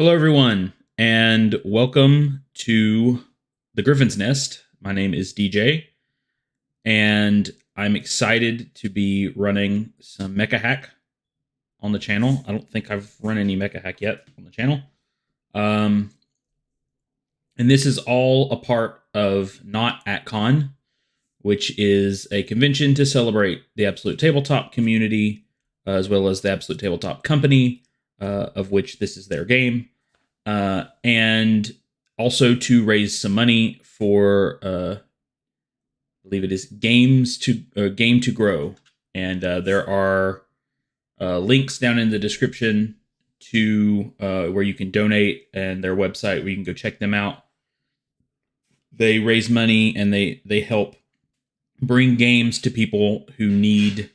Hello, everyone, and welcome to the Griffin's Nest. My name is DJ, and I'm excited to be running some Mecha Hack on the channel. I don't think I've run any Mecha Hack yet on the channel. And this is all a part of Not ATCon, which is a convention to celebrate the Absolute Tabletop community, as well as the Absolute Tabletop company, of which this is their game. And also to raise some money for, I believe it is Game to Grow. And there are links down in the description to where you can donate, and their website where you can go check them out. They raise money and they help bring games to people who need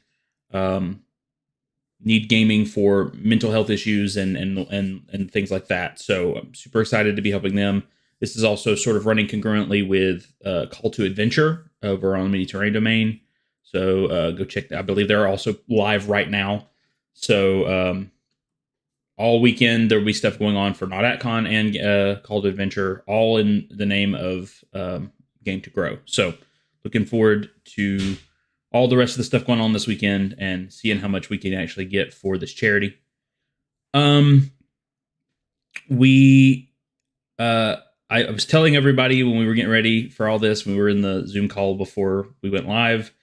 gaming for mental health issues and things like that. So I'm super excited to be helping them. This is also sort of running concurrently with Call to Adventure over on the Mini Terrain domain. So go check that. I believe they're also live right now. So all weekend there will be stuff going on for Not AtCon and Call to Adventure, all in the name of Game to Grow. So looking forward to all the rest of the stuff going on this weekend and seeing how much we can actually get for this charity. I was telling everybody when we were getting ready for all this, we were in the Zoom call before we went live.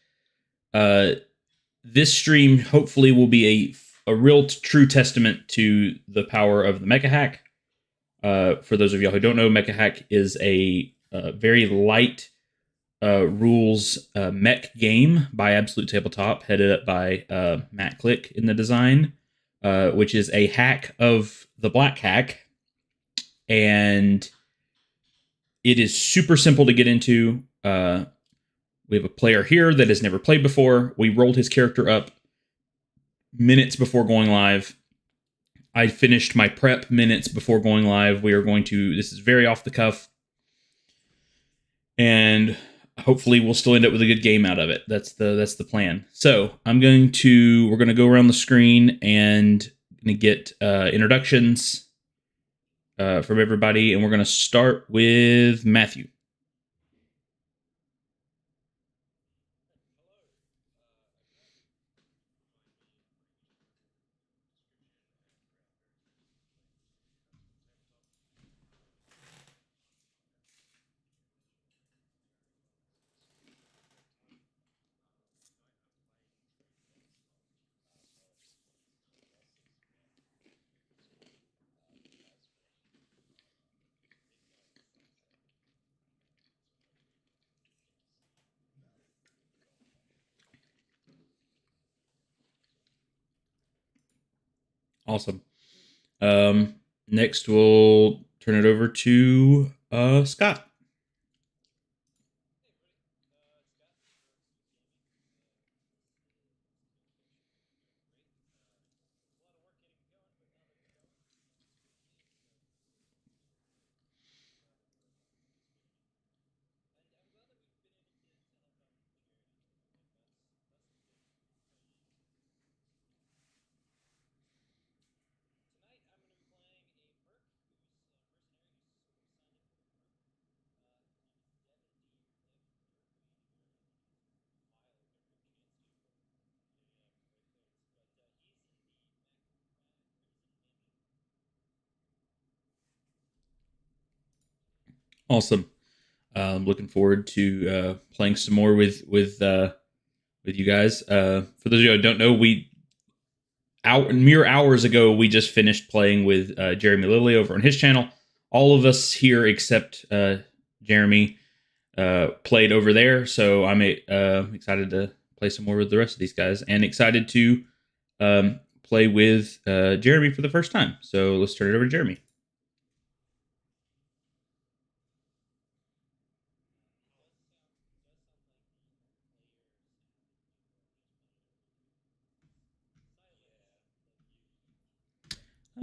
This stream hopefully will be a real true testament to the power of the Mecha Hack. For those of y'all who don't know, Mecha Hack is a very light rules mech game by Absolute Tabletop, headed up by Matt Click in the design, which is a hack of the Black Hack. And it is super simple to get into. We have a player here that has never played before. We rolled his character up minutes before going live. I finished my prep minutes before going live. This is very off the cuff. And hopefully we'll still end up with a good game out of it. That's the plan. So we're going to go around the screen and get introductions from everybody. And we're going to start with Matthew. Awesome. Next, we'll turn it over to Scott. Awesome. Looking forward to playing some more with you guys. For those of you who don't know, mere hours ago we just finished playing with Jeremy Lilly over on his channel. All of us here except Jeremy played over there, so I'm excited to play some more with the rest of these guys, and excited to play with Jeremy for the first time. So let's turn it over to Jeremy.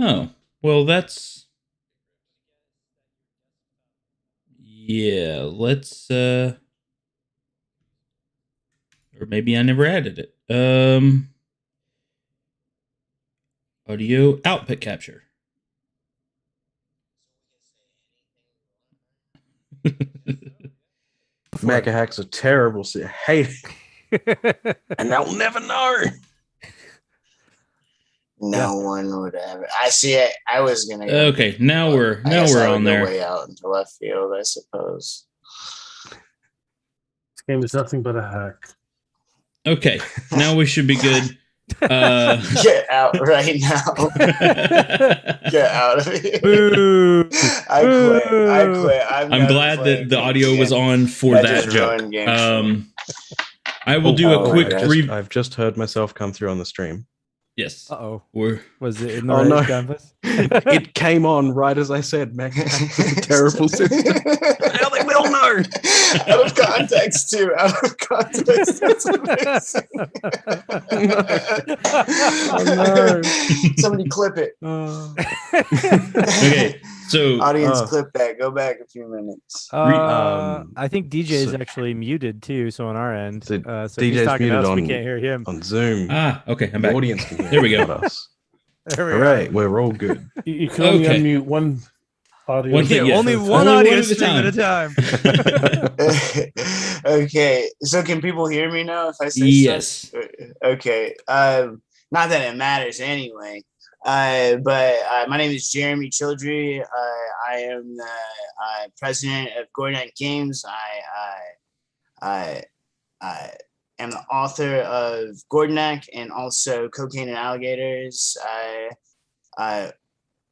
Oh, well, yeah, let's or maybe I never added it. Audio output capture. Mecha hacks are terrible. So I hate it. And they'll never know. No one would ever. I see it. I was gonna. Okay, now we're on there. Way out into left field, I suppose. This game is nothing but a hack. Okay, now we should be good. Get out right now. Get out of here. Boo. I quit. I'm glad that the audio was on for that joke. I will do a quick I've just heard myself come through on the stream. Yes. Uh-oh. Was it in the right canvas? It came on right as I said, Mecha hacks is a terrible system. Now they will know. Out of context, too. Out of context. That's amazing. Oh, no. Somebody clip it. Okay, so audience, clip that. Go back a few minutes. I think DJ is actually muted too. So on our end, so DJ's muted we can't hear him on Zoom. Okay, I'm back. The audience can hear there we go. Us. There we All right, we're all good. You can only unmute one audio. Only one audio stream at a time. Okay, so can people hear me now if I say yes? Stuff? Okay, not that it matters anyway. But my name is Jeremy Childry. I am the president of Gordon Games. I am the author of Gordon and also Cocaine and Alligators.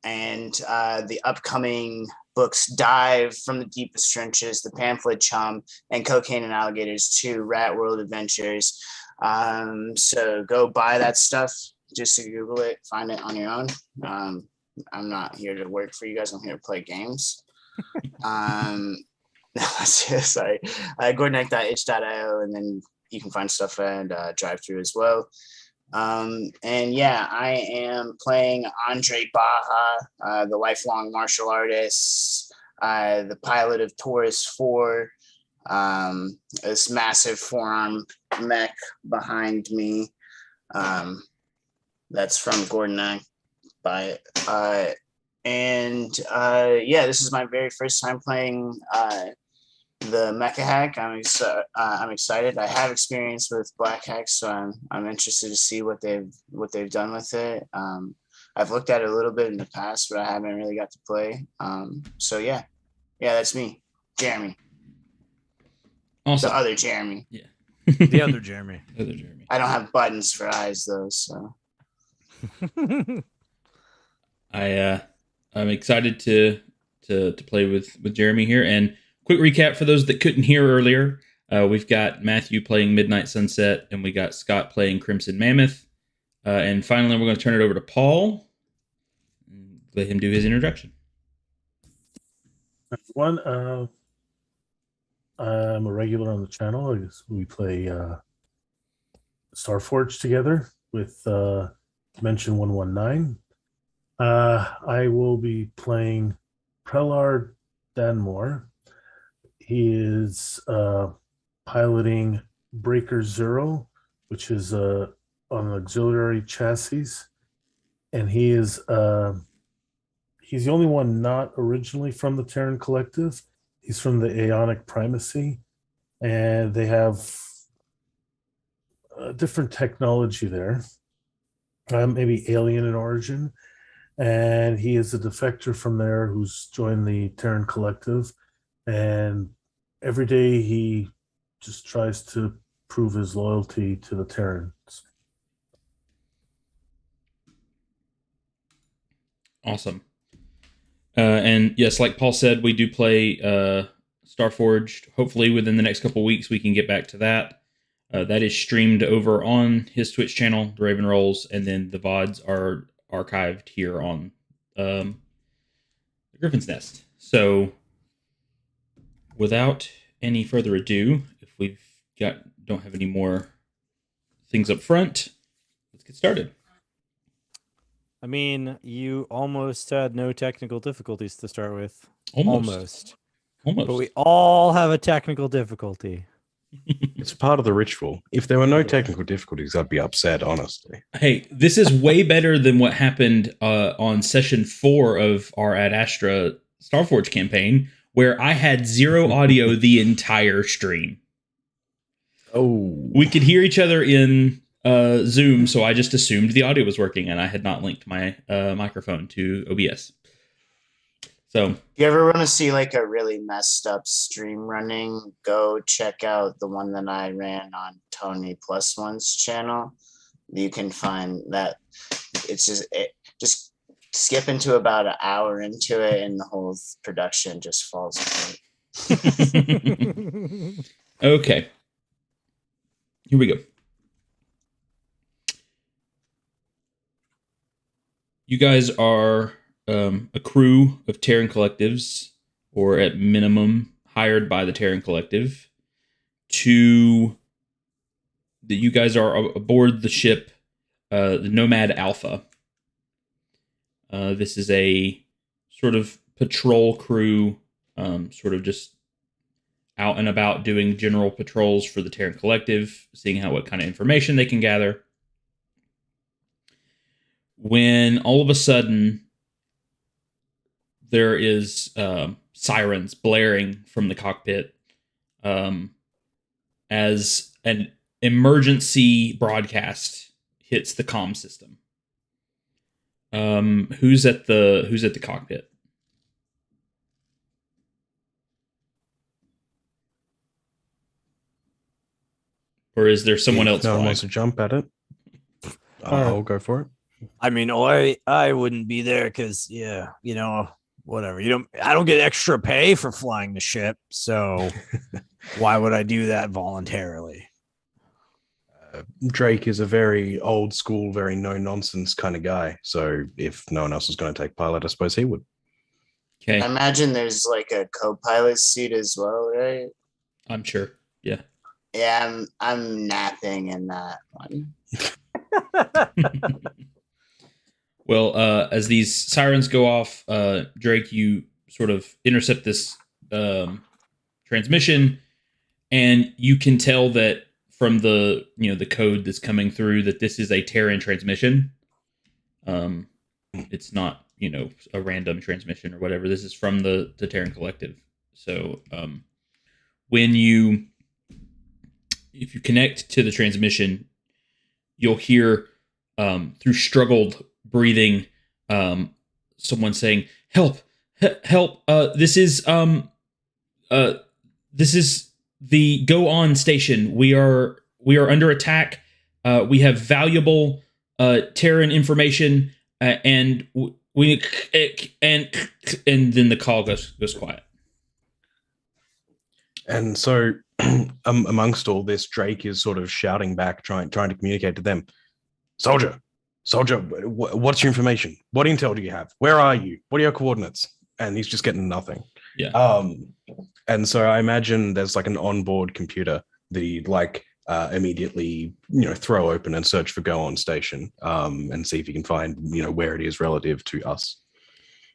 And the upcoming books Dive from the Deepest Trenches, The Pamphlet Chum, and Cocaine and Alligators 2, Rat World Adventures. So go buy that stuff. Just to Google it, find it on your own. I'm not here to work for you guys. I'm here to play games. Sorry. Gordonec.itch.io, and then you can find stuff and drive through as well. And yeah, I am playing Andre Baja, the lifelong martial artist, the pilot of Taurus 4, this massive forearm mech behind me. That's from Gordon by yeah, this is my very first time playing the Mecha hack. I'm excited. I have experience with Black hacks, so I'm interested to see what they've done with it. I've looked at it a little bit in the past, but I haven't really got to play. So yeah, that's me, Jeremy. Awesome. The other Jeremy. Yeah. The other Jeremy. I don't have buttons for eyes though, so. I'm excited to play with Jeremy here. And quick recap for those that couldn't hear earlier, we've got Matthew playing Midnight Sunset, and we got Scott playing Crimson Mammoth. And finally, we're going to turn it over to Paul and let him do his introduction. Everyone, I'm a regular on the channel. We play Starforge together with Dimension 119. I will be playing Prelard Danmore. He is piloting Breaker Zero, which is on an auxiliary chassis, and he is he's the only one not originally from the Terran Collective. He's from the Aeonic Primacy, and they have different technology there. Maybe alien in origin, and he is a defector from there who's joined the Terran Collective, and every day he just tries to prove his loyalty to the Terrans. Awesome. And yes, like Paul said, we do play Starforged. Hopefully within the next couple of weeks we can get back to that. That is streamed over on his Twitch channel, The Raven Rolls, and then the VODs are archived here on the Griffin's Nest. So, without any further ado, if we've don't have any more things up front, let's get started. I mean, you almost had no technical difficulties to start with. Almost. But we all have a technical difficulty. It's part of the ritual. If there were no technical difficulties, I'd be upset, honestly. Hey, this is way better than what happened on session 4 of our Ad Astra Starforge campaign, where I had zero audio the entire stream. Oh, We could hear each other in Zoom, so I just assumed the audio was working, and I had not linked my microphone to OBS. So, you ever want to see like a really messed up stream running? Go check out the one that I ran on Tony Plus One's channel. You can find that it's just skip into about an hour into it, and the whole production just falls apart. okay. Here we go. You guys are a crew of Terran Collectives, or at minimum hired by the Terran Collective, you guys are aboard the ship, the Nomad Alpha. This is a sort of patrol crew, sort of just out and about doing general patrols for the Terran Collective, seeing what kind of information they can gather. When all of a sudden there is sirens blaring from the cockpit as an emergency broadcast hits the comm system. Who's at the cockpit? Or is there someone else? No one flying? wants to jump at it. I'll go for it. I mean, I wouldn't be there because, yeah, you know, whatever. I don't get extra pay for flying the ship, so why would I do that voluntarily? Drake is a very old school, very no nonsense kind of guy. So if no one else is going to take pilot, I suppose he would. Okay, I imagine there's like a co-pilot seat as well, right? I'm sure. Yeah. Yeah, I'm napping in that one. Well, as these sirens go off, Drake, you sort of intercept this transmission, and you can tell that from the code that's coming through that this is a Terran transmission. It's not a random transmission or whatever. This is from the Terran Collective. So if you connect to the transmission, you'll hear through struggled breathing someone saying, help, help, this is the Go On station. We are under attack. We have valuable Terran information, and then the call goes quiet. And so amongst all this, Drake is sort of shouting back, trying to communicate to them. Soldier, what's your information? What intel do you have? Where are you? What are your coordinates? And he's just getting nothing. Yeah. And so I imagine there's like an onboard computer that he'd immediately throw open and search for Go On station and see if he can find where it is relative to us.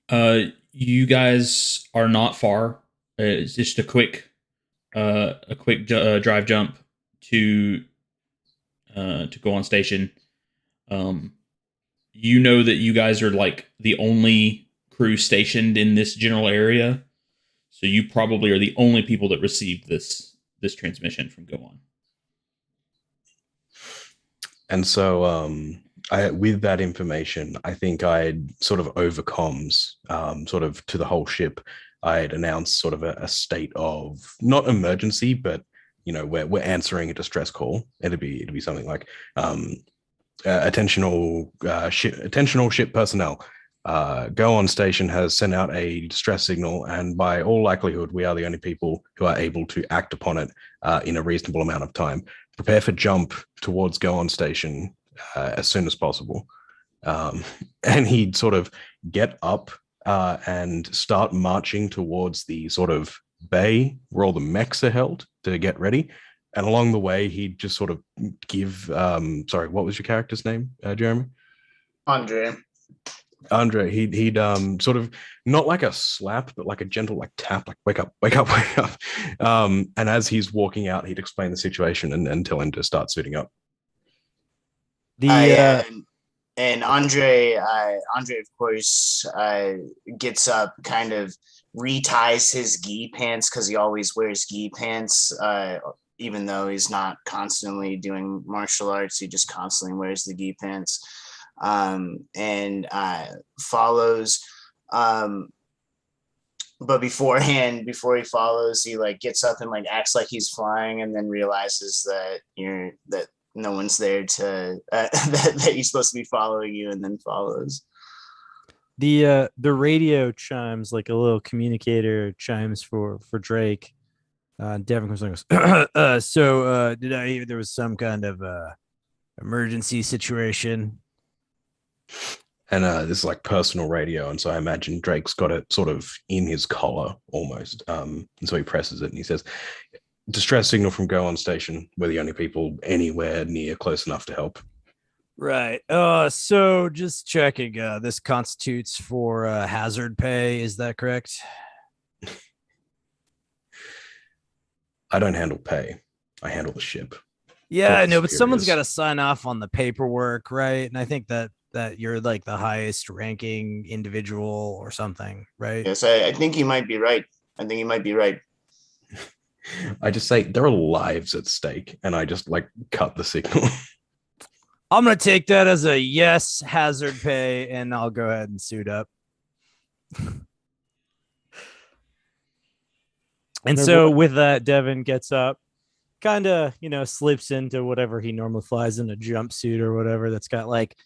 You guys are not far. It's just a quick drive jump to Go On station. You know that you guys are like the only crew stationed in this general area, so you probably are the only people that received this transmission from Go On. And so with that information, I think I'd sort of over comms, sort of to the whole ship, I'd announce sort of a state of not emergency, but we're answering a distress call. It'd be something like attentional ship personnel. Go On station has sent out a distress signal, and by all likelihood, we are the only people who are able to act upon it in a reasonable amount of time. Prepare for jump towards Go On station as soon as possible. And he'd sort of get up and start marching towards the sort of bay where all the mechs are held to get ready. And along the way, he'd just sort of give, sorry, what was your character's name, Jeremy? Andre, he'd sort of not like a slap, but like a gentle like tap, like wake up. And as he's walking out, he'd explain the situation and tell him to start suiting up. And Andre, of course, gets up, kind of reties his gi pants because he always wears gi pants. Even though he's not constantly doing martial arts, he just constantly wears the gi pants, and follows. But before he follows, he like gets up and like acts like he's flying, and then realizes that no one's there to that he's supposed to be following you, and then follows. The radio chimes, like a little communicator chimes for Drake. Devin comes and goes, so did I hear there was some kind of emergency situation? And this is like personal radio, and so I imagine Drake's got it sort of in his collar almost. And so he presses it and he says, "Distress signal from Go On Station. We're the only people anywhere near close enough to help." Right. So just checking. This constitutes for hazard pay. Is that correct? I don't handle pay. I handle the ship. Yeah, I know, but Superiors. someone's got to sign off on the paperwork, right? And I think that you're like the highest ranking individual or something, right? Yes, I think he might be right. I just say there are lives at stake, and I just like cut the signal. I'm gonna take that as a yes, hazard pay, and I'll go ahead and suit up. And so with that, Devin gets up, kind of, slips into whatever he normally flies in, a jumpsuit or whatever that's got like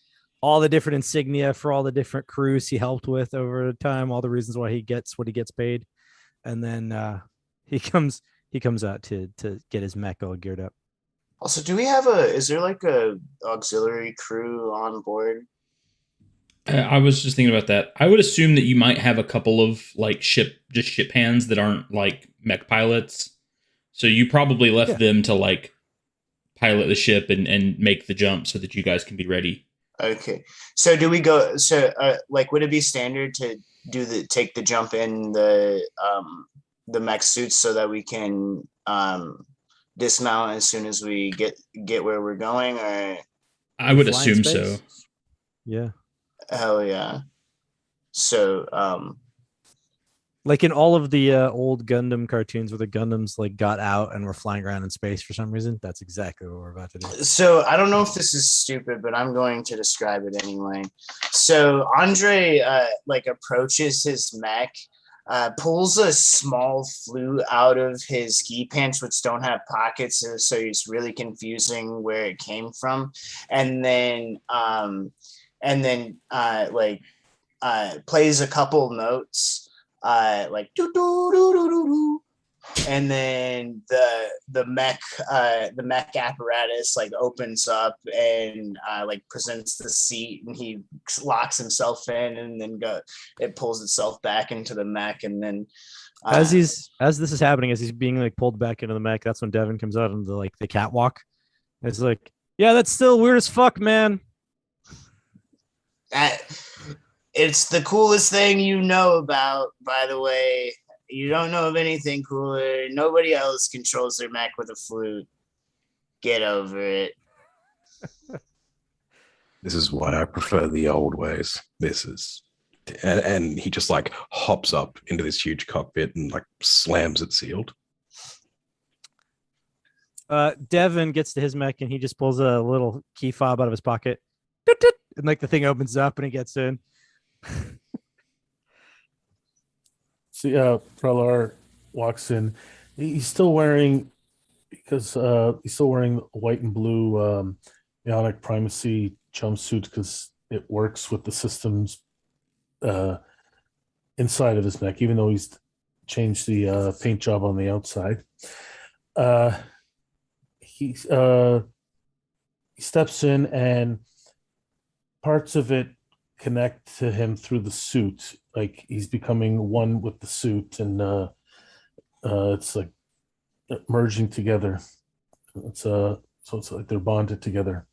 all the different insignia for all the different crews he helped with over time, all the reasons why he gets what he gets paid. And then he comes out to get his mech all geared up. Also, is there like a auxiliary crew on board? I was just thinking about that. I would assume that you might have a couple of like ship hands that aren't like mech pilots. So you probably left them to like pilot the ship and make the jump so that you guys can be ready. Okay. So do we go? So like, would it be standard to take the jump in the mech suits so that we can dismount as soon as we get where we're going? Or I would assume so. Yeah. Hell yeah. So like in all of the old Gundam cartoons where the Gundams like got out and were flying around in space for some reason, that's exactly what we're about to do. So I don't know if this is stupid, but I'm going to describe it anyway. So Andre like approaches his mech, pulls a small flute out of his ski pants, which don't have pockets, so it's really confusing where it came from, and then plays a couple notes, like doo doo doo doo doo doo, and then the mech apparatus like opens up and like presents the seat, and he locks himself in, and then it pulls itself back into the mech, and then as this is happening, as he's being like pulled back into the mech, that's when Devin comes out into like the catwalk. It's like, yeah, that's still weird as fuck, man. It's the coolest thing you know about, by the way. You don't know of anything cooler. Nobody else controls their mech with a flute. Get over it. This is why I prefer the old ways. And he just like hops up into this huge cockpit and like slams it sealed. Devin gets to his mech and he just pulls a little key fob out of his pocket. And like the thing opens up and he gets in. See, Prelar walks in. He's still wearing white and blue Ionic Primacy jumpsuit because it works with the systems inside of his mech, even though he's changed the paint job on the outside. He steps in and parts of it connect to him through the suit, like he's becoming one with the suit, and it's like merging together. So it's like they're bonded together.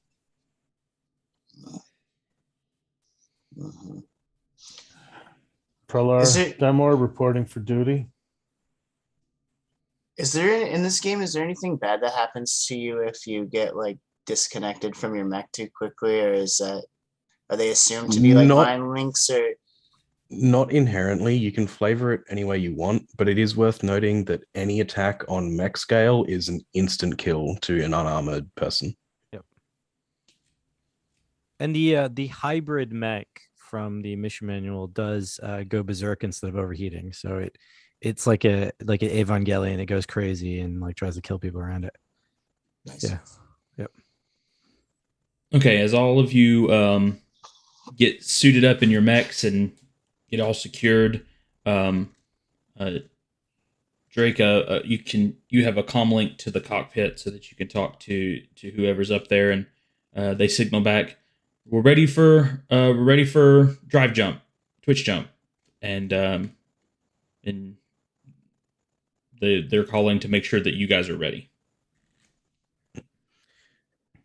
Mm-hmm. Prelar Demore reporting for duty. Is there in this game? Is there anything bad that happens to you if you get like disconnected from your mech too quickly, or are they assumed to be like mind links? Or Not inherently. You can flavor it any way you want, but it is worth noting that any attack on mech scale is an instant kill to an unarmored person. Yep. And the hybrid mech from the mission manual does go berserk instead of overheating. So it's like an Evangelion. It goes crazy and like tries to kill people around it. Nice. Yeah. Yep. Okay, as all of you get suited up in your mechs and get all secured, Drake, you have a comm link to the cockpit so that you can talk to whoever's up there, and they signal back, we're ready for drive jump, twitch jump, and they're calling to make sure that you guys are ready.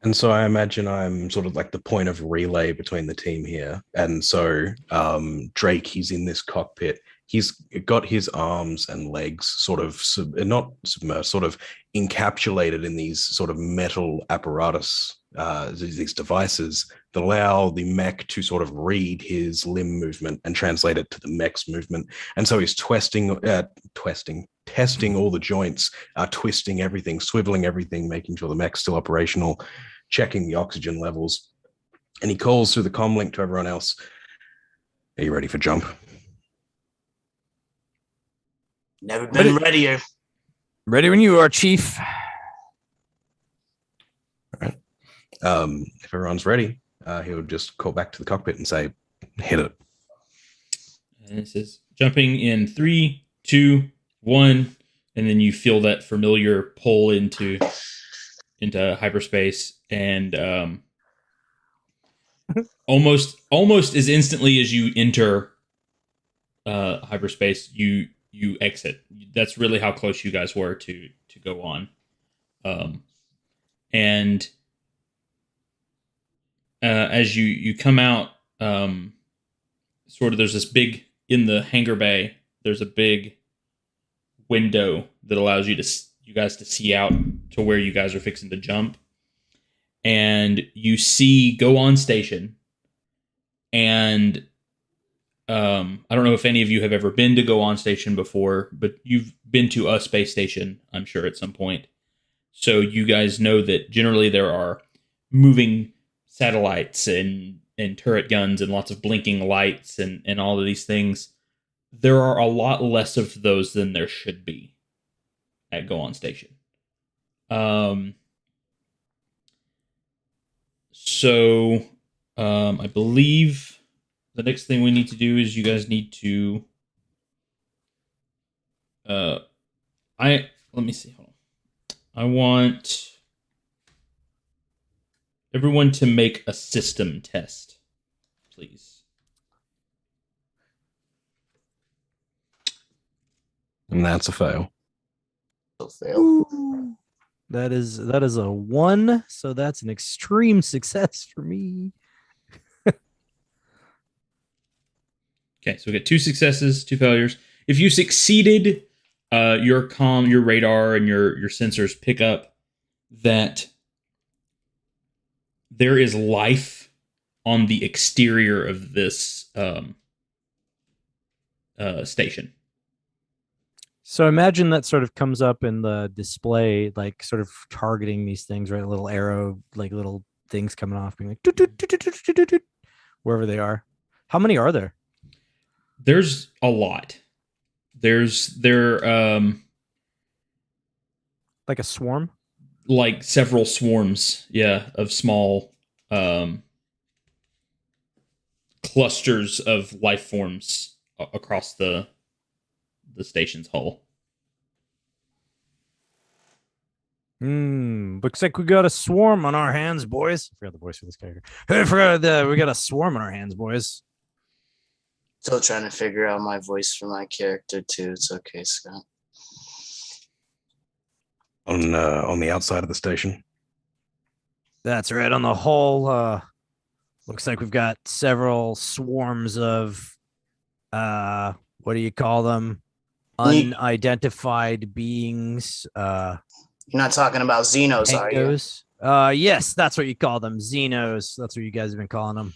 And so I imagine I'm sort of like the point of relay between the team here. And so Drake, he's in this cockpit. He's got his arms and legs sort of not submerged, sort of encapsulated in these sort of metal apparatus, these devices that allow the mech to sort of read his limb movement and translate it to the mech's movement. And so he's testing all the joints, twisting everything, swiveling everything, making sure the mech's still operational, checking the oxygen levels. And he calls through the comm link to everyone else. Are you ready for jump? Never been readier. Ready when you are, Chief. All right. If everyone's ready, he'll just call back to the cockpit and say, hit it. And it says jumping in 3, 2, 1, and then you feel that familiar pull into hyperspace, and almost as instantly as you enter hyperspace, you exit. That's really how close you guys were to go on. And as you come out, sort of there's this big, in the hangar bay, there's a big window that allows you guys to see out to where you guys are fixing to jump. And you see go on station. And I don't know if any of you have ever been to go on station before, but you've been to a space station, I'm sure, at some point. So you guys know that generally there are moving satellites and turret guns and lots of blinking lights and all of these things. There are a lot less of those than there should be at go on station. So I believe the next thing we need to do is you guys need to let me see. Hold on. I want everyone to make a system test, please. And that's a fail. Fail. That is a 1, so that's an extreme success for me. Okay, so we get 2 successes, 2 failures. If you succeeded, your comm, your radar, and your sensors pick up that there is life on the exterior of this station. So imagine that sort of comes up in the display, like sort of targeting these things, right? A little arrow, like little things coming off, being like, doot, doot, doot, doot, doot, doot, doot, wherever they are. How many are there? There's a lot. There like a swarm? Like several swarms, yeah, of small clusters of life forms across the station's hull. Looks like we got a swarm on our hands, boys. I forgot the voice for this character. I forgot that we got a swarm on our hands, boys. Still trying to figure out my voice for my character too. It's okay, Scott. On the outside of the station. That's right, on the hull. Looks like we've got several swarms of what do you call them? Unidentified beings. You're not talking about Xenos, are you? Yes, that's what you call them. Xenos. That's what you guys have been calling them.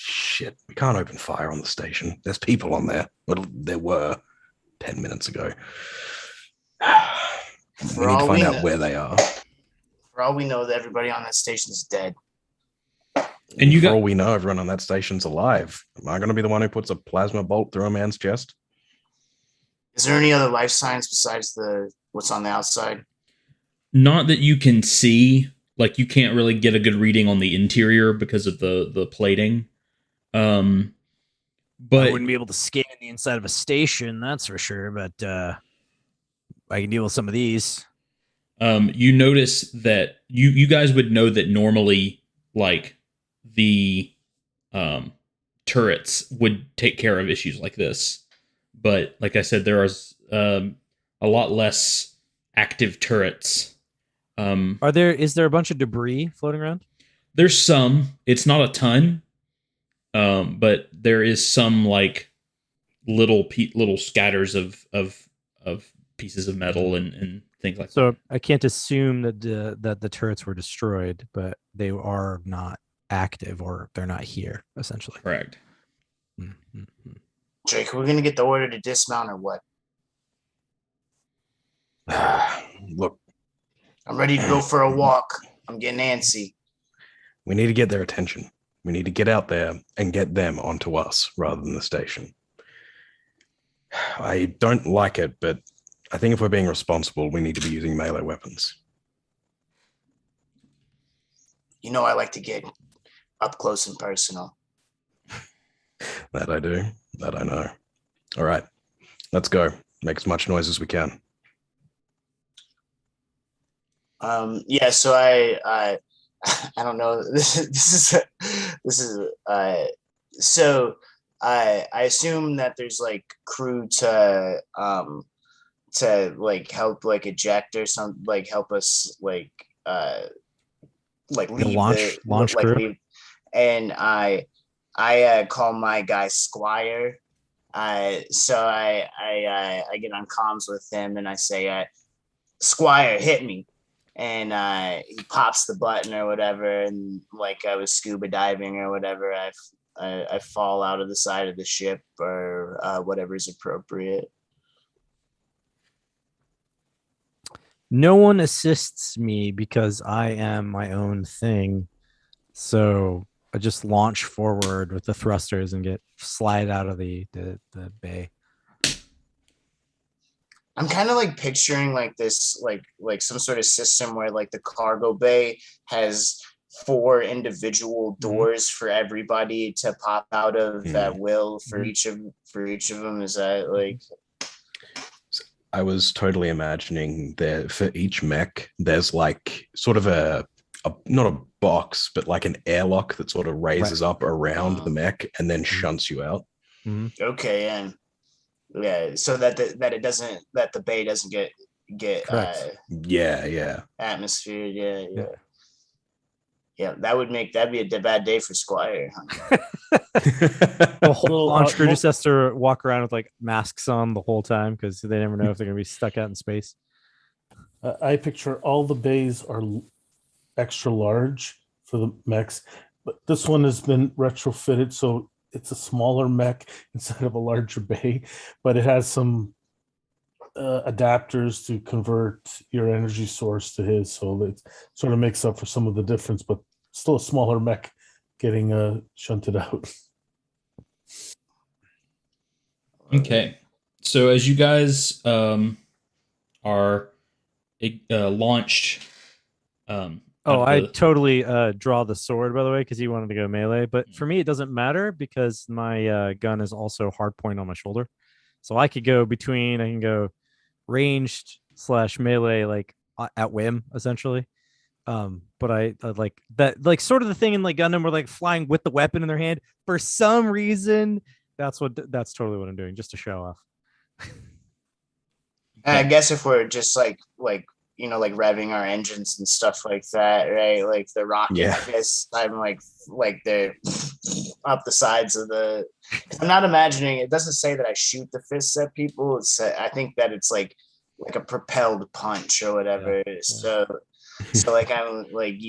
shit, we can't open fire on the station. There's people on there. Well, there were 10 minutes ago. We need to find out where they are. For all we know, that everybody on that station is dead. And for all we know, everyone on that station's alive. Am I going to be the one who puts a plasma bolt through a man's chest? Is there any other life signs besides what's on the outside? Not that you can see. Like, you can't really get a good reading on the interior because of the plating. But I wouldn't be able to scan the inside of a station, that's for sure. But I can deal with some of these. You notice that you guys would know that normally, like, the turrets would take care of issues like this. But like I said, there is a lot less active turrets. Is there a bunch of debris floating around? There's some. It's not a ton. But there is some, like, little scatters of pieces of metal and things like that. So I can't assume that the turrets were destroyed, but they are not active, or they're not here, essentially. Correct. Mm-hmm. Drake, are we gonna get the order to dismount or what? Look, I'm ready to go for a walk. I'm getting antsy. we need to get their attention. We need to get out there and get them onto us rather than the station. I don't like it, but I think if we're being responsible, we need to be using melee weapons. You know I like to get up close and personal. That I do. That I know. All right, let's go. Make as much noise as we can. Yeah, so I don't know. So I assume that there's like crew to like help like eject or something, like help us like leave launch crew. leave. And I call my guy Squire. So I get on comms with him and I say, Squire, hit me. And he pops the button or whatever, and like I was scuba diving or whatever, I fall out of the side of the ship or whatever is appropriate. No one assists me because I am my own thing. So I just launch forward with the thrusters and slide out of the bay. I'm kind of like picturing like this, like some sort of system where like the cargo bay has 4 individual doors for everybody to pop out of at will for each of them. Is that like? I was totally imagining that for each mech, there's like sort of a not a box, but like an airlock that sort of raises up around the mech and then shunts you out. Okay, and yeah, so that the bay doesn't get atmosphere. Yeah, that'd be a bad day for Squire. The whole launch crew just has to walk around with like masks on the whole time because they never know if they're gonna be stuck out in space. I picture all the bays are extra large for the mechs, but this one has been retrofitted so it's a smaller mech instead of a larger bay, but it has some adapters to convert your energy source to his, so it sort of makes up for some of the difference, but still a smaller mech getting shunted out. Okay, so as you guys are launched. I totally draw the sword, by the way, because he wanted to go melee. But for me, it doesn't matter because my gun is also hard point on my shoulder. So I can go ranged / melee, like at whim, essentially. But I like that, like sort of the thing in like Gundam where like flying with the weapon in their hand. For some reason, that's totally what I'm doing, just to show off. And I guess if we're just like like revving our engines and stuff like that, right? Like the rocket fists, I'm like they're up the sides of the. I'm not imagining. It doesn't say that I shoot the fists at people. I think that it's like a propelled punch or whatever. Yeah. So like I'm like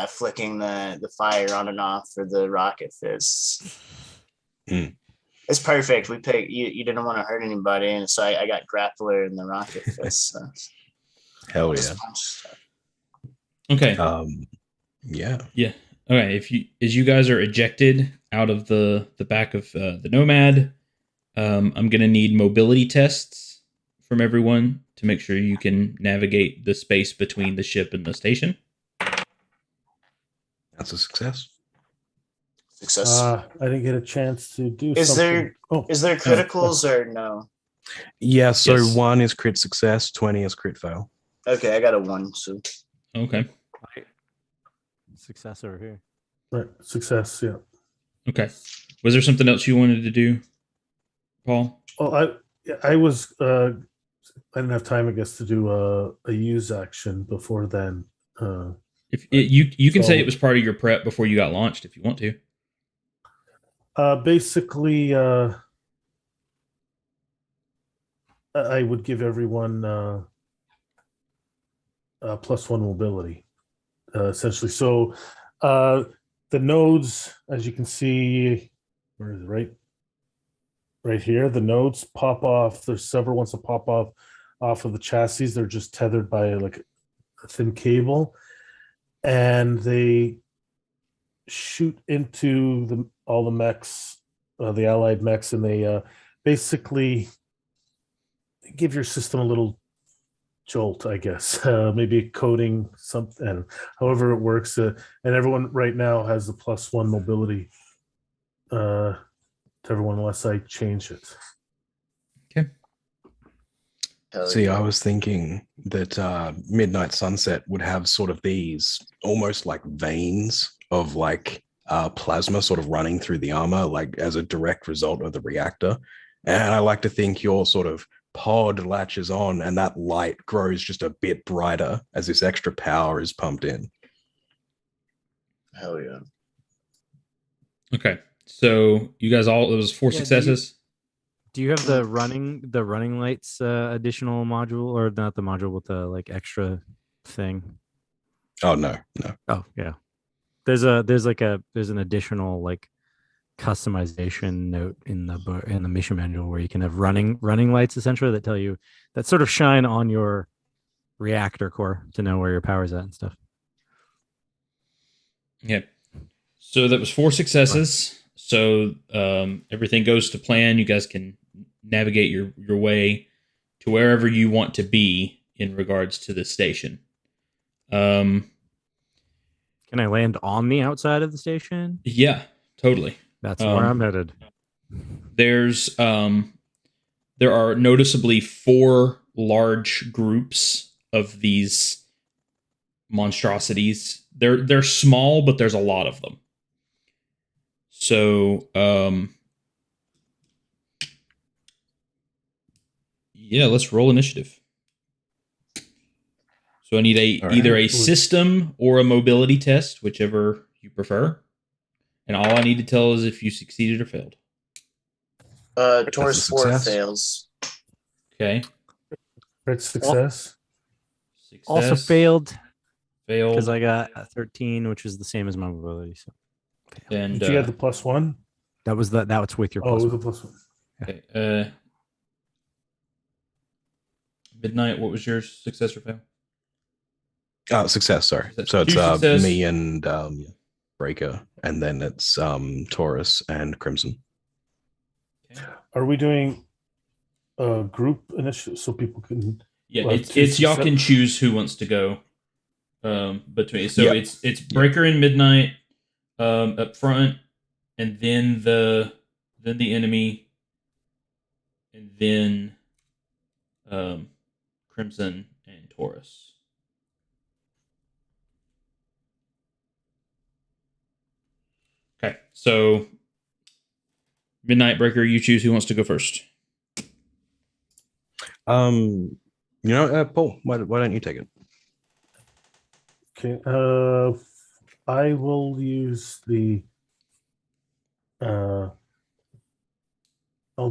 flicking the fire on and off for the rocket fists. It's perfect. We picked you didn't want to hurt anybody, and so I got grappler and the rocket fist. So. Hell yeah. Okay. Yeah. Yeah. Okay. As you guys are ejected out of the back of the Nomad, I'm gonna need mobility tests from everyone to make sure you can navigate the space between the ship and the station. That's a success. Success. I didn't get a chance to do Is something. Is there criticals or no? Yeah, so Yes. 1 is crit success, 20 is crit fail. Okay, I got a 1. So Okay. Success over here. Right, success. Yeah. Okay. Was there something else you wanted to do, Paul? Oh, I was. I didn't have time, I guess, to do a use action before then. If you can say So- it was part of your prep before you got launched, if you want to. Basically, I would give everyone +1 mobility, essentially. So the nodes, as you can see, where is it? Right here, the nodes pop off. There's several ones that pop off of the chassis. They're just tethered by like a thin cable, and they shoot into all the mechs, the allied mechs, and they basically give your system a little jolt, I guess. Maybe coding something, however it works. And everyone right now has the +1 mobility to everyone, unless I change it. Okay. See, I was thinking that Midnight Sunset would have sort of these almost like veins of like plasma sort of running through the armor, like as a direct result of the reactor. And I like to think your sort of pod latches on and that light grows just a bit brighter as this extra power is pumped in. Hell yeah. Okay. So you guys all, it was 4 Yeah, successes. Do you have the running lights additional module, or not the module with the like extra thing? Oh no. Oh yeah. There's an additional like customization note in the mission manual where you can have running lights essentially that tell you that sort of shine on your reactor core to know where your power's at and stuff. Yeah. So that was 4 successes. So everything goes to plan. You guys can navigate your way to wherever you want to be in regards to the station. Can I land on the outside of the station? Yeah, totally. That's where I'm headed. There's there are noticeably 4 large groups of these monstrosities. They're small, but there's a lot of them. So yeah, let's roll initiative. So I need either a system or a mobility test, whichever you prefer. And all I need to tell is if you succeeded or failed. Taurus 4 fails. Okay. Great success. Also failed Failed. because I got a 13, which is the same as my mobility. So And Did you have the +1? that's with your Oh, plus it was one. a +1. okay. Midnight, what was your success or fail? Success, sorry. Success. So it's 2 success. me and Breaker, and then it's Taurus and Crimson. Okay. Are we doing a group initiative so people can? Yeah, Well, it's y'all can choose who wants to go between. So it's Breaker and Midnight up front, and then the enemy, and then Crimson and Taurus. Okay, so Midnight, Breaker, you choose who wants to go first. Paul, why don't you take it? Okay. I will use the. I'll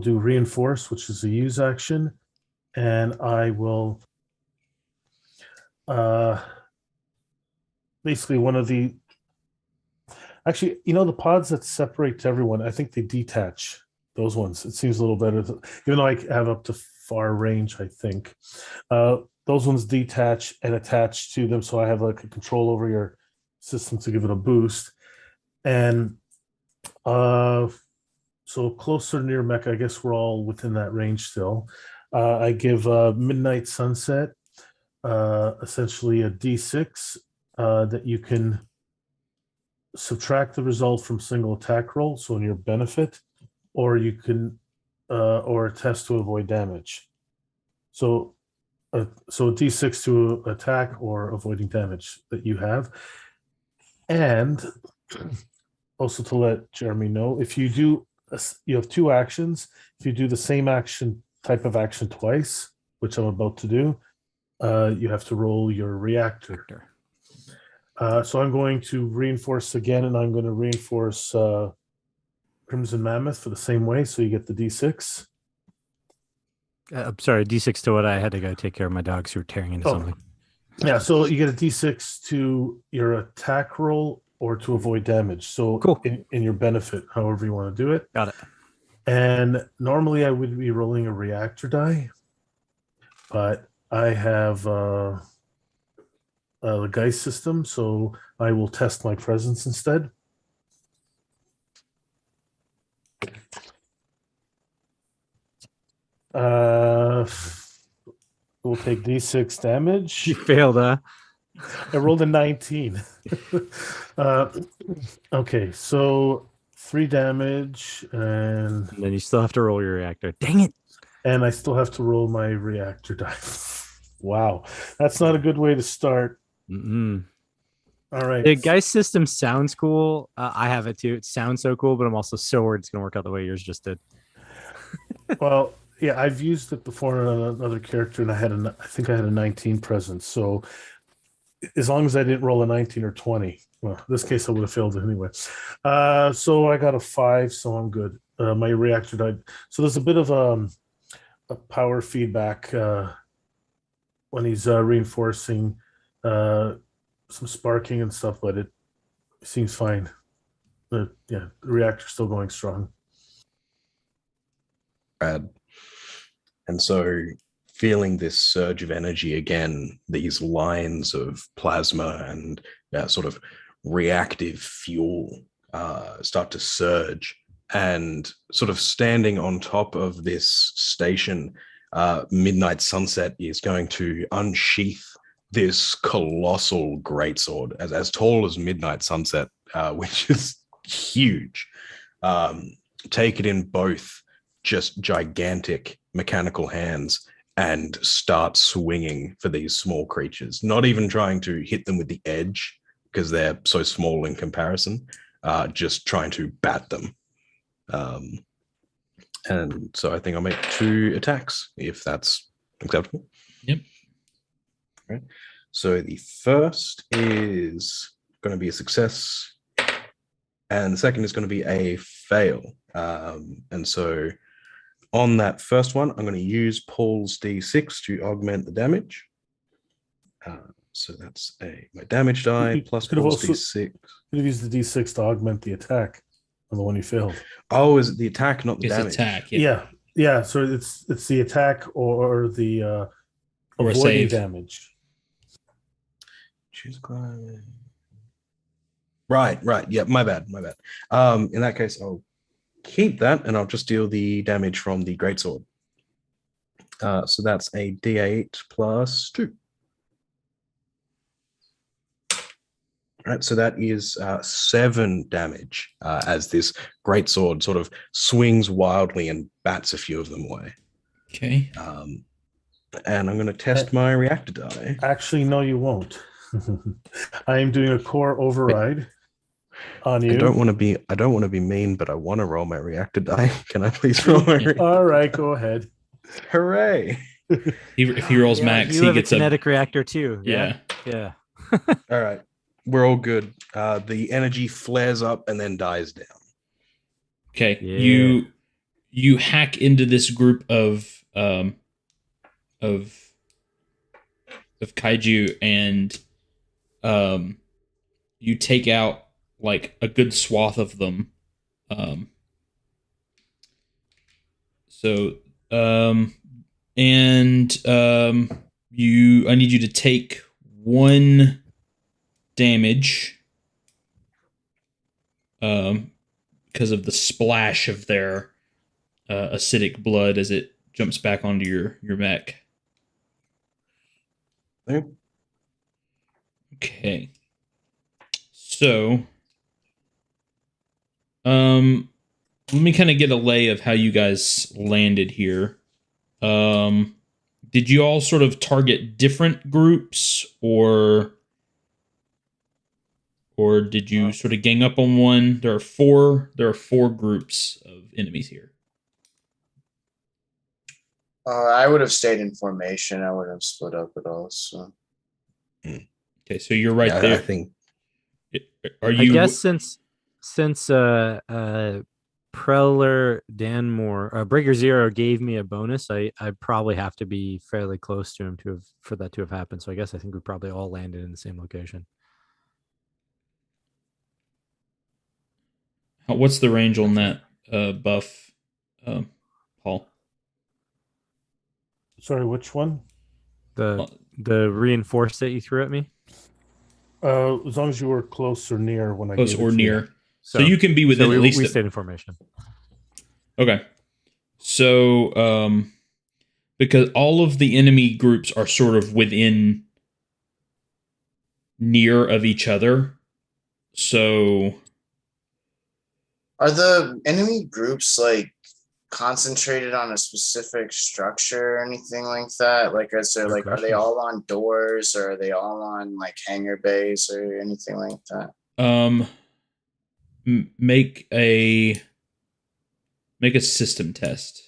do reinforce, which is a use action, and I will basically one of the. Actually, the pods that separate to everyone, I think they detach those ones. It seems a little better, even though I have up to far range, I think. Those ones detach and attach to them, so I have like a control over your system to give it a boost. And so closer near Mecha, I guess we're all within that range still. I give Midnight Sunset essentially a D6 that you can subtract the result from single attack roll, so in your benefit, or you can or a test to avoid damage. So a D6 to attack or avoiding damage that you have. And also to let Jeremy know, if you do, you have two actions. If you do the same type of action twice, which I'm about to do, you have to roll your reactor. So I'm going to reinforce again, and I'm going to reinforce Crimson Mammoth for the same way. So you get the D6. I'm sorry, D6 to what? I had to go take care of my dogs who were tearing into something. Yeah, so you get a D6 to your attack roll or to avoid damage. So cool. in your benefit, however you want to do it. Got it. And normally I would be rolling a reactor die, but I have the Geist system, so I will test my presence instead. We'll take D6 damage. You failed, huh? I rolled a 19. Okay, so 3 damage, and then you still have to roll your reactor. Dang it! And I still have to roll my reactor die. Wow, that's not a good way to start. Mm-mm. All right. The Geist system sounds cool. I have it too. It sounds so cool, but I'm also so worried it's going to work out the way yours just did. Well, yeah, I've used it before on another character, and I think I had a 19 presence. So as long as I didn't roll a 19 or 20, well, in this case I would have failed anyway. So I got a 5, so I'm good. My reactor died. So there's a bit of a power feedback when he's reinforcing some sparking and stuff, but it seems fine. The reactor's still going strong. Brad. And so feeling this surge of energy again, these lines of plasma and sort of reactive fuel start to surge, and sort of standing on top of this station, Midnight Sunset is going to unsheath this colossal greatsword, as tall as Midnight Sunset, which is huge. Take it in both just gigantic mechanical hands and start swinging for these small creatures, not even trying to hit them with the edge because they're so small in comparison, just trying to bat them. And so I think I'll make 2 attacks, if that's acceptable. Yep. All right. So the first is going to be a success, and the second is going to be a fail. And so on that first one, I'm going to use Paul's D6 to augment the damage. So that's my damage die plus Paul's D6. Could have used the D6 to augment the attack on the one you failed. Oh, is it the attack, not the damage? Attack, yeah. So it's the attack or the or avoiding damage. Choose class. Right. Yeah, my bad. In that case, I'll keep that, and I'll just deal the damage from the greatsword. So that's a D8 plus 2. All right, so that is 7 damage as this greatsword sort of swings wildly and bats a few of them away. Okay. And I'm going to test my reactor die. Actually, no, you won't. I am doing a core override on you. I don't want to be mean, but I want to roll my reactor die. Can I please roll my reactor? All right, go ahead. Hooray! If he rolls max, he gets a kinetic reactor too. Yeah. All right, we're all good. The energy flares up and then dies down. Okay. Yeah. You hack into this group of kaiju, and you take out like a good swath of them. So I need you to take 1 damage because of the splash of their acidic blood as it jumps back onto your mech. Okay. So let me kind of get a lay of how you guys landed here. Did you all sort of target different groups, or did you sort of gang up on one? There are four groups of enemies here. I would have stayed in formation. I wouldn't have split up at all. So. Okay, so you're right there. I think. Are you? I guess since Preller Danmore Breaker Zero gave me a bonus, I probably have to be fairly close to him for that to have happened. So I guess I think we probably all landed in the same location. What's the range on that buff, Paul? Sorry, which one? The reinforced that you threw at me. As long as you were close or near when I Close gave it or to near. you. So you can be within we, at least. We stayed in formation. Okay. So because all of the enemy groups are sort of within near of each other. So are the enemy groups like concentrated on a specific structure or anything like that? Like, is there like, are they all on doors, or are they all on like hangar bays or anything like that? Make a system test.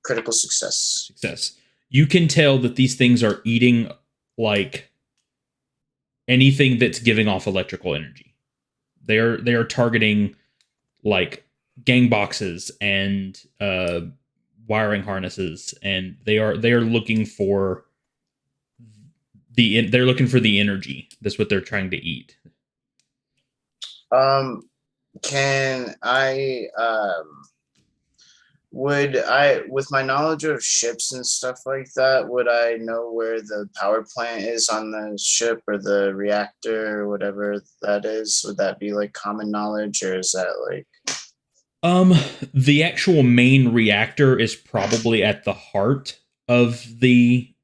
Critical success. You can tell that these things are eating like anything that's giving off electrical energy. They are targeting like gang boxes and wiring harnesses, and they are looking for they're looking for the energy. That's what they're trying to eat. Can I would I, with my knowledge of ships and stuff like that, would I know where the power plant is on the ship, or the reactor, or whatever that is? Would that be like common knowledge, or is that like? The actual main reactor is probably at the heart of the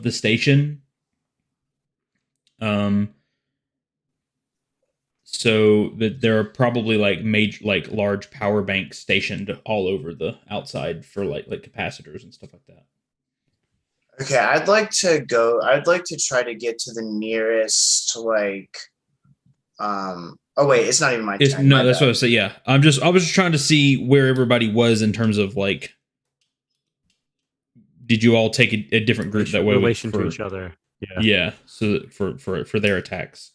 station. So that there are probably like large power banks stationed all over the outside for like capacitors and stuff like that. Okay, I'd like to try to get to the nearest like oh wait, it's not even my turn. No, that's what I was saying. Yeah. I was just trying to see where everybody was in terms of like, did you all take a different group that way? Relation to each other. Yeah. Yeah. So for their attacks.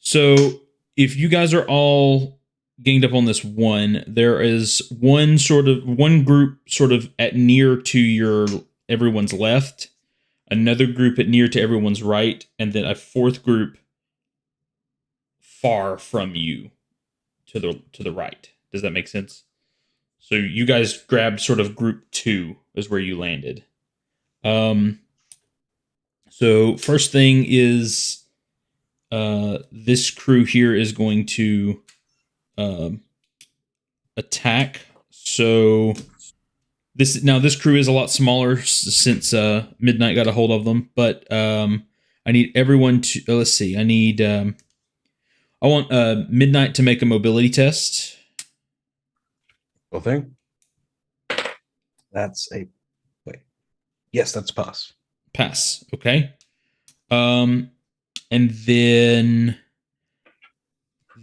So if you guys are all ganged up on this one, there is one group sort of at near to everyone's left, another group at near to everyone's right, and then a fourth group far from you to the right. Does that make sense? So you guys grabbed sort of group 2 is where you landed. So first thing is this crew here is going to attack. So this crew is a lot smaller since Midnight got a hold of them, but I need everyone to let's see. I want Midnight to make a mobility test. Well, thing. That's a wait. Yes, that's pass. Pass. Okay. And then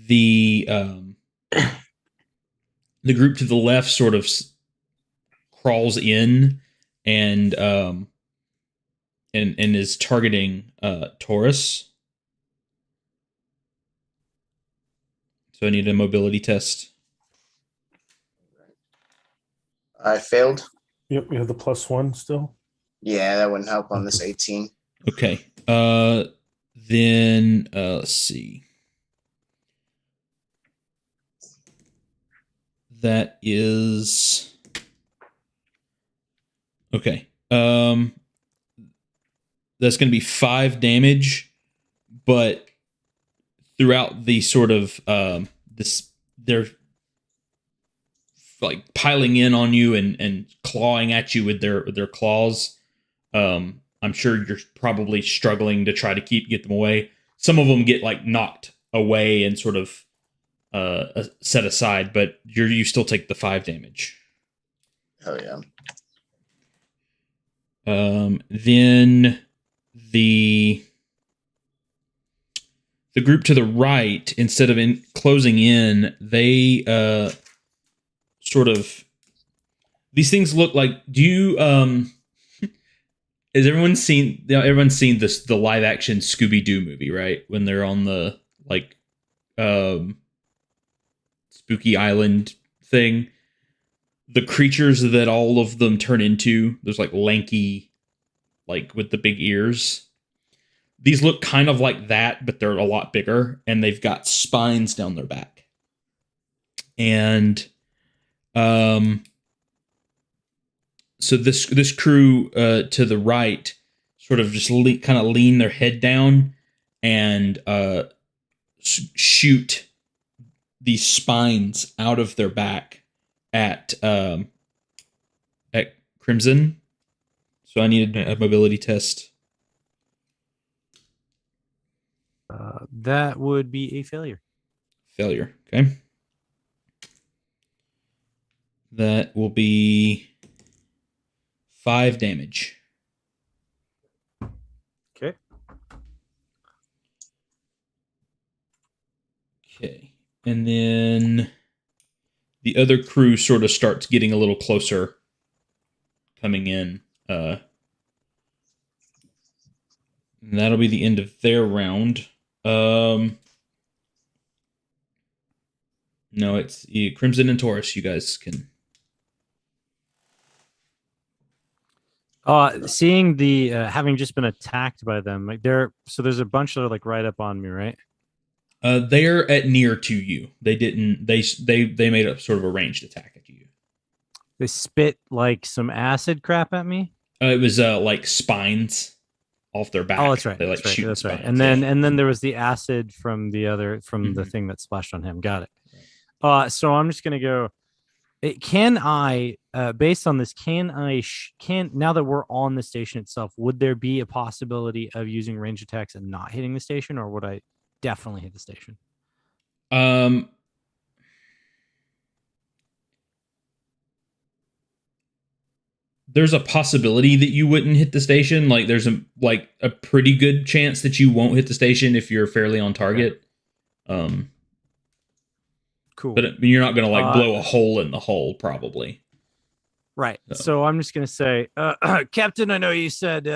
the group to the left sort of crawls in and is targeting Taurus. So I need a mobility test. I failed. Yep, you have the +1 still. Yeah, that wouldn't help on this 18. Okay. Then let's see. That is okay. That's going to be 5 damage, but throughout the sort of this, they're like piling in on you and clawing at you with their claws. I'm sure you're probably struggling to try to get them away. Some of them get like knocked away and sort of set aside, but you still take the 5 damage. Oh yeah. Then the group to the right, instead of closing in, they sort of, these things look like, do you has everyone's seen this, the live action Scooby-Doo movie, right? When they're on the like spooky island thing, the creatures that all of them turn into, there's like lanky, like with the big ears. These look kind of like that, but they're a lot bigger, and they've got spines down their back. And so this crew to the right sort of just kind of lean their head down and shoot these spines out of their back at Crimson. So I needed a mobility test. That would be a failure. Failure. Okay. That will be 5 damage. Okay. Okay. And then the other crew sort of starts getting a little closer, coming in. And that'll be the end of their round. No, it's Crimson and Taurus. You guys can. Seeing the having just been attacked by them, like there's a bunch that are like right up on me, right? They're at near to you. They didn't. They made a sort of a ranged attack at you. They spit like some acid crap at me. It was like spines off their back. Oh, that's right. They like shoot That's right. spines. And then there was the acid from the thing that splashed on him. Got it. So I'm just gonna go. Can I, based on this, can now that we're on the station itself, would there be a possibility of using range attacks and not hitting the station, or would I definitely hit the station? There's a possibility that you wouldn't hit the station. Like there's a pretty good chance that you won't hit the station if you're fairly on target. Right. Cool. But you're not going to like blow a hole in the hull, probably. Right. So I'm just going to say, Captain, I know you said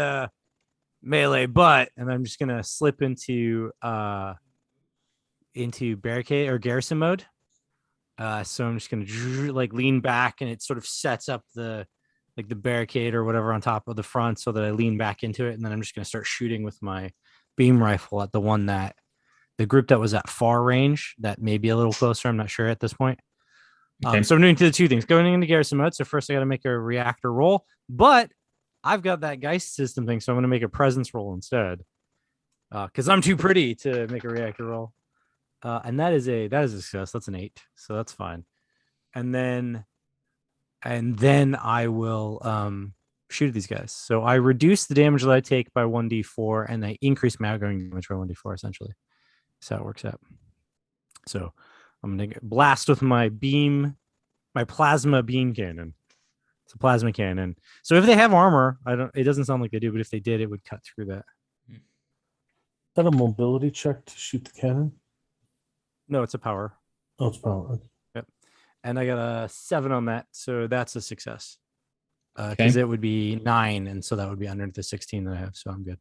melee, but, and I'm just going to slip into barricade or garrison mode. So I'm just going to like lean back, and it sort of sets up the barricade or whatever on top of the front so that I lean back into it. And then I'm just going to start shooting with my beam rifle at the group that was at far range that may be a little closer. I'm not sure at this point. Okay. So I'm doing the 2 things, going into garrison mode. So first I got to make a reactor roll, but I've got that Geist system thing. So I'm going to make a presence roll instead. Cause I'm too pretty to make a reactor roll. And that is a success. That's an 8. So that's fine. And then I will, shoot at these guys. So I reduce the damage that I take by 1d4, and I increase my outgoing damage by 1d4 essentially. That's how it works out. So I'm going to blast with my plasma beam cannon. It's a plasma cannon. So if they have armor, it doesn't sound like they do, but if they did, it would cut through that. Is that a mobility check to shoot the cannon? No, it's a power. Oh, it's power. Okay. Yep. And I got a 7 on that. So that's a success. Because it would be 9. And so that would be under the 16 that I have. So I'm good.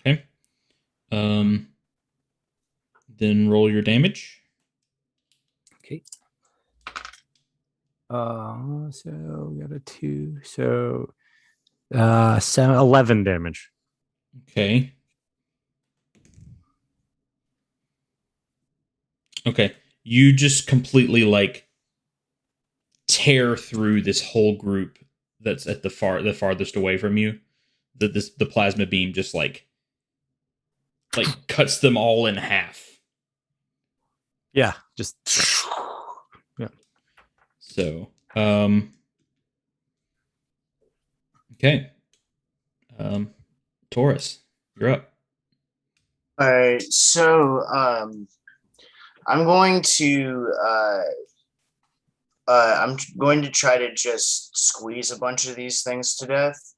Okay. Then roll your damage. Okay. So we got a 2. So 11 damage. Okay. Okay. You just completely like tear through this whole group that's at the farthest away from you. The plasma beam just like cuts them all in half. Yeah, just So, okay. Taurus, you're up. All right, so I'm going to I'm going to try to just squeeze a bunch of these things to death.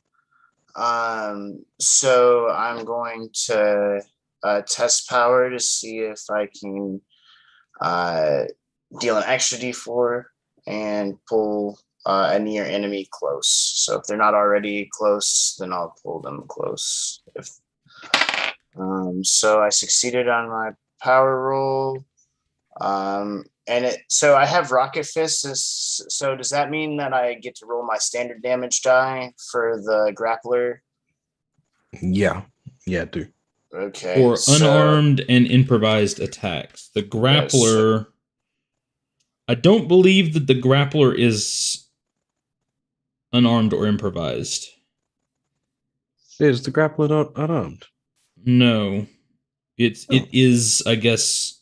So I'm going to test power to see if I can deal an extra D4 and pull a near enemy close. So if they're not already close, then I'll pull them close. So I succeeded on my power roll. So I have Rocket Fist. So does that mean that I get to roll my standard damage die for the grappler? Yeah, do. Okay. For unarmed and improvised attacks, the grappler. Yes. I don't believe that the grappler is unarmed or improvised. Is the grappler not unarmed? No, it is, I guess.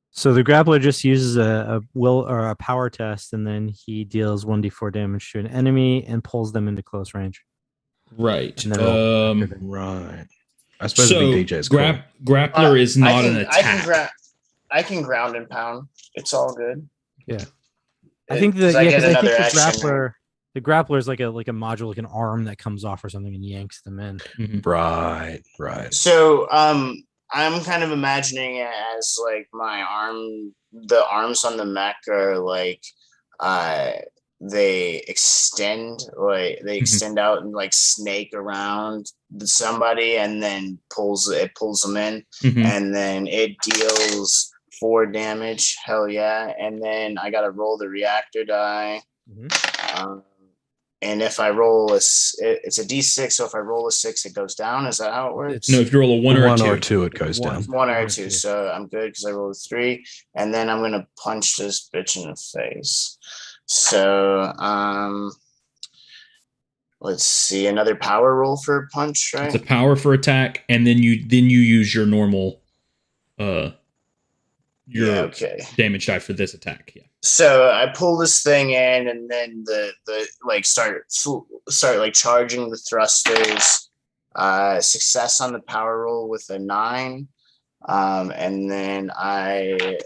So the grappler just uses a will or a power test, and then he deals 1d4 damage to an enemy and pulls them into close range. Right. And then Right. I suppose it'd be DJ's grappler is not an attack. I can ground and pound. It's all good. Yeah. I think the grappler is like a module, like an arm that comes off or something and yanks them in. Mm-hmm. Right. So I'm kind of imagining it as like the arms on the mech are like they extend out and like snake around somebody and then pulls them in, and then it deals 4 damage. Hell yeah. And then I gotta roll the reactor die. And if I roll it's a D6, so if I roll a 6, it goes down. Is that how it works? No, if you roll a 1 or a 2, it goes down. 1 or 2. So I'm good because I rolled a 3, and then I'm gonna punch this bitch in the face. So let's see, another power roll for a punch, right? It's a power for attack, and then you use your normal damage die for this attack. Yeah. So I pull this thing in, and then the like start like charging the thrusters. Success on the power roll with a 9, and then I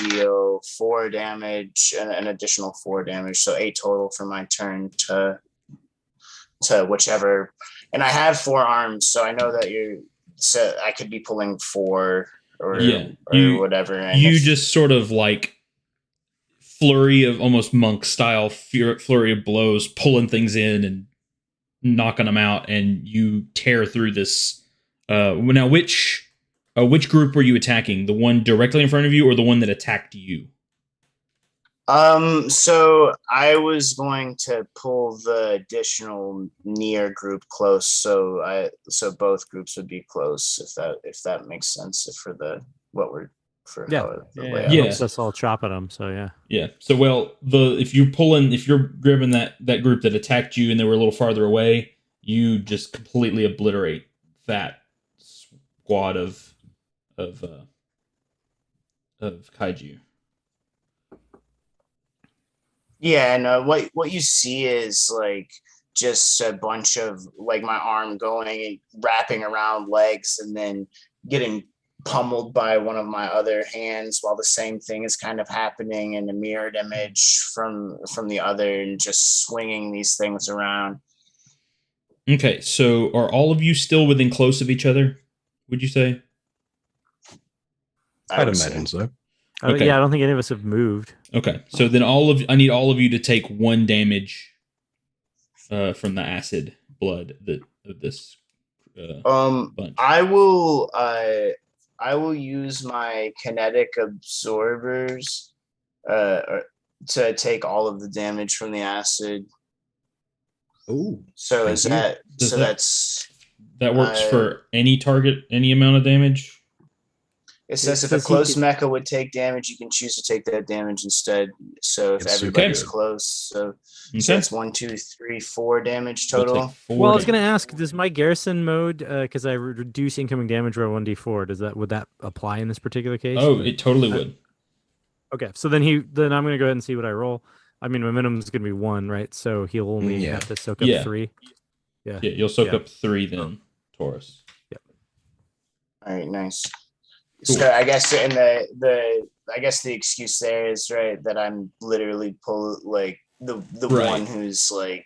deal 4 damage, an additional 4 damage, so 8 total for my turn to whichever. And I have 4 arms, so I know that so I could be pulling 4 or whatever. And you just sort of like flurry of almost monk style flurry of blows, pulling things in and knocking them out, and you tear through this. Now, which group were you attacking? The one directly in front of you, or the one that attacked you? So I was going to pull the additional near group close, so both groups would be close, if that makes sense for the what we're for That's all chopping them. So yeah. So if you're grabbing that group that attacked you and they were a little farther away, you just completely obliterate that squad of kaiju. Yeah, and what you see is like just a bunch of like my arm going and wrapping around legs and then getting pummeled by one of my other hands while the same thing is kind of happening in a mirrored image from the other, and just swinging these things around. Okay, so are all of you still within close of each other, would you say? I'd imagine so. Okay. Yeah, I don't think any of us have moved. Okay, so then I need all of you to take 1 damage from the acid blood of this bunch. I will use my kinetic absorbers to take all of the damage from the acid. Oh, So is that Does so that- that's That works for any target, any amount of damage. it says It if a says he close can- mecha would take damage, you can choose to take that damage instead. So if Yes, everybody's okay. close, so Okay. that's 1, 2, 3, 4 damage You'll total. take 4 Well, I was damage. gonna ask, does my garrison mode, because I reduce incoming damage by 1d4, would that apply in this particular case? Oh, it totally would. Okay, so then I'm gonna go ahead and see what I roll. I mean, my minimum is gonna be 1, right? So he'll only Yeah. have to soak up Yeah. 3. Yeah. Yeah, you'll soak Yeah. up 3 then, Taurus. All right, nice. Cool. So I guess in the excuse there is right that I'm literally the Right. one who's like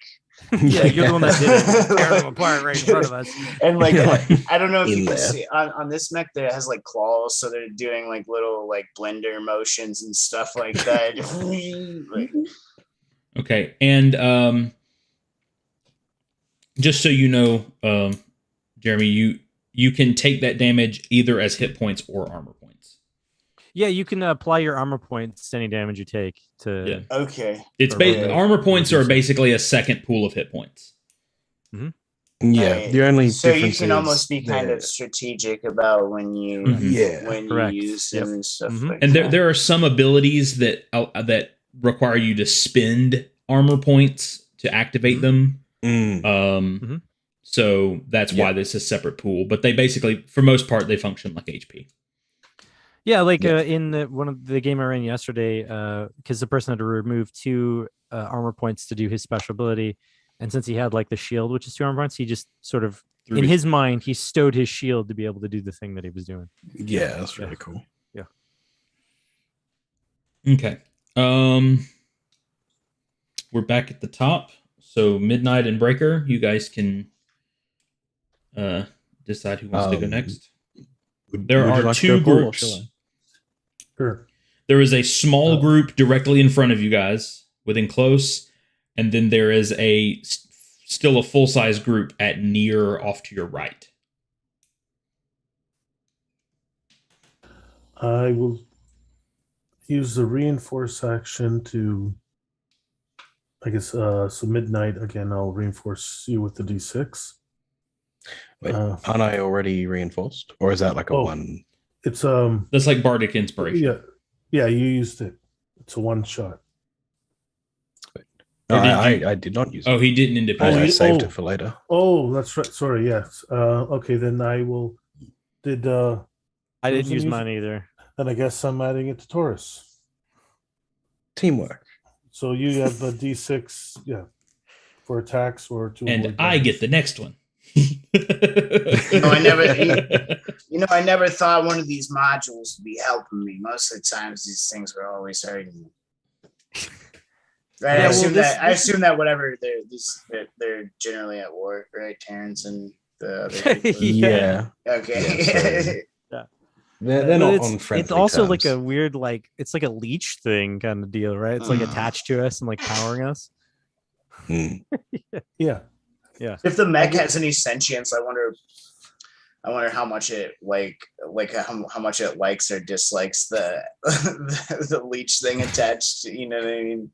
Yeah, you're the one that did it. Tearing them apart right in front of us. and like You're like, I don't know if in you can there. see on this mech that has like claws, so they're doing like little like blender motions and stuff like that. Like, Okay, and just so you know, Jeremy, you can take that damage either as hit points or armor points. Yeah, you can apply your armor points to any damage you take to. Yeah. okay, It's Okay. armor points are Reduce it. basically a second pool of hit points. Yeah, Alright, the only so you difference can is almost be kind of strategic about when you Mhm. Yeah, when correct. you use them Yep. and stuff Mhm. like And that. there are some abilities that require you to spend armor points to activate them. Mm. Mhm. So that's why Yeah. this is a separate pool. But they basically, for most part, they function like HP. Yeah, like Yeah. in one of the game I ran yesterday, because the person had to remove 2 armor points to do his special ability, and since he had like the shield, which is 2 armor points, he just sort of Through in his- his mind he stowed his shield to be able to do the thing that he was doing. Yeah, that's Yeah. really cool. Okay. We're back at the top. So Midnight and Breaker, you guys can decide who wants to go next. There Would you are like to 2 go, Paul, or groups. shall I? Sure. There is a small group directly in front of you guys, within close, and then there is still a full-size group at near off to your right. I will use the reinforce action to, I guess, so midnight again. I'll reinforce you with the d6. Wait, Uh, aren't I already reinforced, or is that like a Oh. one? It's That's like Bardic Inspiration. yeah, you used it. It's a one shot. No, Or did you- I did not use it. Oh, he didn't I independently. saved oh. it for later. Oh, that's right. Sorry, yes. Okay, then I will. Did I didn't Doesn't use use- mine either. then I guess I'm adding it to Taurus. Teamwork. So you have a d6, yeah, for attacks or to. And avoid I get damage. the next one. No, I never thought one of these modules would be helping me. Most of the times, these things were always hurting me. Right, Yeah, I well, assume that whatever they're generally at war, right? Terrans and the other people. Yeah, Okay. they're But not it's, on friendly it's also terms. like a weird, like it's like a leech thing kind of deal, right? It's like attached to us and like powering us. Hmm. Yeah. If the mech has any sentience, I wonder how much it how much it likes or dislikes the the leech thing attached. You know what I mean?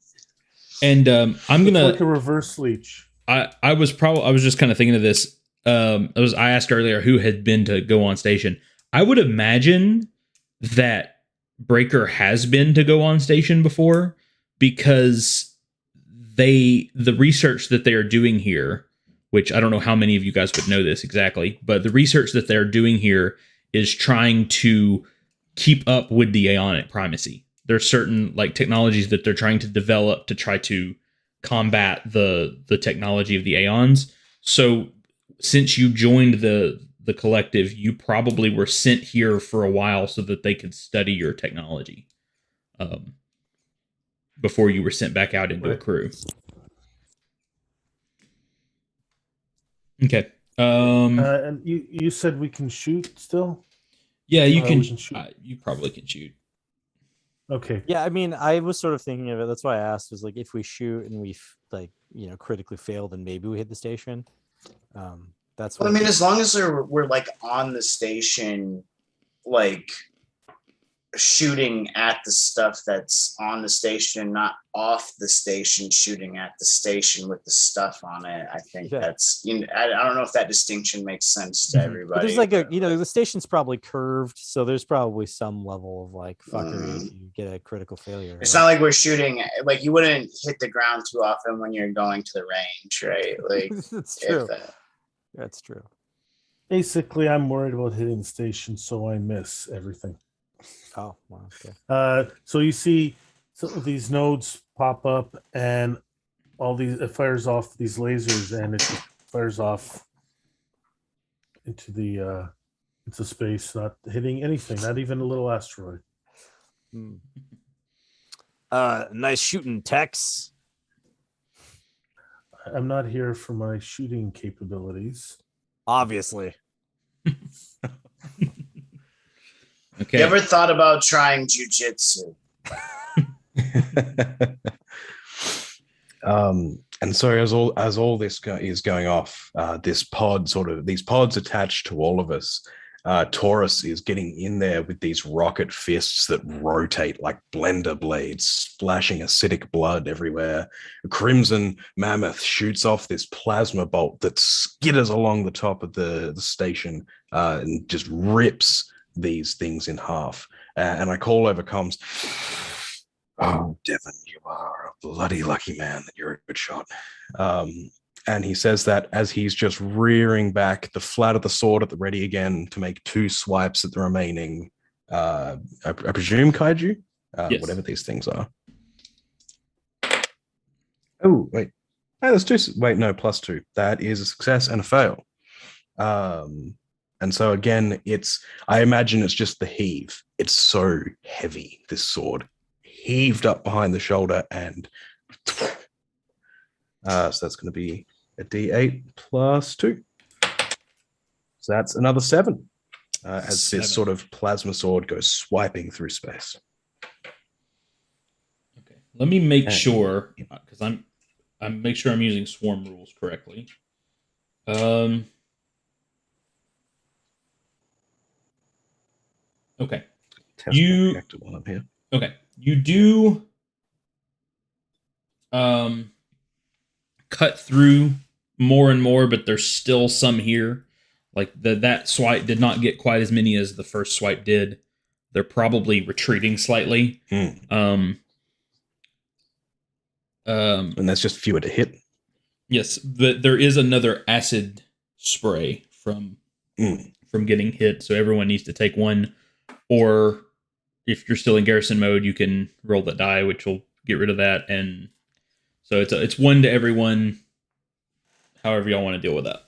And I'm It's gonna. like a reverse leech. I was just kind of thinking of this. I asked earlier who had been to Go On Station. I would imagine that Breaker has been to Go On Station before, because the research that they are doing here, which I don't know how many of you guys would know this exactly, but the research that they're doing here is trying to keep up with the Aeonic primacy. There's certain like technologies that they're trying to develop to try to combat the technology of the Aeons. So since you joined the collective, you probably were sent here for a while so that they could study your technology before you were sent back out into a Right. crew. Okay. And you said we can shoot still? Yeah, you we can. can shoot. You probably can shoot. Okay. Yeah, I mean, I was sort of thinking of it. That's why I asked. Was like, if we shoot and we critically fail, then maybe we hit the station. That's Well, what I mean, as long as we're like on the station, like shooting at the stuff that's on the station and not off the station shooting at the station with the stuff on it. I think that's, I don't know if that distinction makes sense to everybody. But there's like the station's probably curved, so there's probably some level of like fuckery if you get a critical failure. It's not like we're shooting, like you wouldn't hit the ground too often when you're going to the range, right? Like that's true. That's true. Basically, I'm worried about hitting the station, so I miss everything. Oh, wow. Okay. So you see some of these nodes pop up, and all these it fires off these lasers, and it just fires off into space, not hitting anything, not even a little asteroid. Nice shooting, Tex. I'm not here for my shooting capabilities. Obviously. Okay. You ever thought about trying jujitsu? And so as all this is going off, these pods attached to all of us, Taurus is getting in there with these rocket fists that rotate like blender blades, splashing acidic blood everywhere. A crimson Mammoth shoots off this plasma bolt that skitters along the top of the station and just rips these things in half. And I call over comms, "Oh, Devin, you are a bloody lucky man that you're a good shot." And he says that as he's just rearing back the flat of the sword at the ready again to make 2 swipes at the remaining, I presume kaiju, Yes. whatever these things are. Oh, wait. Oh, there's 2. Wait, no, +2. That is a success and a fail. And so again, I imagine it's just the heave. It's so heavy, this sword. Heaved up behind the shoulder, and so that's going to be a D8 +2. So that's another 7 as this sort of plasma sword goes swiping through space. Okay. Let me make sure, because I'm make sure I'm using swarm rules correctly. Okay. Test my reactor while I'm here. Okay. You do cut through more and more, but there's still some here. Like that swipe did not get quite as many as the first swipe did. They're probably retreating slightly. And that's just fewer to hit. Yes, but there is another acid spray from getting hit, so everyone needs to take one. Or if you're still in garrison mode, you can roll that die, which will get rid of that. And so it's 1 to everyone. However y'all want to deal with that.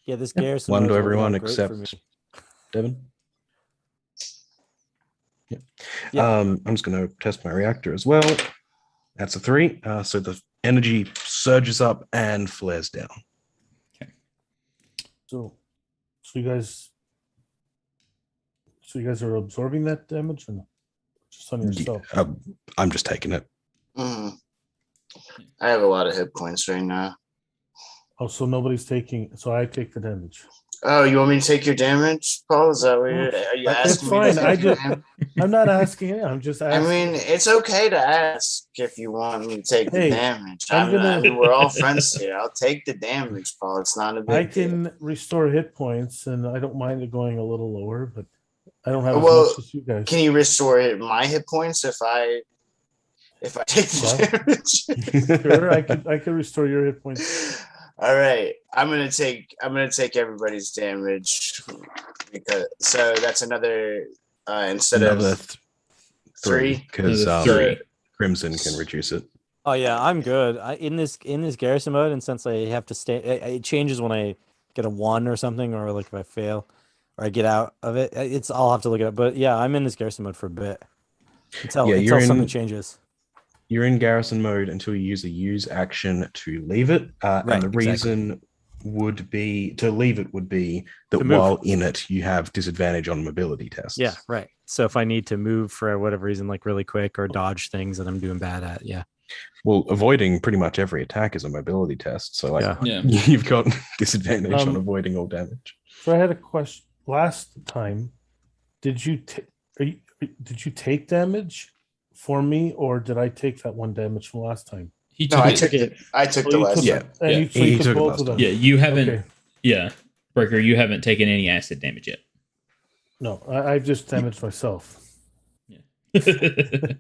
Yeah, this garrison 1 to mode everyone worked great for except me. Devin. Yeah. I'm just going to test my reactor as well. That's a 3. So the energy surges up and flares down. Okay. So you guys are absorbing that damage, or just on yourself? I'm just taking it. I have a lot of hit points right now. Oh, so nobody's taking. So I take the damage. Oh, you want me to take your damage, Paul? Is that what are you asking me? It's fine. I'm not asking it. I'm just asking. I mean, it's okay to ask if you want me to take the damage. I mean, we're all friends here. I'll take the damage, Paul. It's not a big deal. Restore hit points, and I don't mind it going a little lower, but I don't have as much as you guys. Can you restore my hit points if I take the damage? Sure, I could restore your hit points. All right, I'm gonna take everybody's damage so that's another instead of 3 because Crimson can reduce it. Oh yeah, I'm good. In this garrison mode, and since I have to stay, it changes when I get a 1 or something, or like if I fail or I get out of it. I'll have to look it up. But yeah, I'm in this garrison mode for a bit until something changes. You're in garrison mode until you use action to leave it. And the reason would be to leave it would be that while in it, you have disadvantage on mobility tests. Yeah, right. So if I need to move for whatever reason, like really quick, or dodge things that I'm doing bad at, yeah. Well, avoiding pretty much every attack is a mobility test. So you've got disadvantage on avoiding all damage. So I had a question. Last time, did you did you take damage for me, or did I take that 1 damage from last time? He No, took I it. took it. I took Oh, the you last. took Yeah. it, and Yeah. you, so He you took took it both last of them. time. Yeah, you haven't. Okay. Yeah, Breaker, you haven't taken any acid damage yet. No, I've just damaged myself. Okay.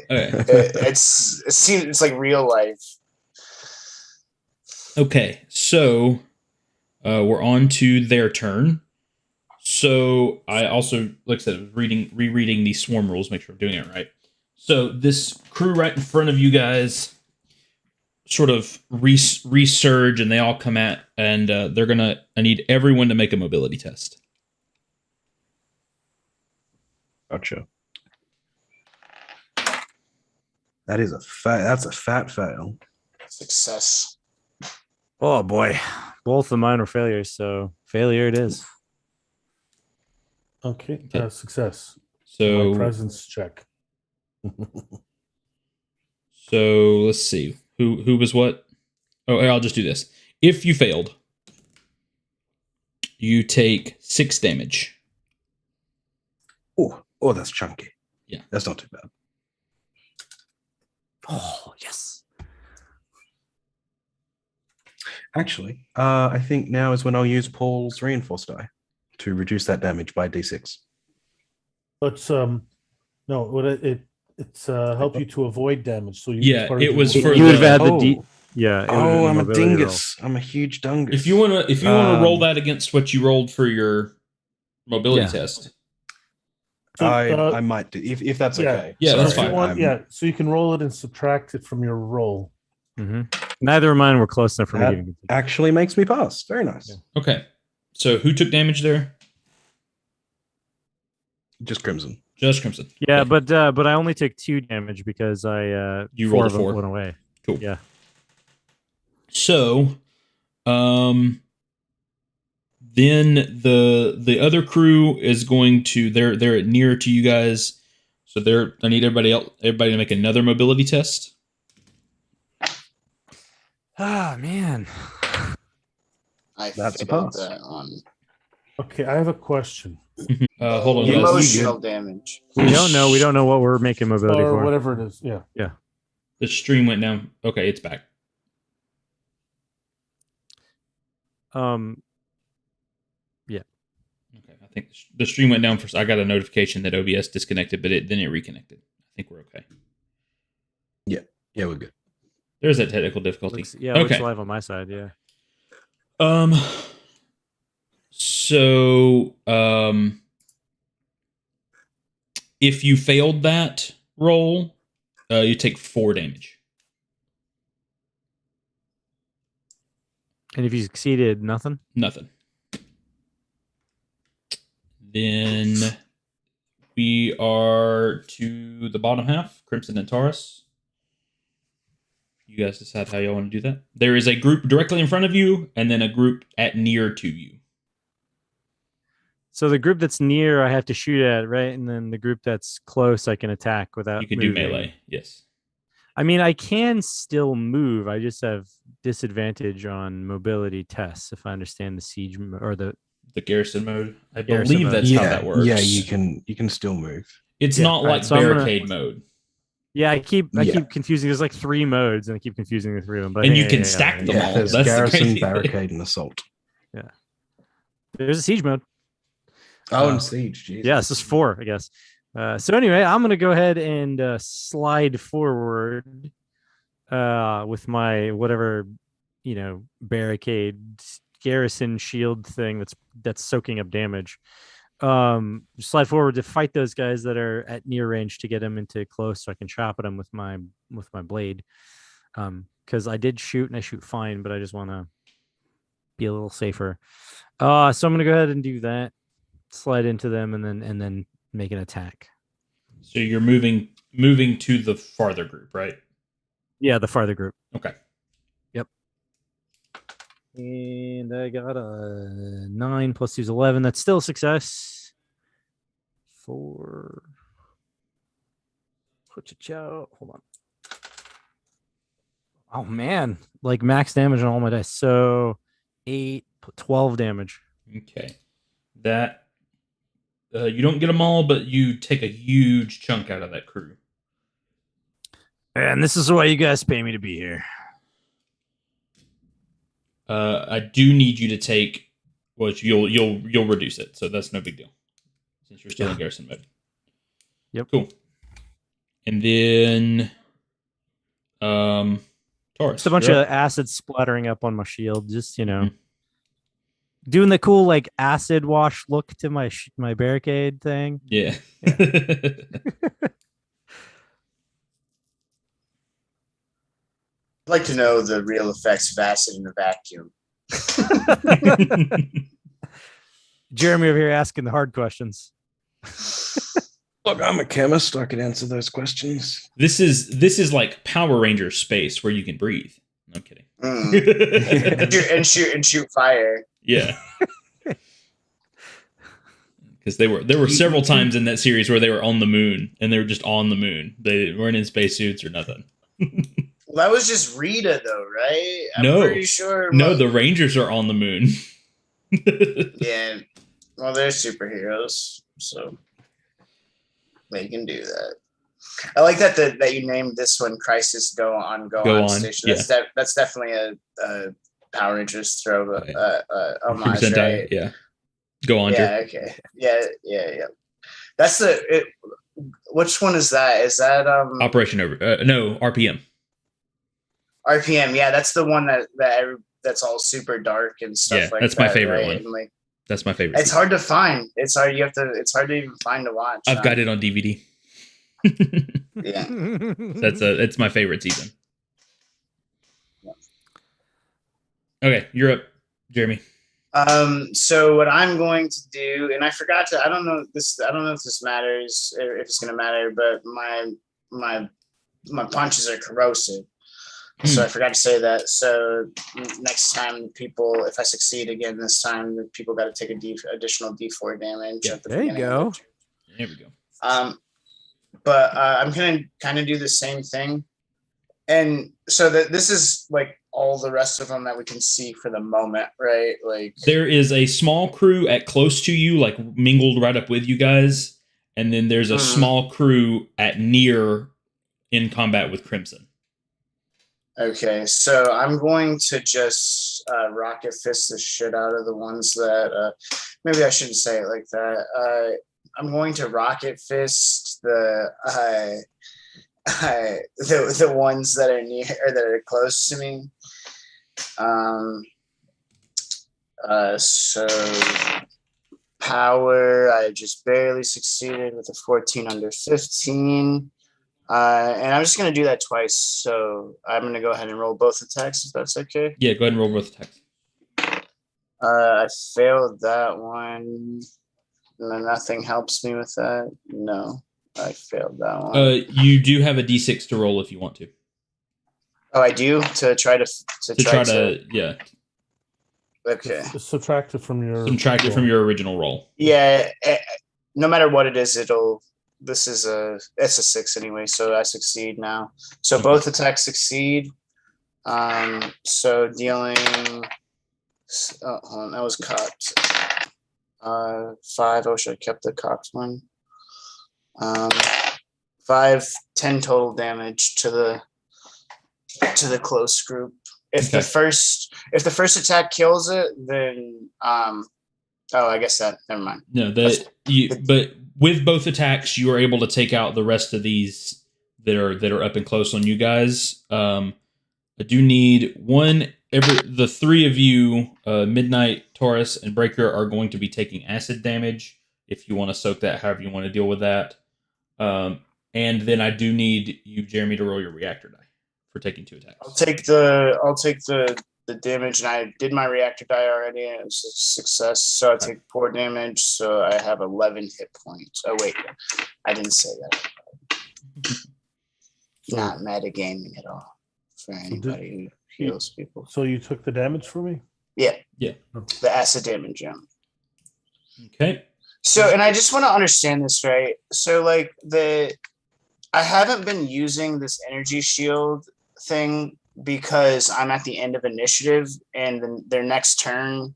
It seems it's like real life. Okay, so we're on to their turn. So I also, like I said, rereading these swarm rules, make sure I'm doing it right. So this crew right in front of you guys sort of resurge, and they all come at, and I need everyone to make a mobility test. Gotcha. That's a fat fail. Success. Oh boy, both of mine were failures, so failure it is. Okay, Okay. Success. So My presence check. So let's see who was what. Oh, I'll just do this. If you failed, you take 6 damage. Oh, that's chunky. Yeah. That's not too bad. Oh yes. Actually, I think now is when I'll use Paul's reinforced die to reduce that damage by d6. But no, what it's help you to avoid damage. So you Yeah, part of it your was for mobility- You would have had the Oh. D. Yeah. it would have been I'm a mobility roll. dingus. I'm a huge dungus. If you wanna roll that against what you rolled for your mobility Yeah. test. So, I might do if that's yeah. okay. Yeah, so that's if you fine. want- yeah, so you can roll it and subtract it from your roll. Mm-hmm. Neither of mine were close enough for me to That even. actually makes me pass. Very nice. Yeah. Okay. So who took damage there? Just Crimson. Just Crimson. Yeah, Okay. but I only took 2 damage because I You 4 rolled a of them 4. went away. Cool. Yeah. So, then the other crew is going to they're near to you guys, so I need everybody to make another mobility test. Ah man. That's a failed pass. that on Okay, I have a question. Hold on, Yeah, guys. emotional damage. We don't know what we're making mobility Or for. whatever it is. Yeah. The stream went down. Okay, it's back. Okay, I think the stream went down I got a notification that OBS disconnected, but then it reconnected. I think we're okay. Yeah, we're good. There's that technical difficulty. Looks live on my side, yeah. So if you failed that roll, you take 4 damage. And if you succeeded, nothing? Nothing. Then we are to the bottom half, Crimson and Taurus. You guys decide how y'all want to do that. There is a group directly in front of you, and then a group at near to you. So the group that's near I have to shoot at, right? And then the group that's close I can attack without You can moving. do melee, yes. I mean, I can still move. I just have disadvantage on mobility tests if I understand the siege or the garrison mode. I Garrison believe mode. that's how that works. Yeah, you can still move. It's Yeah, not alright, like so I'm gonna- barricade mode. Yeah, I keep Yeah. confusing. There's like 3 modes, and I keep confusing the 3 of them. But And hey, you can hey, stack hey, them Yeah, all. there's That's the garrison, crazy thing. barricade, and assault. There's a siege mode. Oh, and siege. Jesus. Yeah, this is 4, I guess. So anyway, I'm gonna go ahead and slide forward with my whatever barricade garrison shield thing that's soaking up damage. Slide forward to fight those guys that are at near range to get them into close, so I can chop at them with my blade. Because I did shoot and I shoot fine, but I just want to be a little safer. So I'm gonna go ahead and do that. Slide into them and then make an attack. So you're moving to the farther group, right? Yeah, the farther group. Okay. Yep. And I got a 9 plus 2 is 11. That's still a success. 4. Hold on. Oh man, like max damage on all my dice. So 8, 12 damage. Okay. That You don't get them all, but you take a huge chunk out of that crew. And this is why you guys pay me to be here. I do need you to take, well, you'll reduce it, so that's no big deal since you're still in garrison mode. Yep. Cool. And then, Taurus. Just a bunch of acid splattering up on my shield. Just doing the cool like acid wash look to my barricade thing. Yeah. I'd like to know the real effects of acid in a vacuum. Jeremy over here asking the hard questions. Look, I'm a chemist. I could answer those questions. This is like Power Ranger space where you can breathe. No, I'm kidding. And shoot fire. Yeah. Because there were several times in that series where they were on the moon and they were just on the moon. They weren't in spacesuits or nothing. Well, that was just Rita, though, right? I'm No. pretty sure. No, the Rangers are on the moon. Yeah. Well, they're superheroes, so they can do that. I like that you named this one "Crisis Go On Station." Yeah. That's definitely a Power Rangers throw homage, Sentai, right? yeah. Go on. Yeah. Okay. Yeah. That's which one is that? Is that Operation Over? No, RPM. RPM? Yeah, that's the one that's all super dark and stuff. Yeah, like that's that, my favorite right? one. And like, That's my favorite. it's hard to find. It's hard. It's hard to even find to watch. I've got it on DVD. Yeah. It's my favorite season. Okay, you're up, Jeremy. So what I'm going to do, and I forgot to, I don't know if this matters, if it's going to matter, but my punches are corrosive. So I forgot to say that. So next time if I succeed again this time, the people got to take additional D4 damage. At the There you go. There we go. But I'm going to kind of do the same thing. And so this is like all the rest of them that we can see for the moment, right? Like there is a small crew at close to you, like mingled right up with you guys. And then there's a small crew at near in combat with Crimson. Okay, so I'm going to just rocket fist the shit out of the ones that maybe I shouldn't say it like that. I'm going to rocket fist the ones that are near or that are close to me. So power, I just barely succeeded with a 14 under 15. And I'm just going to do that twice. So I'm going to go ahead and roll both attacks, if that's okay. Yeah, go ahead and roll both attacks. I failed that one. No, nothing helps me with that. No, I failed that one. You do have a D6 to roll if you want to. Oh, I do? To try to yeah. Okay. Subtract it from your original roll. Yeah, no matter what it is, it's a 6 anyway, so I succeed now. So both attacks succeed. So dealing hold on, that was cocked. 5. I should have kept the cocked one. 5, 10 total damage to the close group. If the first attack kills it, then I guess that never mind. No, but with both attacks, you are able to take out the rest of these that are up and close on you guys. I do need one. The three of you, Midnight, Taurus, and Breaker, are going to be taking acid damage. If you want to soak that, however you want to deal with that. And then I do need you, Jeremy, to roll your reactor die for taking 2 attacks. I'll take the damage, and I did my reactor die already, and it was a success. So I take 4 damage, so I have 11 hit points. Oh wait, I didn't say that. Not metagaming at all for anybody who heals people. So you took the damage for me? Yeah. Yeah. The acid damage, yeah. Okay. So, and I just want to understand this, right? So, like, I haven't been using this energy shield thing because I'm at the end of initiative, and then their next turn,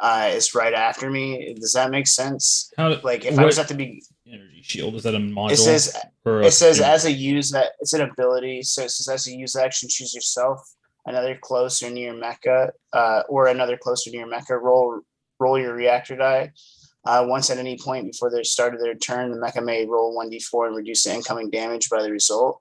is right after me. Does that make sense? Like if I what was at the beginning, energy shield, is that a module? it says or it says consumable? as a use that it's an ability. So it says as a use action, choose yourself, another close or near mecha, or another close or near mecha. Roll your reactor die. Once at any point before the start of their turn, the mecha may roll 1d4 and reduce the incoming damage by the result.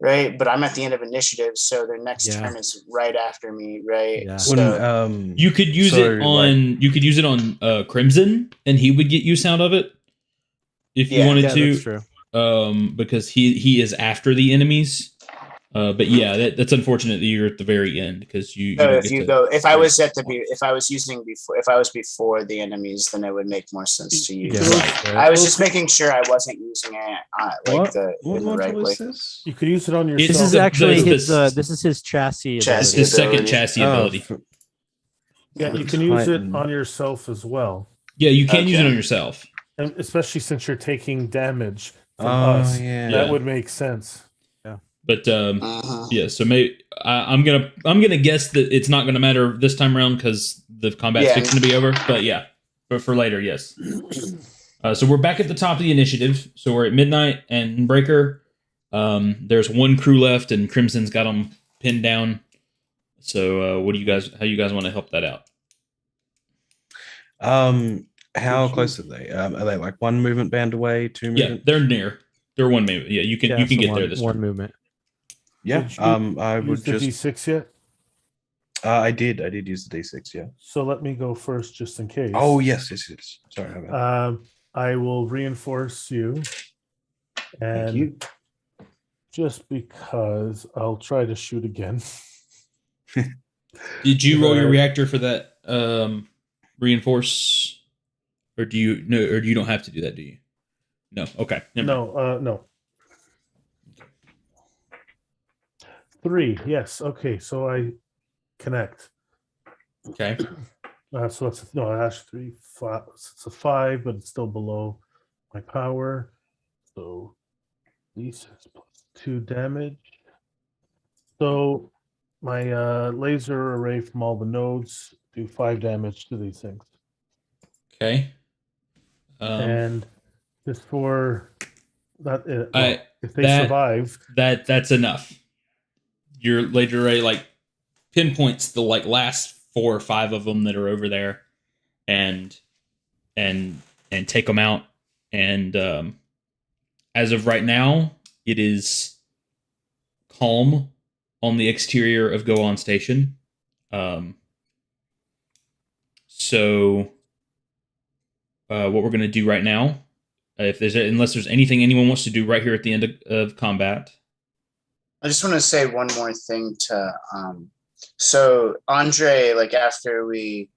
Right, but I'm at the end of initiative, so their next turn is right after me. Right, Yeah. so You could use it on Crimson, and he would get use out of it if you wanted to. That's true. Because he is after the enemies. But yeah, that's unfortunate that you're at the very end because you. So if I was before the enemies, then it would make more sense to use. Yeah. I was just making sure I wasn't using it what in the right module way. is this? You could use it on yourself. This is actually this is his chassis. It's Chassis. his second ability. chassis ability. Yeah, you can use it on yourself as well. Yeah, you can use it on yourself, And especially since you're taking damage from Oh, us. yeah. That would make sense. but yeah. So maybe I'm gonna guess that it's not gonna matter this time around because the combat's fixing to be over. But yeah, but for later, yes. So we're back at the top of the initiative. So we're at Midnight and Breaker. There's one crew left, and Crimson's got them pinned down. So how you guys want to help that out? How close are they? Are they like one movement band away, two movement? Yeah, they're near. They're one movement. Yeah, you can get there this one turn. movement. Yeah. I would Use the just. D6 yet? I did use the D6. Yeah. So let me go first, just in case. Oh yes. Sorry. I will reinforce you, and Thank you. just because I'll try to shoot again. Did you roll your reactor for that reinforce, or do you no? Or you don't have to do that, do you? No. Okay. No. 3. Yes. Okay. So I connect. Okay. So that's actually 3, 5. It's a 5, but it's still below my power. So D6 plus 2 damage. So my laser array from all the nodes do 5 damage to these things. Okay. And just for that, if they that- survive, that's enough. Your laser array pinpoints the last 4 or 5 of them that are over there, and take them out. And as of right now, it is calm on the exterior of Go On Station. So what we're going to do right now, unless there's anything anyone wants to do right here at the end of combat. I just want to say one more thing to so Andre, after we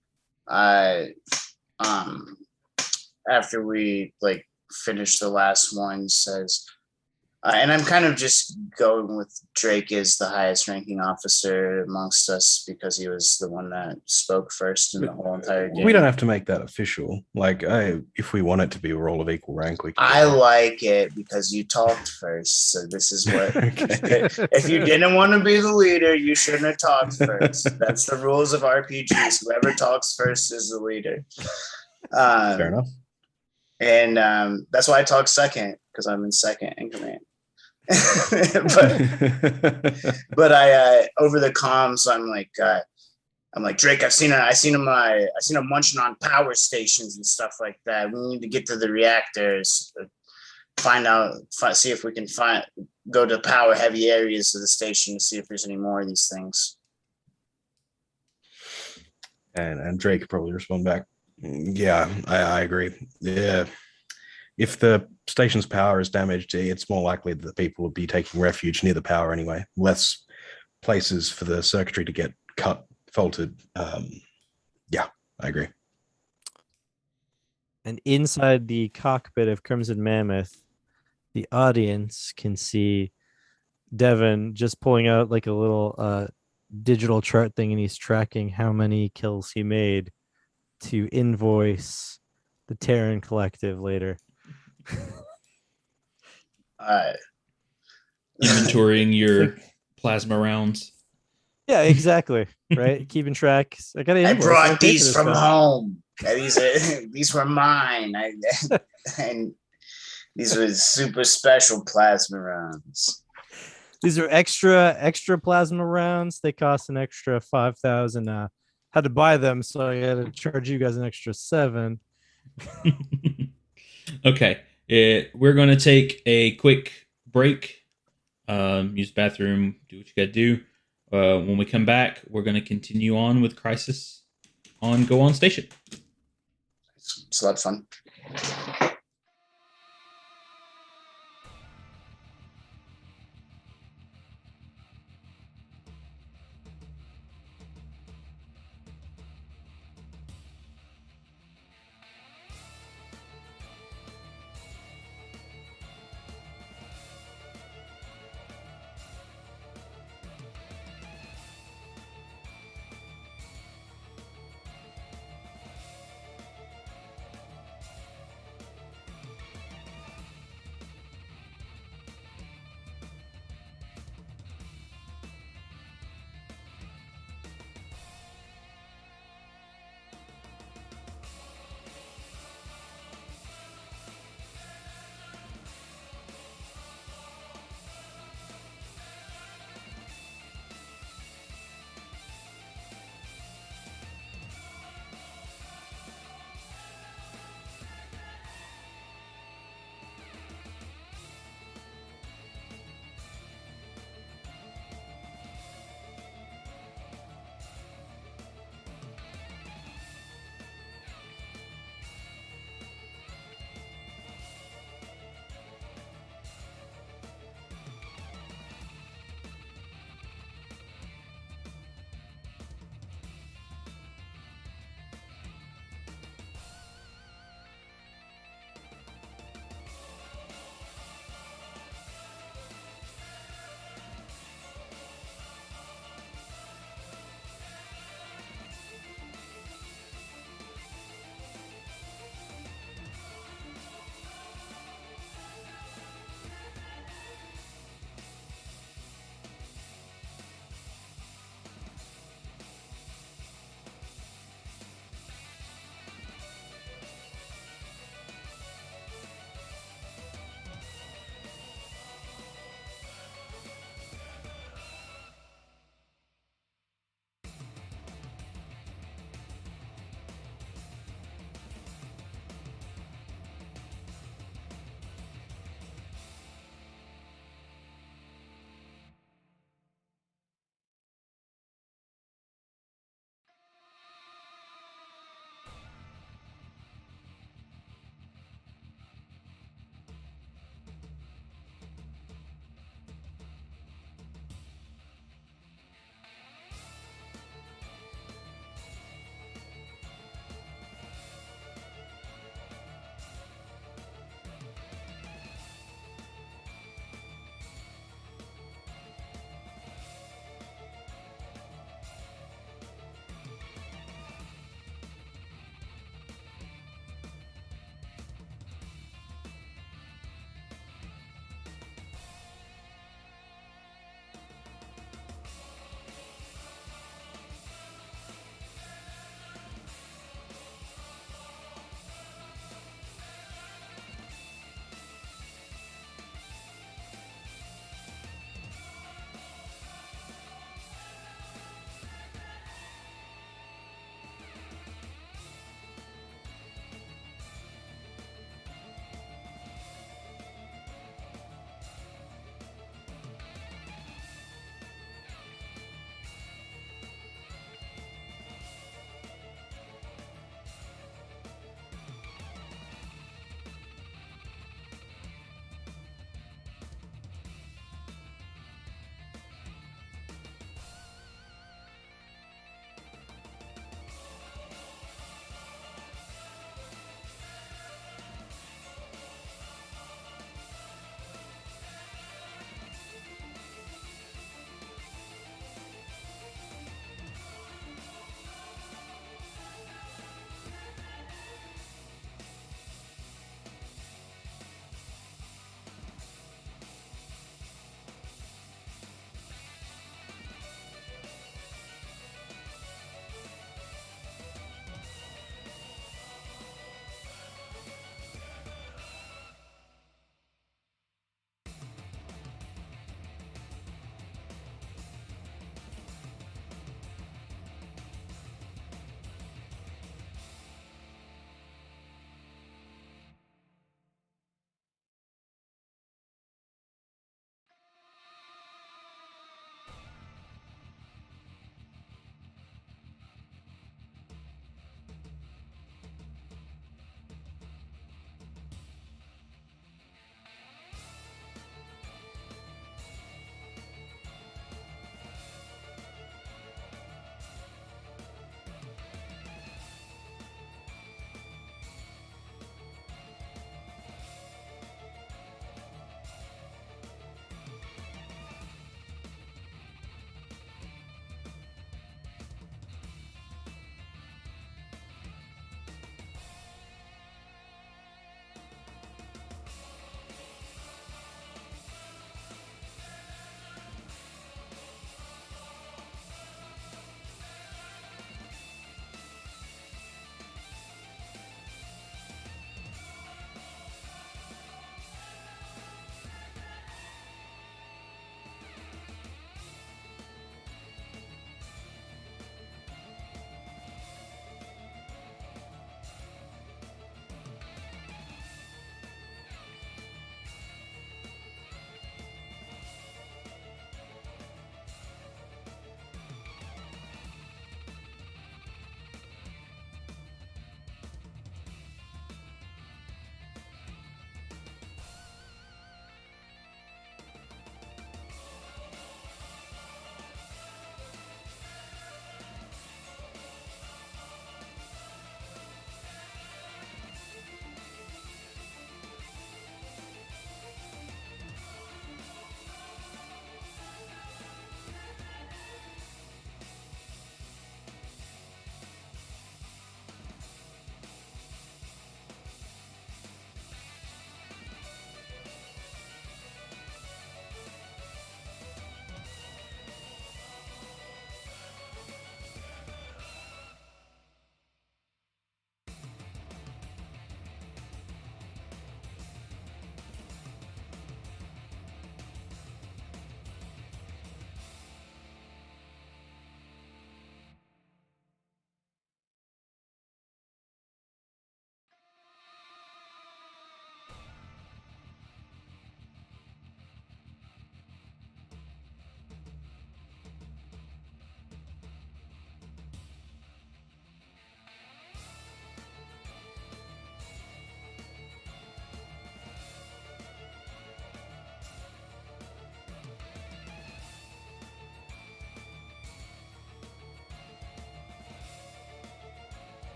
finish the last one, says and I'm kind of just going with Drake as the highest ranking officer amongst us because he was the one that spoke first in the whole entire game. We don't have to make that official. If we want it to be a role of equal rank, we can. I like it because you talked first. So this is what. Okay. If you didn't want to be the leader, you shouldn't have talked first. That's the rules of RPGs. Whoever talks first is the leader. Fair enough. And that's why I talk second, because I'm in second in command. but I over the comms I'm like Drake, I've seen him munching on power stations and stuff like that. We need to get to the reactors, see if we can go to power heavy areas of the station to see if there's any more of these things. And Drake could probably respond back. Yeah, I agree. Yeah. If the station's power is damaged, it's more likely that the people will be taking refuge near the power anyway. Less places for the circuitry to get faulted. Yeah, I agree. And inside the cockpit of Crimson Mammoth, the audience can see Devin just pulling out a little digital chart thing, and he's tracking how many kills he made to invoice the Terran Collective later. Inventorying your plasma rounds. Yeah, exactly. Right, keeping track. I brought these from home. These were mine. And these were super special plasma rounds. These are extra plasma rounds. They cost an extra 5,000. Had to buy them, so I had to charge you guys an extra 7. Okay. We're going to take a quick break. Use the bathroom, do what you got to do. When we come back, we're going to continue on with Crisis on Go On Station. It's a lot of fun.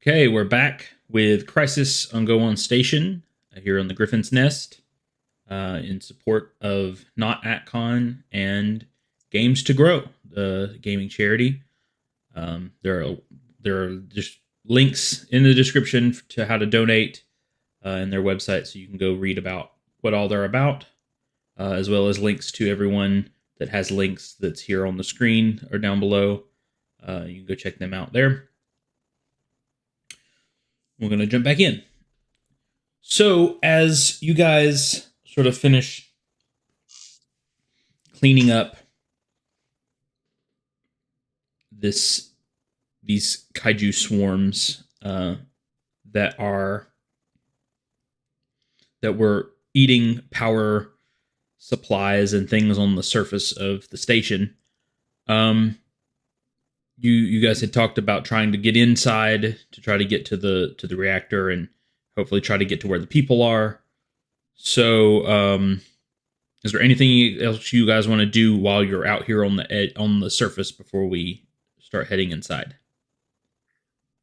Okay, we're back with Crisis on Go On Station here on the Griffin's Nest in support of not ATCon and Games to Grow, the gaming charity. There are just links in the description to how to donate in their website, so you can go read about what all they're about, as well as links to everyone that has links that's here on the screen or down below. You can go check them out there. We're going to jump back in. So, as you guys sort of finish cleaning up these kaiju swarms that were eating power supplies and things on the surface of the station, you guys had talked about trying to get inside to try to get to the reactor and hopefully try to get to where the people are. So, is there anything else you guys want to do while you're out here on the surface before we start heading inside?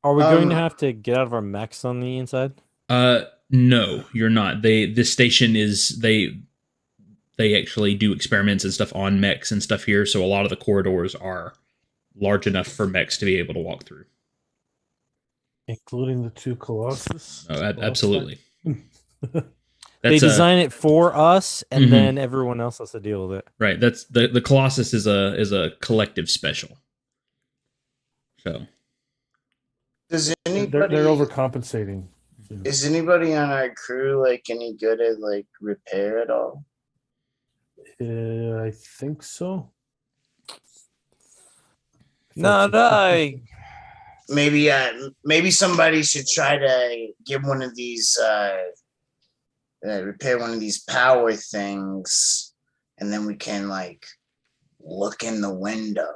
Are we going to have to get out of our mechs on the inside? No, you're not. This station is they actually do experiments and stuff on mechs and stuff here, so a lot of the corridors are large enough for mechs to be able to walk through. Including the two Colossus? Oh, absolutely. They design it for us, and mm-hmm. then everyone else has to deal with it. Right. That's the Colossus is a collective special. So does anybody they're overcompensating. Is anybody on our crew like any good at like repair at all? I think so. Not I. Maybe somebody should try to get one of these repair one of these power things, and then we can like look in the window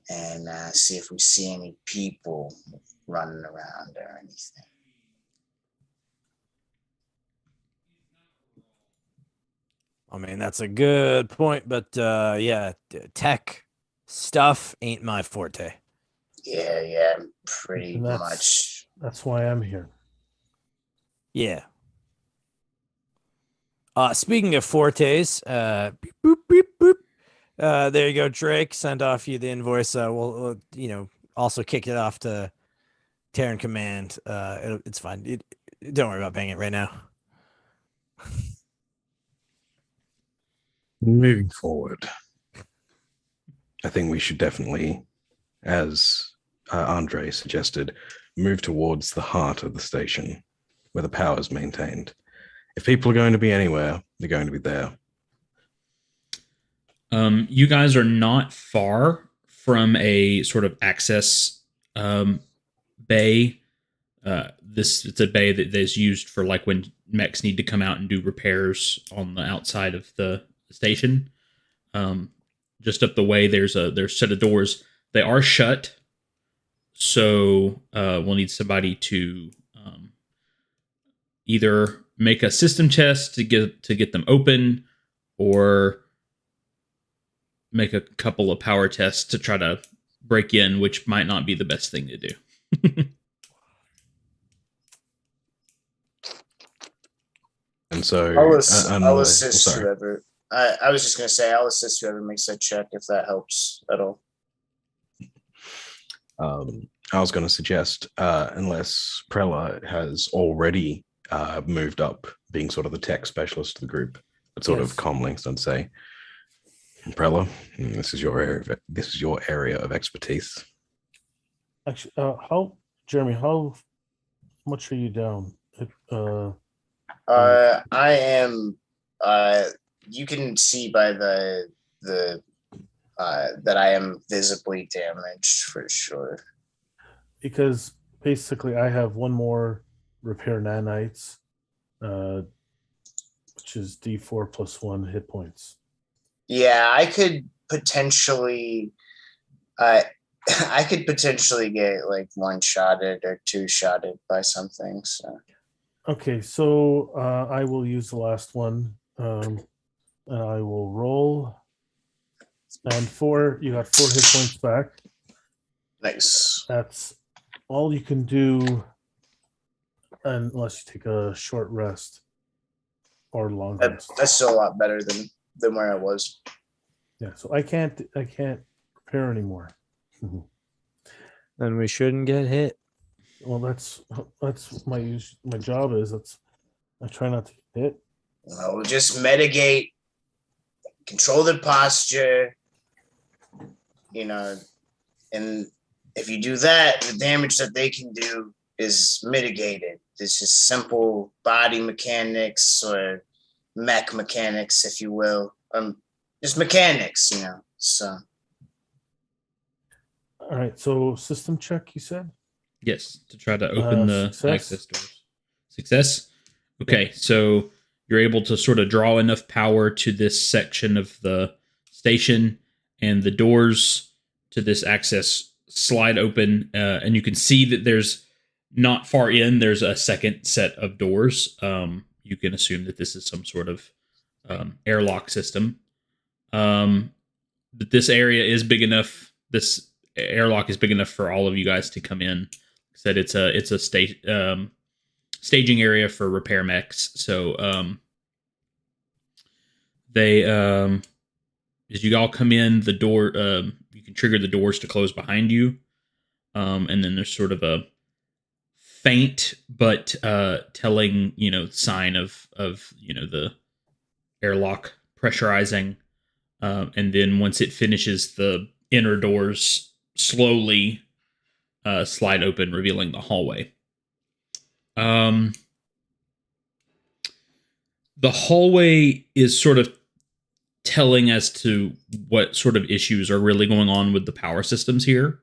and see if we see any people running around or anything. I mean, that's a good point, but yeah, tech stuff ain't my forte. Yeah, pretty much. That's why I'm here. Yeah. Speaking of fortes, beep, boop, beep, boop. There you go, Drake. Send off you the invoice. We'll also kick it off to Terran Command. It's fine. Don't worry about paying it right now. Moving forward, I think we should definitely, as Andre suggested, move towards the heart of the station where the power is maintained. If people are going to be anywhere, they're going to be there. You guys are not far from a sort of access bay. It's a bay that is used for like when mechs need to come out and do repairs on the outside of the station. Just up the way, there's a set of doors. They are shut, so we'll need somebody to either make a system test to get them open, or make a couple of power tests to try to break in, which might not be the best thing to do. And so I'll assist whoever. I was just going to say, I'll assist whoever makes that check if that helps at all. I was going to suggest, unless Prella has already moved up, being sort of the tech specialist of the group, but sort of comlinks, I'd say, Prella, this is your area of expertise. Actually, Jeremy, how much are you down? I am. You can see by the that I am visibly damaged for sure. Because basically, I have one more repair nanites, which is D4 plus 1 hit points. Yeah, I could potentially. I could potentially get like one-shotted or two-shotted by something. So. Okay, so I will use the last one. And I will roll. And 4, you got 4 hit points back. Nice. That's all you can do, unless you take a short rest or long rest. That's still a lot better than where I was. Yeah, so I can't prepare anymore. Then we shouldn't get hit. Well, that's my job is. I try not to get hit. We'll just mitigate, control their posture, and if you do that, the damage that they can do is mitigated. It's just simple body mechanics or mech mechanics, if you will. Just mechanics, So All right, so system check, you said? Yes, to try to open the success. access doors. Success? Okay, so you're able to sort of draw enough power to this section of the station, and the doors to this access slide open, and you can see that there's not far in, there's a second set of doors. You can assume that this is some sort of airlock system. But this area is big enough, this airlock is big enough for all of you guys to come in. Said it's a staging area for repair mechs. So they as you all come in, the door you can trigger the doors to close behind you, and then there's sort of a faint but telling sign of the airlock pressurizing, and then once it finishes, the inner doors slowly slide open, revealing the hallway. The hallway is sort of telling as to what sort of issues are really going on with the power systems here.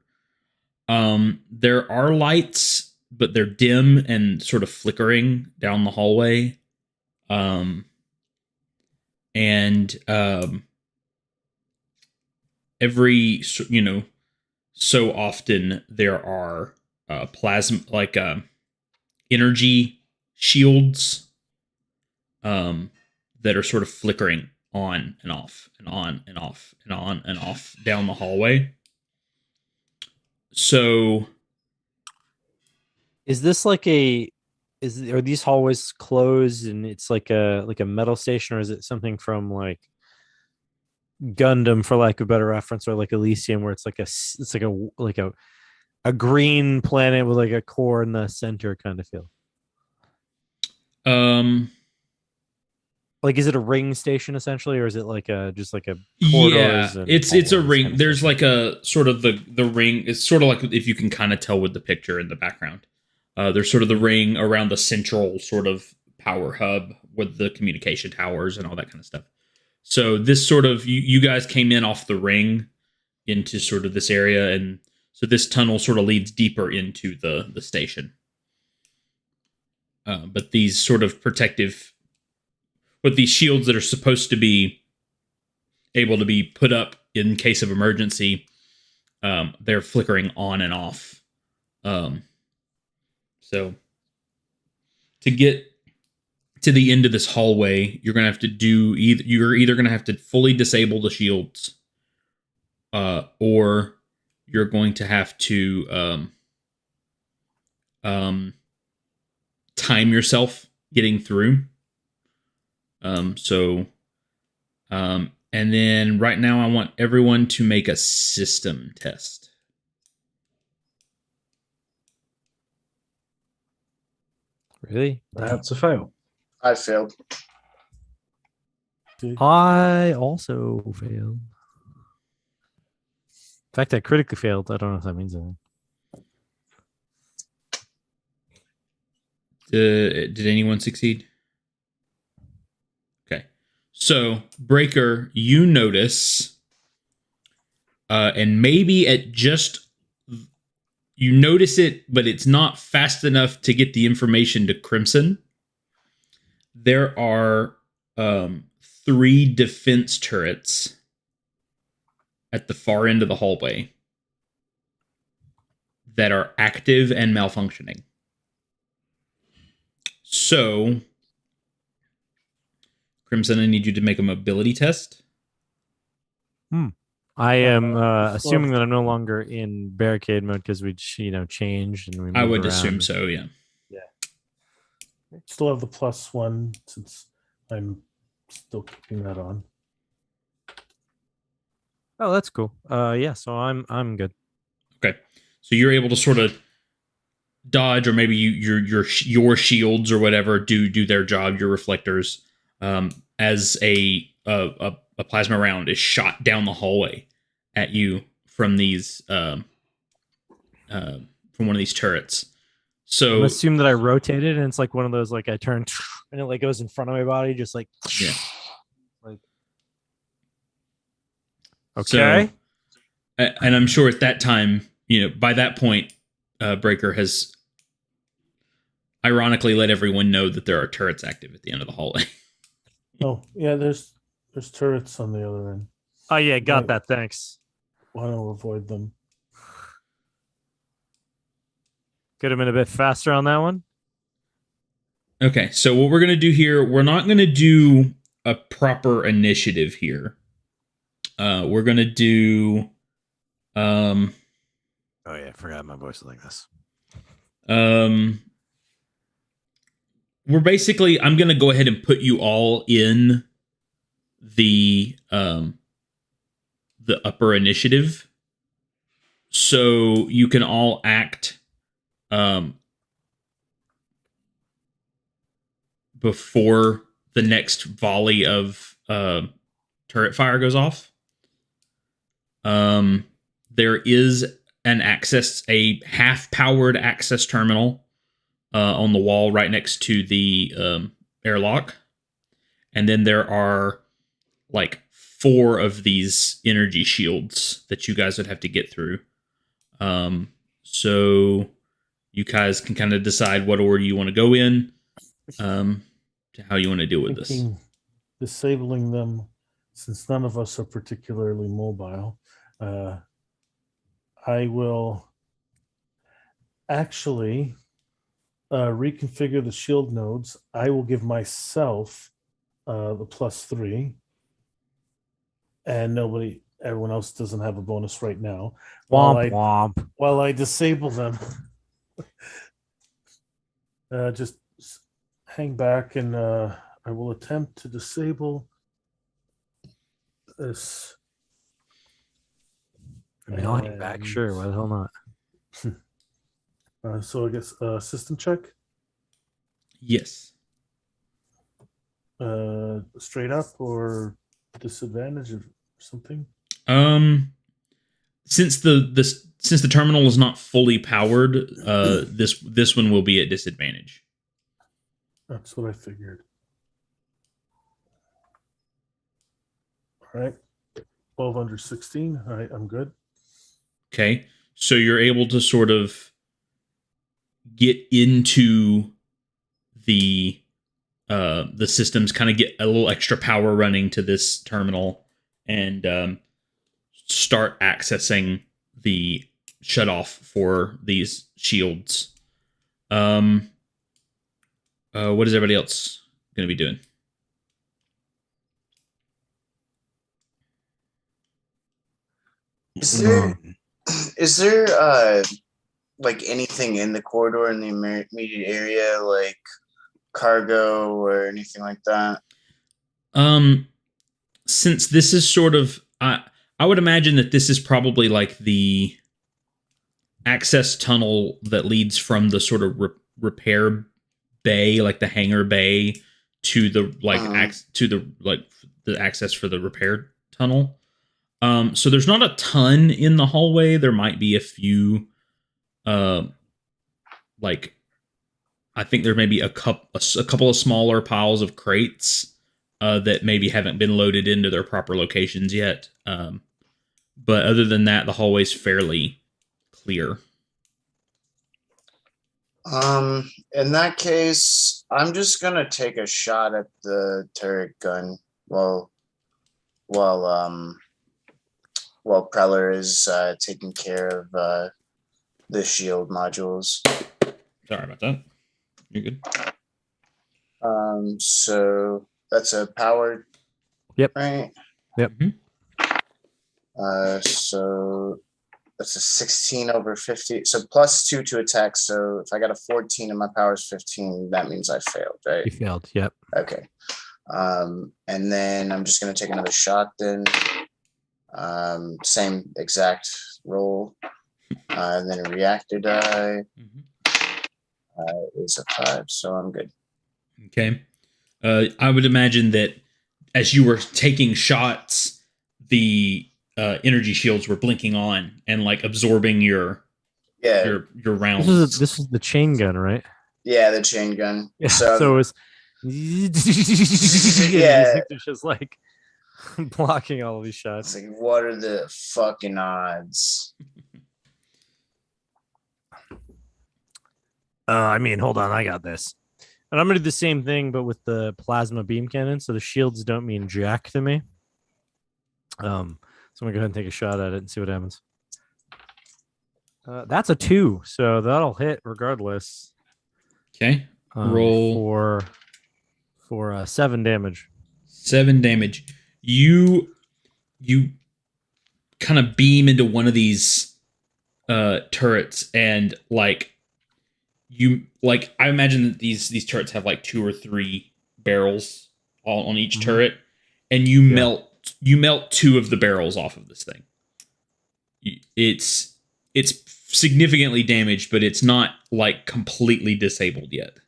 There are lights, but they're dim and sort of flickering down the hallway. Every so often there are plasma energy shields that are sort of flickering on and off and on and off and on and off down the hallway. So Is this like are these hallways closed and it's like a metal station, or is it something from like Gundam, for lack of a better reference, or like Elysium, where it's like a green planet with like a core in the center kind of feel? Like, is it a ring station essentially, or is it like just like a corridors? Yeah, it's a ring. Kind of There's like a sort of the ring. It's sort of like, if you can kind of tell with the picture in the background. There's sort of the ring around the central sort of power hub with the communication towers and all that kind of stuff. So this sort of, you guys came in off the ring into sort of this area, and so this tunnel sort of leads deeper into the station. But these sort of with these shields that are supposed to be able to be put up in case of emergency, they're flickering on and off. So to get to the end of this hallway, you're going to have to you're either going to have to fully disable the shields, or you're going to have to time yourself getting through. And then right now I want everyone to make a system test. Really? That's a fail. I failed. I also failed. In fact, I critically failed. I don't know if that means anything. Did anyone succeed? Okay. So, Breaker, you notice, and maybe you notice it, but it's not fast enough to get the information to Crimson. There are 3 defense turrets at the far end of the hallway that are active and malfunctioning. So, Crimson, I need you to make a mobility test. I am Well, assuming that I'm no longer in barricade mode because we, changed and we moved I would around. assume so. Yeah. still have the +1 since I'm still keeping that on. Oh, that's cool. Yeah. So I'm good. Okay. So you're able to sort of dodge, or maybe your shields or whatever do their job. Your reflectors, as a plasma round is shot down the hallway at you from these from one of these turrets. So I'm assume that I rotated and it's like one of those like I turn and it like goes in front of my body, just like yeah. like okay. So, and I'm sure at that time, by that point, Breaker has ironically let everyone know that there are turrets active at the end of the hallway. Oh yeah, there's turrets on the other end. Oh yeah, got Right. that. Thanks. Want to avoid them. Could have been a bit faster on that one. Okay, so what we're going to do here, we're not going to do a proper initiative here. We're going to do Oh yeah, I forgot my voice is like this. we're basically, I'm going to go ahead and put you all in the upper initiative, so you can all act before the next volley of turret fire goes off. There is a half-powered access terminal on the wall right next to the airlock, and then there are like 4 of these energy shields that you guys would have to get through. So you guys can kind of decide what order you want to go in, to how you want to deal with this. Thinking disabling them, since none of us are particularly mobile. I will actually reconfigure the shield nodes. I will give myself the +3, and everyone else doesn't have a bonus right now. Womp womp. While I disable them, just hang back, and I will attempt to disable this. I mean, I'll hang back. Sure, why the hell not? So I guess system check. Yes. Straight up or disadvantage or something. Since the terminal is not fully powered, this one will be at disadvantage. That's what I figured. All right. 12 under 16. All right, I'm good. Okay, so you're able to sort of get into the systems, kind of get a little extra power running to this terminal, and start accessing the shutoff for these shields. What is everybody else going to be doing? Is there like anything in the corridor in the immediate area, like cargo or anything like that? Since this is sort of, I would imagine that this is probably like the access tunnel that leads from the sort of repair bay, like the hangar bay, to the the access for the repair tunnel. So there's not a ton in the hallway. There might be a few, like, I think there may be a couple of smaller piles of crates that maybe haven't been loaded into their proper locations yet. But other than that, the hallway's fairly clear. In that case, I'm just gonna take a shot at the turret gun while Preller is taking care of the shield modules. Sorry about that. You're good. So that's a powered. Yep. Right. Yep. Mm-hmm. So that's a 16 over 50. So +2 to attack. So if I got a 14 and my power is 15, that means I failed, right? You failed. Yep. Okay. And then I'm just going to take another shot then. Same exact roll. And then a reactor die is a 5, so I'm good. Okay. I would imagine that as you were taking shots, the energy shields were blinking on and like absorbing your rounds. This is the chain gun, right? Yeah, the chain gun. Yeah. So So it's Yeah. they're just like blocking all of these shots. it's like, what are the fucking odds? I mean, hold on, I got this. And I'm gonna do the same thing, but with the plasma beam cannon. So the shields don't mean jack to me. So I'm gonna go ahead and take a shot at it and see what happens. That's a 2, so that'll hit regardless. Okay. Roll for 7 damage. 7 damage. You kind of beam into one of these turrets, and I imagine that these turrets have like 2 or 3 barrels all on each turret, and you melt 2 of the barrels off of this thing. It's significantly damaged, but it's not like completely disabled yet.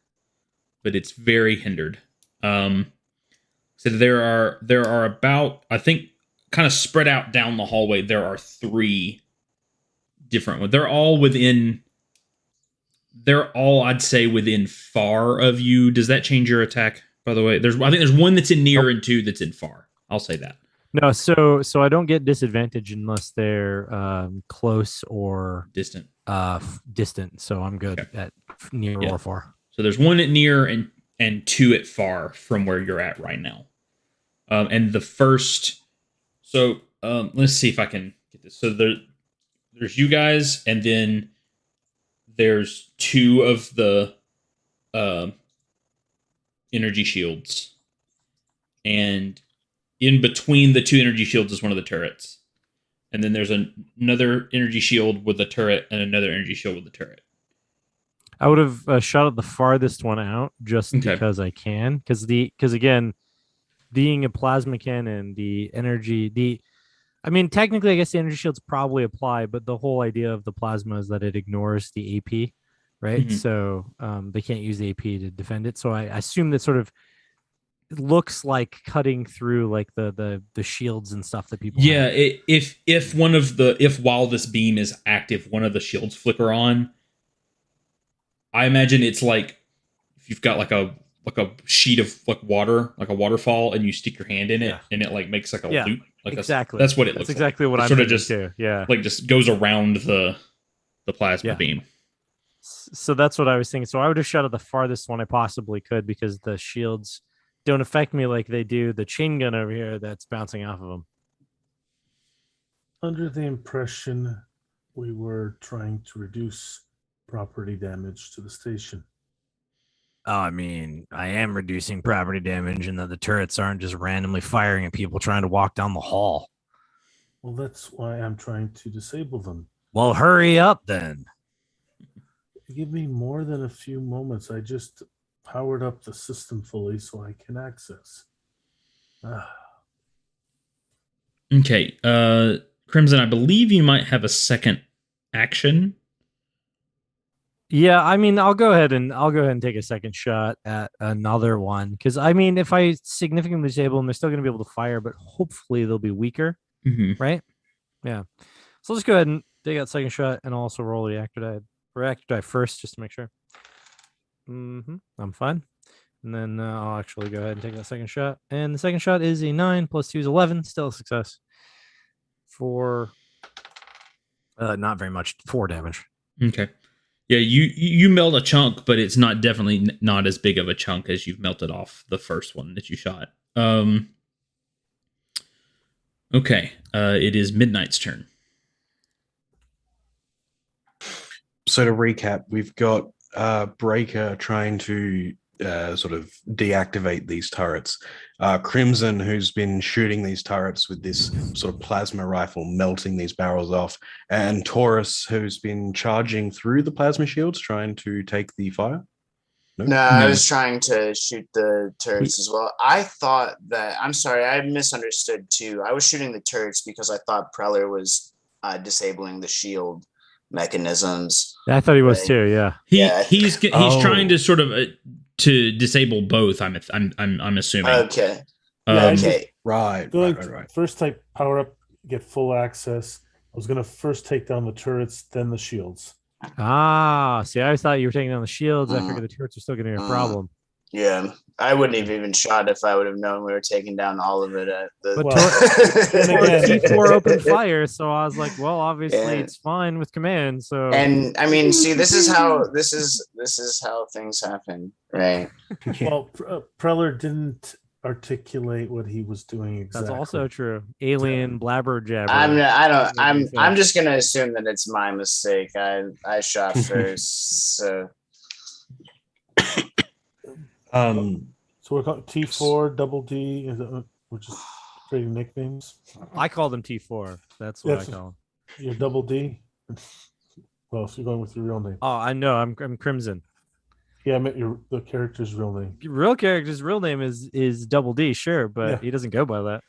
But it's very hindered. So there are about, I think, kind of spread out down the hallway, there are 3 different ones. They're all, I'd say, within far of you. Does that change your attack, by the way? I think there's 1 that's in near and 2 that's in far. I'll say that. No, so I don't get disadvantage unless they're close or Distant. Distant. So I'm good at near or far. So there's 1 at near and 2 at far from where you're at right now. And the first, so let's see if I can get this. So there's you guys, and then there's 2 of the energy shields, and in between the 2 energy shields is one of the turrets, and then there's another energy shield with a turret and another energy shield with a turret. I would have shot at the farthest one out just because I can. Because again, being a plasma cannon, I mean, technically, I guess the energy shields probably apply, but the whole idea of the plasma is that it ignores the AP, right? Mm-hmm. So they can't use the AP to defend it. So I assume that sort of it looks like cutting through like the shields and stuff that people have. If while this beam is active, one of the shields flicker on, I imagine it's like if you've got like a sheet of like water, like a waterfall, and you stick your hand in it, and it like makes like a loop. Like exactly. That's what it looks like. That's exactly what I'm sort of just too. Yeah, like just goes around the plasma beam. So that's what I was thinking. So I would have shot at the farthest one I possibly could, because the shields don't affect me like they do the chain gun over here that's bouncing off of them. Under the impression we were trying to reduce property damage to the station. Oh, I mean, I am reducing property damage, and that the turrets aren't just randomly firing at people trying to walk down the hall. Well, that's why I'm trying to disable them. Well, hurry up then. Give me more than a few moments. I just powered up the system fully so I can access. Okay. Crimson, I believe you might have a second action. Yeah, I mean, I'll go ahead and take a second shot at another one, because I mean, if I significantly disable them, they're still going to be able to fire, but hopefully they'll be weaker, right? Yeah. So let's go ahead and take that second shot, and also roll reactor die first, just to make sure. I'm fine. And then I'll actually go ahead and take that second shot, and the second shot is a 9 plus 2 is 11, still a success. For not very much, 4 damage. Okay. Yeah, you melt a chunk, but it's definitely not as big of a chunk as you've melted off the first one that you shot. Okay, it is Midnight's turn. So to recap, we've got Breaker trying to sort of deactivate these turrets. Crimson, who's been shooting these turrets with this sort of plasma rifle, melting these barrels off, and Taurus, who's been charging through the plasma shields, trying to take the fire. No, I No. was trying to shoot the turrets as well. I thought that, I'm sorry, I misunderstood too. I was shooting the turrets because I thought Preller was disabling the shield mechanisms. I thought he was Right. too. Yeah. He's Oh. trying to sort of to disable both. I'm assuming. Okay. Okay. Right, Going right. first type power up, get full access. I was gonna first take down the turrets, then the shields. Ah, see, I thought you were taking down the shields. I figured the turrets are still going to be a problem. Yeah, I wouldn't have even shot if I would have known we were taking down all of it at the. But again- T4 opened fire, so I was like, well, obviously Yeah. it's fine with command. So And I mean, see, this is how things happen, right? Well, Preller didn't articulate what he was doing exactly. that's also true. Alien blabber jabber. I'm just gonna assume that it's my mistake. I shot first, so. So we're calling T4, Double D, we're just creating nicknames. I called him T4. That's what Yes. I call him. You're Double D. Well, so you're going with your real name. Oh, I know. I'm Crimson. Yeah, I meant the character's real name. Real character's real name is Double D, sure, but Yeah. he doesn't go by that.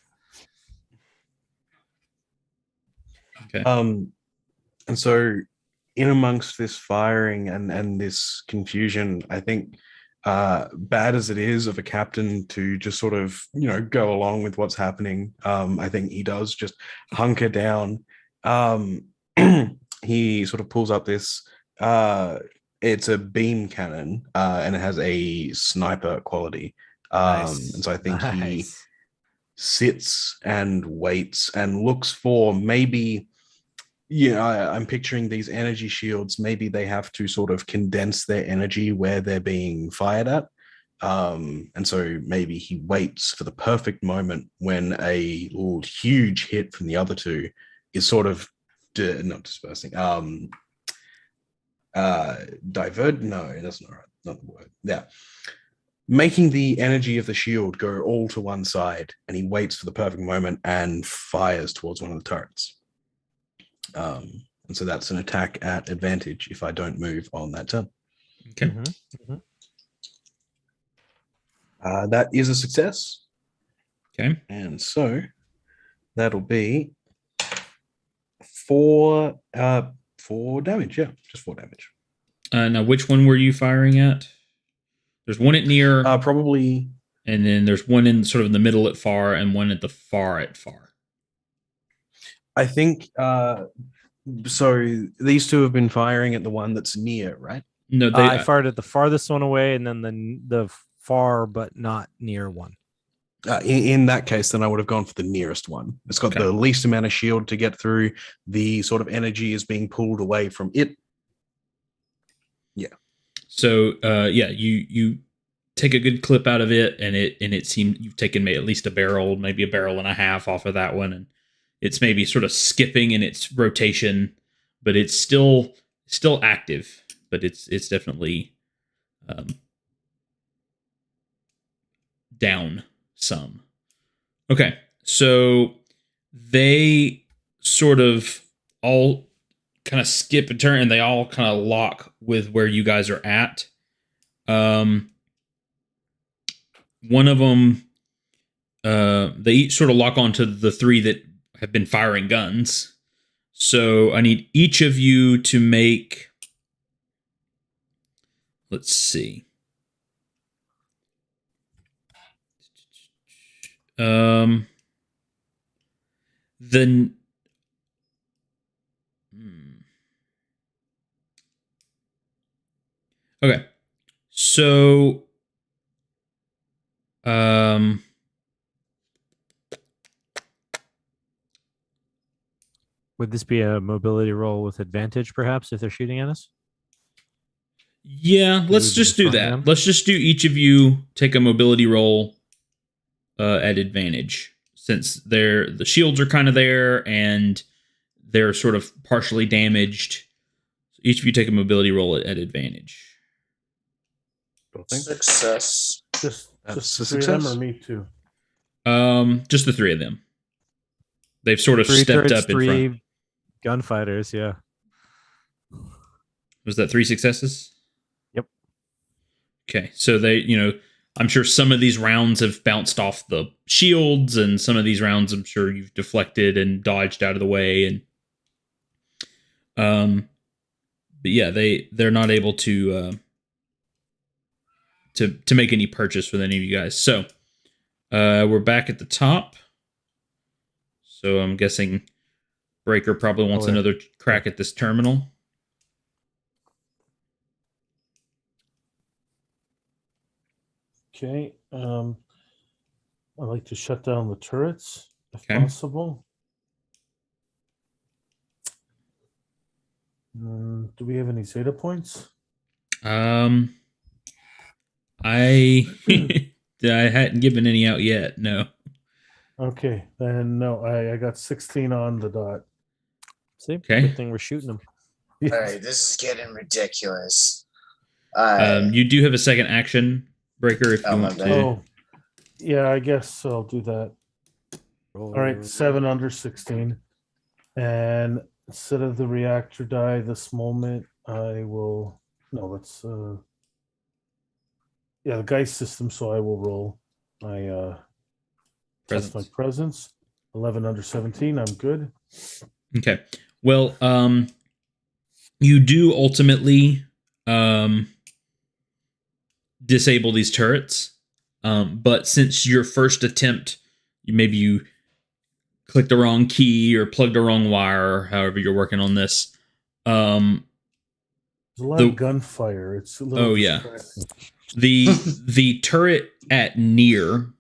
Okay. And so in amongst this firing and this confusion, I think bad as it is of a captain to just sort of, go along with what's happening, I think he does just hunker down. He sort of pulls up this, it's a beam cannon, and it has a sniper quality. Nice. And so I think he Nice. sits and waits and looks for maybe, I'm picturing these energy shields. Maybe they have to sort of condense their energy where they're being fired at. And so maybe he waits for the perfect moment when a huge hit from the other two is sort of not dispersing. Divert? No, that's not right. Not the word. Yeah. Making the energy of the shield go all to one side, and he waits for the perfect moment and fires towards one of the turrets. And so that's an attack at advantage if I don't move on that turn. Okay. That is a success. Okay. And so that'll be 4 damage. Yeah, just 4 damage. Now, which one were you firing at? There's one at near, Probably. and then there's one in sort of in the middle at far, and one at the far at far. I think so. These two have been firing at the one that's near, right? No, I fired at the farthest one away, and then the far but not near one. In that case, then I would have gone for the nearest one. It's got the least amount of shield to get through. The sort of energy is being pulled away from it. Yeah. So you take a good clip out of it, and it seemed you've taken at least maybe a barrel and a half off of that one, and it's maybe sort of skipping in its rotation, but it's still active, but it's definitely down some. Okay, so they sort of all kind of skip a turn, and they all kind of lock with where you guys are at. One of them, they each sort of lock onto the three that have been firing guns. So I need each of you to make, let's see. Okay. So Would this be a mobility roll with advantage, perhaps, if they're shooting at us? yeah, let's just do that. Let's just do each of you take a mobility roll at advantage, since the shields are kind of there and they're sort of partially damaged. So each of you take a mobility roll at advantage. sort of thing. Success. Just That's the a three of them success. or me too? Just the three of them. They've sort of Three stepped turrets, up in front. three gunfighters. Yeah. Was that 3 successes? Yep. Okay, so they, I'm sure some of these rounds have bounced off the shields, and some of these rounds I'm sure you've deflected and dodged out of the way, and but yeah, they're not able to make any purchase with any of you guys. So we're back at the top. So I'm guessing Breaker probably wants another crack at this terminal. Okay. I'd like to shut down the turrets if Okay. possible. Do we have any Zeta points? I I hadn't given any out yet. No. Okay, then no, I got 16 on the dot. See, Okay. good thing we're shooting them. All right, this is getting ridiculous. You do have a second action, Breaker, if you Oh, my want bad. to. Oh, yeah, I guess I'll do that. All right, 7 under 16. And instead of the reactor die this moment, I will. No, that's. Yeah, the Geist system, so I will roll my. That's my presence. 11 under 17. I'm good. Okay. Well, you do ultimately disable these turrets, but since your first attempt, maybe you clicked the wrong key or plugged the wrong wire, or however you're working on this. There's a lot of gunfire. It's a little distracting. The turret at near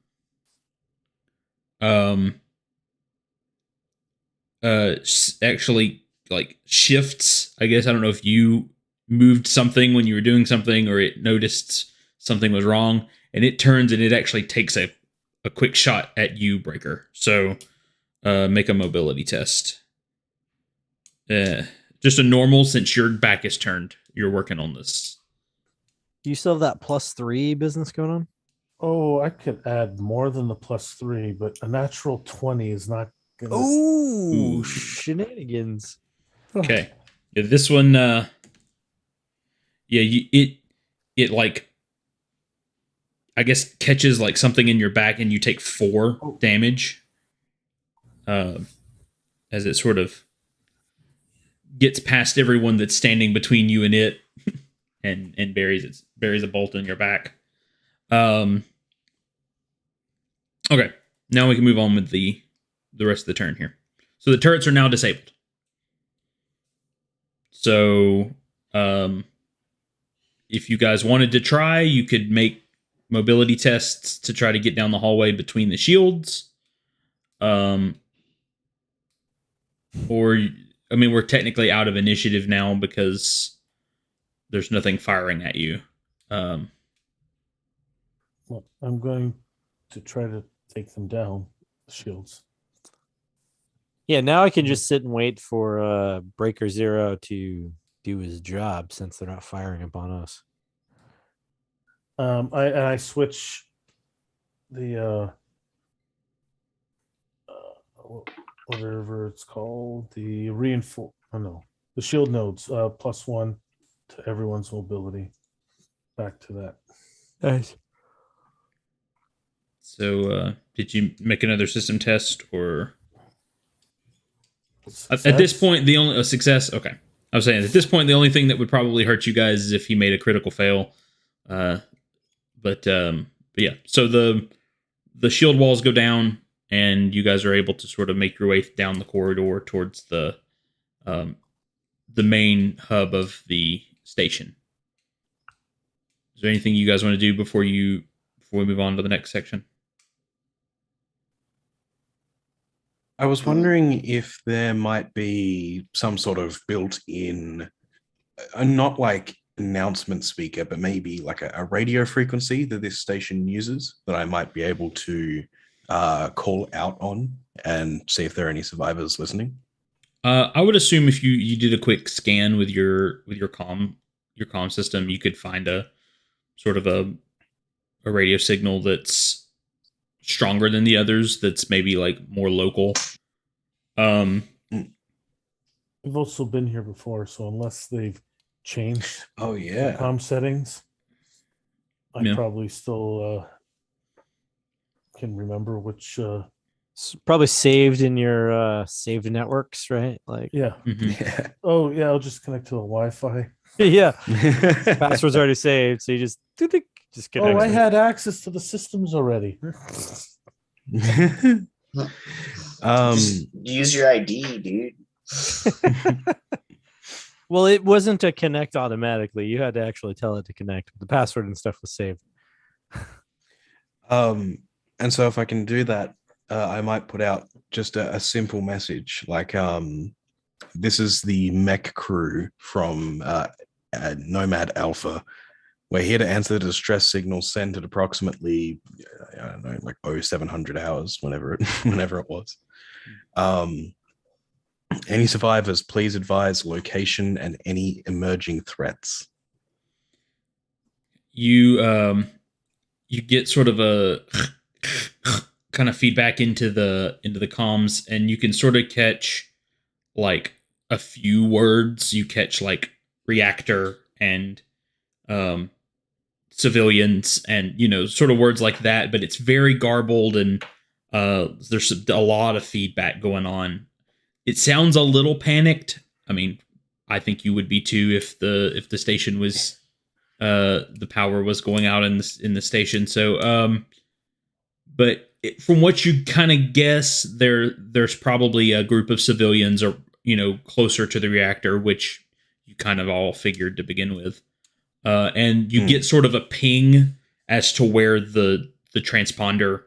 actually like shifts. I guess I don't know if you moved something when you were doing something or it noticed something was wrong, and it turns and it actually takes a quick shot at you, Breaker. So make a mobility test. Just a normal, since your back is turned. You're working on this. Do you still have that +3 business going on? Oh, I could add more than the +3, but a natural 20 is not gonna. Ooh, shenanigans. Okay. Yeah, this one, it like, I guess, catches like something in your back and you take 4 damage. As it sort of gets past everyone that's standing between you and it and buries a bolt in your back. Okay. Now we can move on with the rest of the turn here. So the turrets are now disabled. So, if you guys wanted to try, you could make mobility tests to try to get down the hallway between the shields. Or, I mean, we're technically out of initiative now because there's nothing firing at you. Well, I'm going to try to take them down, the shields. Yeah, now I can just sit and wait for Breaker Zero to do his job since they're not firing upon us. I switch the whatever it's called, the the shield nodes +1 to everyone's mobility. Back to that. Nice. So, did you make another system test or? Success? At this point, the only success. Okay, I was saying at this point, the only thing that would probably hurt you guys is if you made a critical fail. But yeah. So the shield walls go down, and you guys are able to sort of make your way down the corridor towards the main hub of the station. Is there anything you guys want to do before we move on to the next section? I was wondering if there might be some sort of built-in, not like announcement speaker, but maybe like a radio frequency that this station uses that I might be able to call out on and see if there are any survivors listening. I would assume if you did a quick scan with your comm system, you could find a sort of a radio signal that's stronger than the others, that's maybe like more local. We've also been here before, so unless they've changed Oh the yeah. comm settings, I Yeah. probably still can remember which. It's probably saved in your saved networks, right? Like, Yeah. Mhm. Yeah. Oh, yeah. I'll just connect to the Wi-Fi. yeah, password's already saved, so you just connect. Oh, I it. had access to the systems already. Just use your ID, dude. Well, it wasn't a connect automatically. You had to actually tell it to connect. The password and stuff was saved. And so if I can do that, I might put out just a simple message like, this is the mech crew from Nomad Alpha. We're here to answer the distress signal sent at approximately, I don't know, like 0700 hours, whenever it was. Any survivors, please advise location and any emerging threats. You get sort of a kind of feedback into the comms, and you can sort of catch like a few words. You catch like reactor and civilians, and sort of words like that, but it's very garbled, and there's a lot of feedback going on. It sounds a little panicked. I mean, I think you would be too if the station was the power was going out in the station. So but from what you kind of guess, there's probably a group of civilians or closer to the reactor, which you kind of all figured to begin with. And you get sort of a ping as to where the transponder,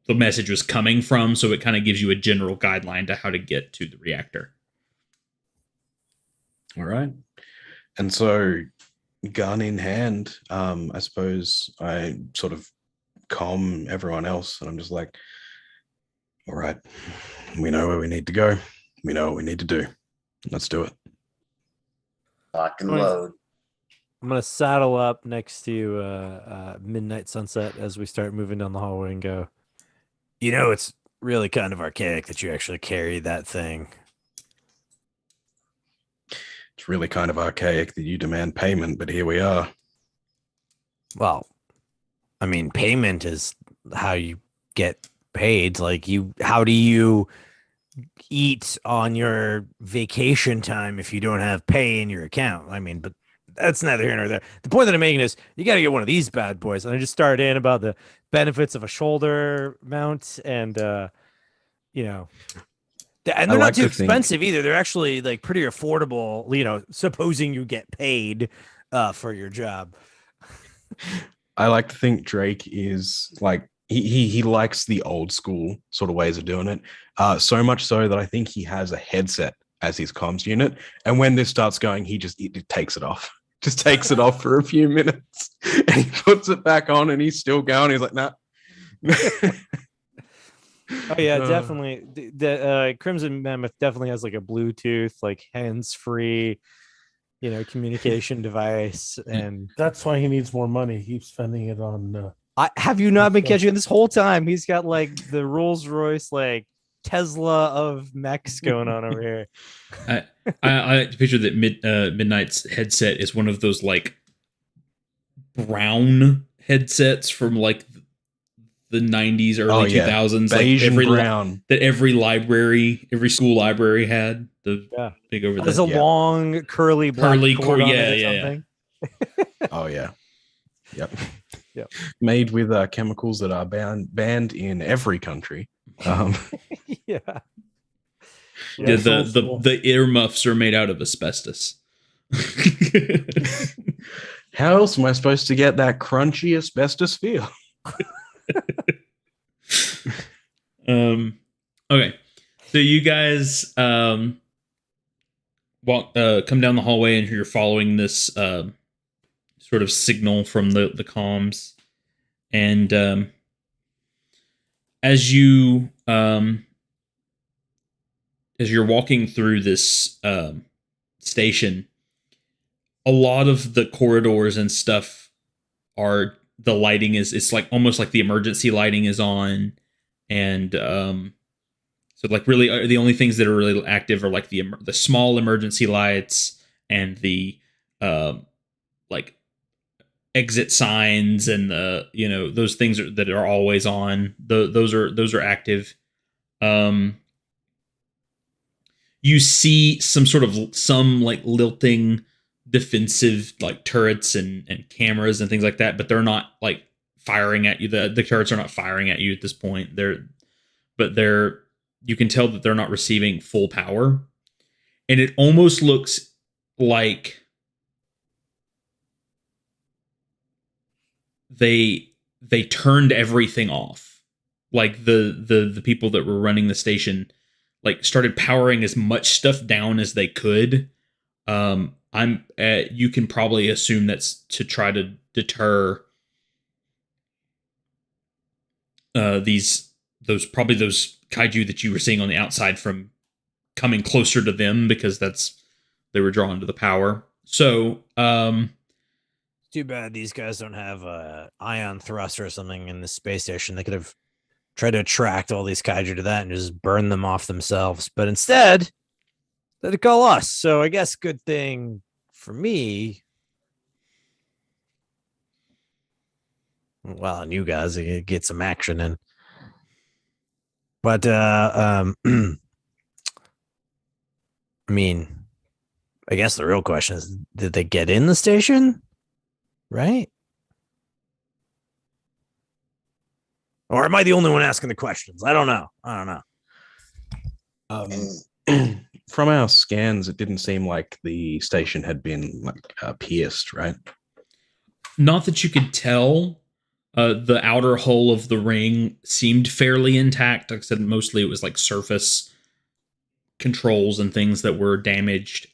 the message was coming from, so it kind of gives you a general guideline to how to get to the reactor. All right. And so, gun in hand, I suppose I sort of calm everyone else, and I'm just like, all right, we know where we need to go. We know what we need to do. Let's do it. Lock and load. I'm gonna saddle up next to Midnight Sunset as we start moving down the hallway and go, it's really kind of archaic that you actually carry that thing. It's really kind of archaic that you demand payment, but here we are. Well, I mean, payment is how you get paid. Like, how do you eat on your vacation time if you don't have pay in your account? I mean, but that's neither here nor there. The point that I'm making is you got to get one of these bad boys. And I just started in about the benefits of a shoulder mount, and and they're not too expensive either. They're actually like pretty affordable, supposing you get paid for your job. I like to think Drake is like, he likes the old school sort of ways of doing it. So much so that I think he has a headset as his comms unit. And when this starts going, he just takes it off. Just takes it off for a few minutes. And he puts it back on and he's still going. He's like, nah. Oh yeah, definitely. The Crimson Mammoth definitely has like a Bluetooth, like hands-free, communication device, and that's why he needs more money. He's spending it on. Have you not been catching this whole time? He's got like the Rolls Royce, like Tesla of mechs going on over here. I like to picture that Midnight's headset is one of those like brown headsets from like the 90s, early 2000s, beige like brown that every school library had. The big over there. There's a long curly cord on it or something. Oh yeah. Yep. Yep. Made with chemicals that are banned in every country. Yeah. The earmuffs are made out of asbestos. How else am I supposed to get that crunchy asbestos feel? Okay, so you guys come down the hallway, and you're following this sort of signal from the comms, and as you're walking through this station, a lot of the corridors and stuff the lighting it's like almost like the emergency lighting is on, and so like really the only things that are really active are like the small emergency lights and the like exit signs and the those things that are always on. Those are active. You see some like lilting defensive like turrets and cameras and things like that, but they're not like firing at you. The turrets are not firing at you at this point. They're you can tell that they're not receiving full power, and it almost looks like they turned everything off. Like the people that were running the station like started powering as much stuff down as they could. You can probably assume that's to try to deter those kaiju that you were seeing on the outside from coming closer to them, because they were drawn to the power. So too bad these guys don't have a ion thruster or something in the space station. They could have tried to attract all these kaiju to that and just burn them off themselves, but instead they'd call us. So I guess good thing for me, well, and you guys get some action in. But I mean, I guess the real question is, did they get in the station? Right? Or am I the only one asking the questions? I don't know. From our scans, it didn't seem like the station had been like pierced, right? Not that you could tell. The outer hull of the ring seemed fairly intact. Like I said, mostly it was like surface controls and things that were damaged.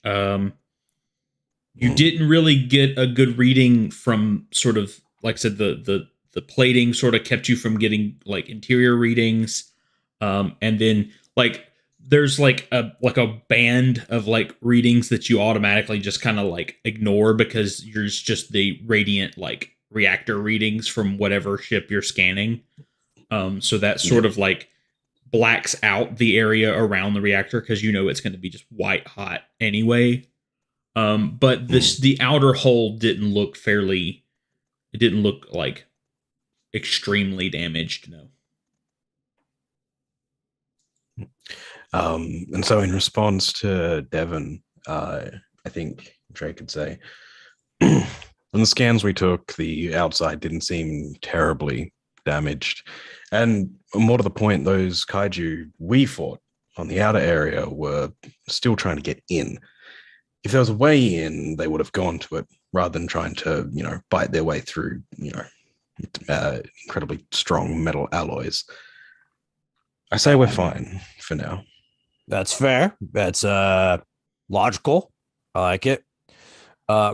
You didn't really get a good reading from sort of, like I said, the plating sort of kept you from getting like interior readings. And then like there's like a band of like readings that you automatically just kind of like ignore, because there's just the radiant like reactor readings from whatever ship you're scanning. So that sort of like blacks out the area around the reactor, because it's going to be just white hot anyway. But the outer hull didn't look like extremely damaged, no. And so in response to Devon, I think Drake could say, on the scans we took, the outside didn't seem terribly damaged. And more to the point, those kaiju we fought on the outer area were still trying to get in. If there was a way in, they would have gone to it rather than trying to, bite their way through, incredibly strong metal alloys. I say we're fine for now. That's fair. That's logical. I like it.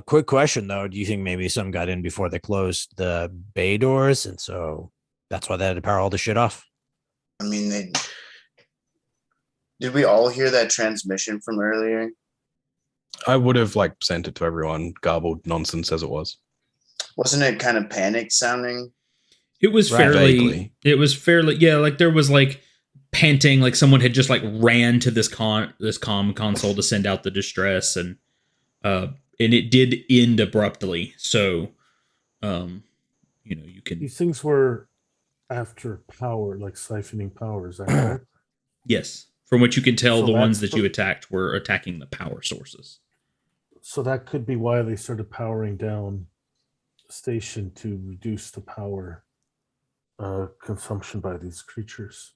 Quick question though. Do you think maybe some got in before they closed the bay doors, and so that's why they had to power all the shit off? I mean, did we all hear that transmission from earlier? I would have sent it to everyone, garbled nonsense as it was. Wasn't it kind of panic sounding? It was fairly, yeah, like there was like panting, like someone had just like ran to this comm console to send out the distress, and it did end abruptly. So, you can. These things were after power, like siphoning power. Is that correct? Yes. From what you can tell, So the ones that you attacked were attacking the power sources. So that could be why they started powering down the station, to reduce the power consumption by these creatures.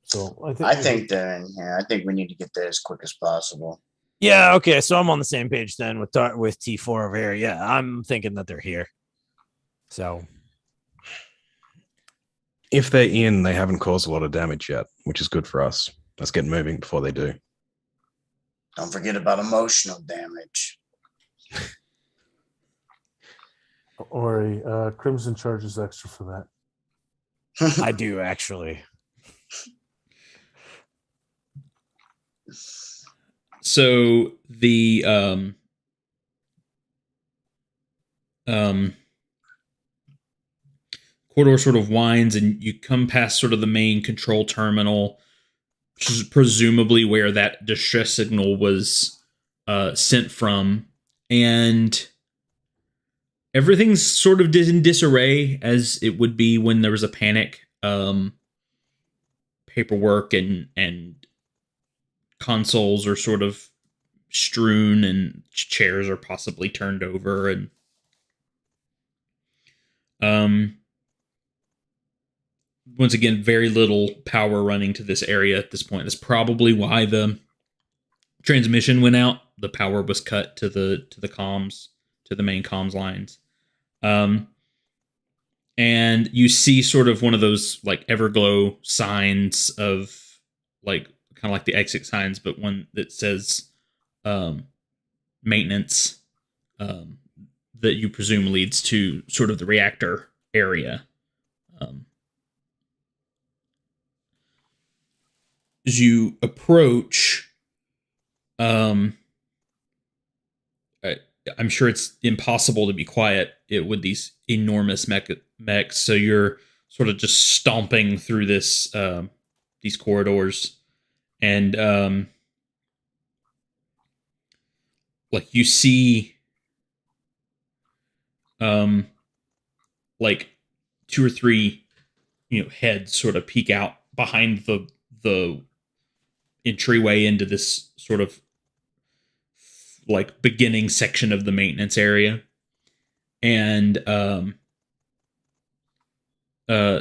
So I think they're in here. I think we need to get there as quick as possible. Yeah. Okay. So I'm on the same page then with T4 over here. Yeah, I'm thinking that they're here. So if they're in, they haven't caused a lot of damage yet, which is good for us. Let's get moving before they do. Don't forget about emotional damage. Or Crimson charges extra for that. I do actually. So the corridor sort of winds, and you come past sort of the main control terminal, which is presumably where that distress signal was sent from, and everything's sort of in disarray, as it would be when there was a panic. Paperwork and consoles are sort of strewn, and chairs are possibly turned over, and once again, very little power running to this area at this point. That's probably why the transmission went out. The power was cut to the comms, to the main comms lines. And you see sort of one of those like Everglow signs of like kind of like the exit signs, but one that says maintenance, that you presume leads to sort of the reactor area. As you approach, I'm sure it's impossible to be quiet with these enormous mechs, so you're sort of just stomping through these corridors, and like you see like 2 or 3 heads sort of peek out behind the entryway into this sort of like beginning section of the maintenance area, and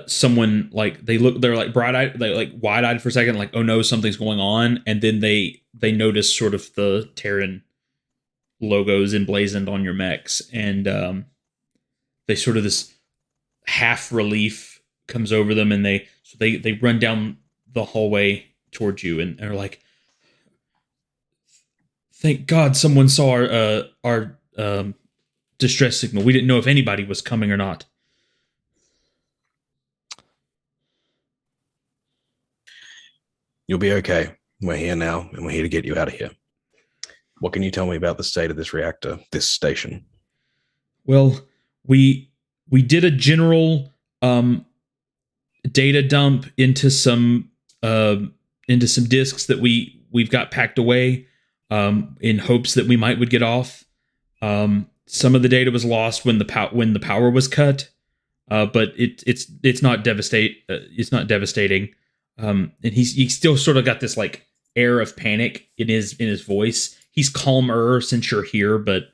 someone like they're like bright-eyed, they like wide-eyed for a second, like, oh no, something's going on, and then they notice sort of the Terran logos emblazoned on your mechs, and they sort of, this half relief comes over them, and they run down the hallway towards you, and are like, thank God someone saw our distress signal. We didn't know if anybody was coming or not. You'll be okay. We're here now, and we're here to get you out of here. What can you tell me about the state of this reactor, this station? Well, we did a general data dump into some disks that we've got packed away, in hopes that we would get off. Some of the data was lost when the power was cut, but it's not devastating. And he still sort of got this like air of panic in his voice. He's calmer since you're here, but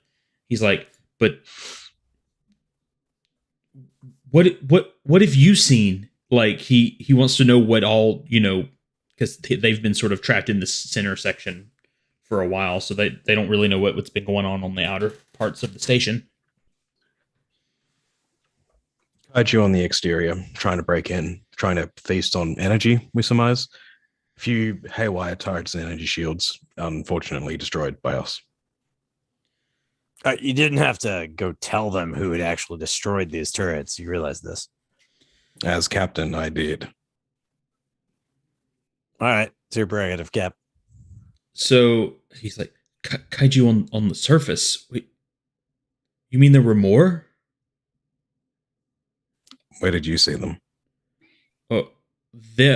he's like, but what have you seen? Like he wants to know what all, because they've been sort of trapped in this center section for a while, so they don't really know what's been going on the outer parts of the station. Got you on the exterior, trying to break in, trying to feast on energy, we surmise. A few haywire turrets and energy shields, unfortunately destroyed by us. You didn't have to go tell them who had actually destroyed these turrets. You realize this? As captain, I did. All right, it's your prerogative, Cap. So he's like, kaiju on the surface. Wait, you mean there were more? Where did you see them? Oh,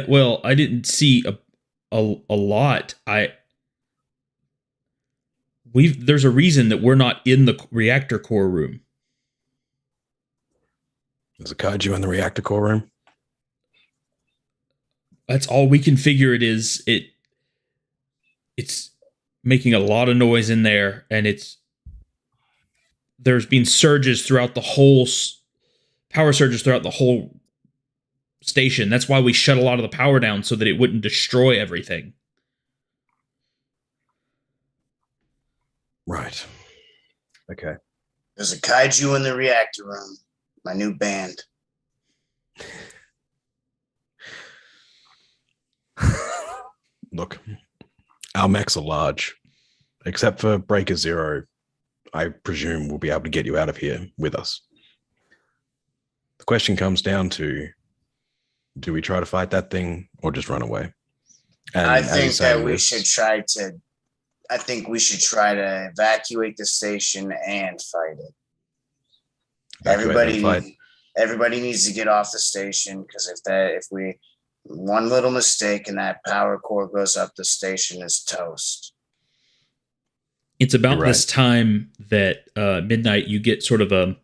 well, I didn't see a lot. There's a reason that we're not in the reactor core room. There's a kaiju in the reactor core room. That's all we can figure it is. It's making a lot of noise in there, and there's been surges throughout the whole power surges throughout the whole station. That's why we shut a lot of the power down, so that it wouldn't destroy everything. Right. Okay. There's a kaiju in the reactor room. My new band. Look, our mechs are large. Except for Breaker Zero, I presume we'll be able to get you out of here with us. The question comes down to, do we try to fight that thing or just run away? And I think that we should try to I think we should try to evacuate the station and fight it. Evacuate and fight. Everybody needs to get off the station, because if we one little mistake and that power core goes up, the station is toast. It's about You're this time that midnight you get sort of a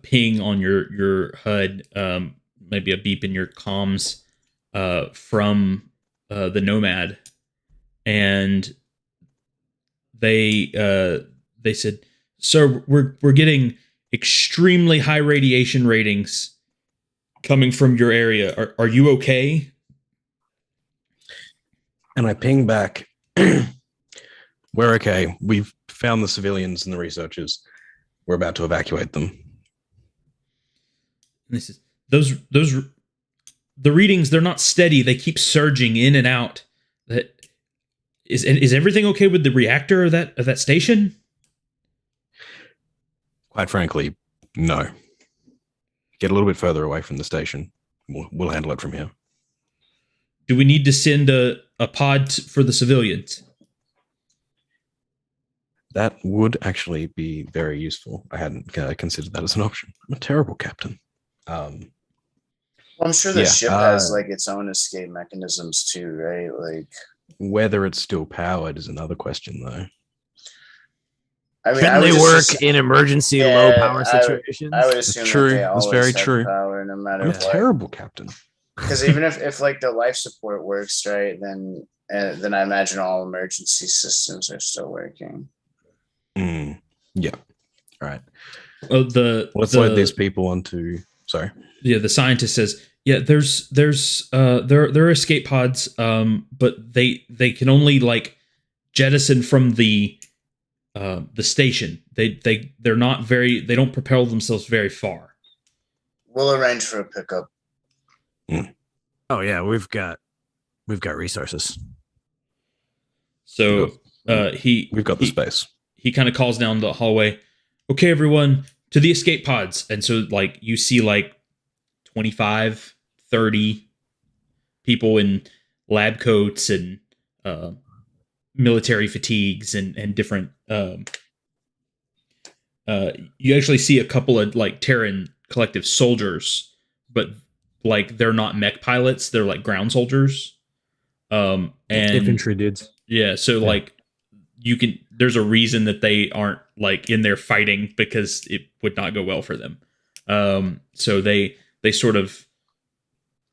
ping on your HUD, maybe a beep in your comms from the Nomad, and they said, "Sir, we're getting extremely high radiation ratings coming from your area. Are you okay?" And I ping back. We're okay. We've found the civilians and the researchers. We're about to evacuate them. And this is the readings. They're not steady. They keep surging in and out. That is everything okay with the reactor of that station? Quite frankly, no. Get a little bit further away from the station. We'll handle it from here. Do we need to send a pod for the civilians? That would actually be very useful. I hadn't considered that as an option. I'm a terrible captain. Well, I'm sure the ship has like its own escape mechanisms too, right? Like whether it's still powered is another question, though. I mean, Can they work in emergency low power situations? I would assume True. that they That's always very have true. power, no matter I'm a what. terrible captain. Because even if like the life support works, right, then I imagine all emergency systems are still working. Yeah. All right. Well, let's load these people onto. Sorry. Yeah, the scientist says, yeah, there are escape pods, but they can only like jettison from the station. They're not very. They don't propel themselves very far. We'll arrange for a pickup. Oh yeah, we've got resources. So we've got the space. He kind of calls down the hallway. Okay, everyone, to the escape pods. And so like you see like 25, 30 people in lab coats and military fatigues and different. You actually see a couple of like Terran Collective soldiers, but like they're not mech pilots; they're like ground soldiers. And Infantry dudes. Yeah, so like there's a reason that they aren't like in there fighting, because it would not go well for them. So they sort of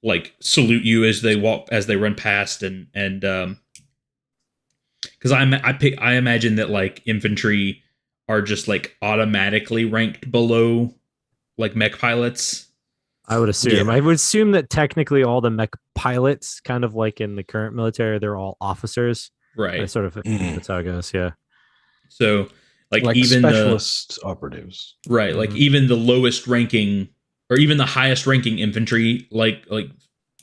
like salute you as they run past, and because I imagine that like infantry are just like automatically ranked below like mech pilots. I would assume. Yeah. I would assume that technically all the mech pilots, kind of like in the current military, they're all officers. Right. Sort of. That's how it goes. Yeah. So like even specialist operatives. Right. Like even the lowest ranking or even the highest ranking infantry, like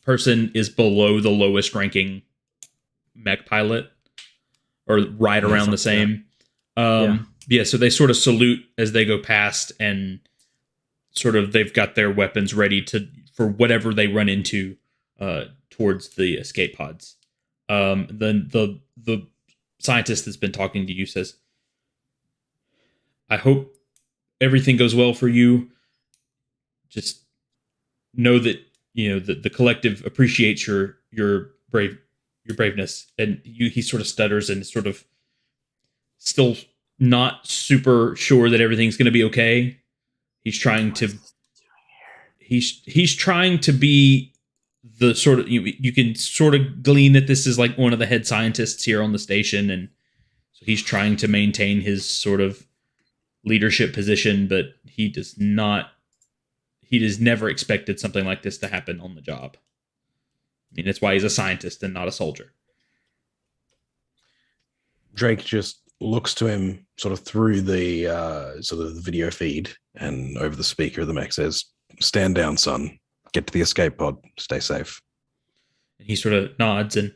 person is below the lowest ranking mech pilot, or right around the same. Yeah. So they sort of salute as they go past, and sort of they've got their weapons ready for whatever they run into towards the escape pods. Then the scientist that's been talking to you says, I hope everything goes well for you. Just know that the collective appreciates your braveness. And he sort of stutters and sort of still not super sure that everything's going to be okay. He's trying to be the sort of, you can sort of glean that this is like one of the head scientists here on the station, and so he's trying to maintain his sort of leadership position, but he has never expected something like this to happen on the job. I mean, that's why he's a scientist and not a soldier. Drake just looks to him sort of through the sort of the video feed, and over the speaker of the mech says, "Stand down, son. Get to the escape pod. Stay safe." And he sort of nods and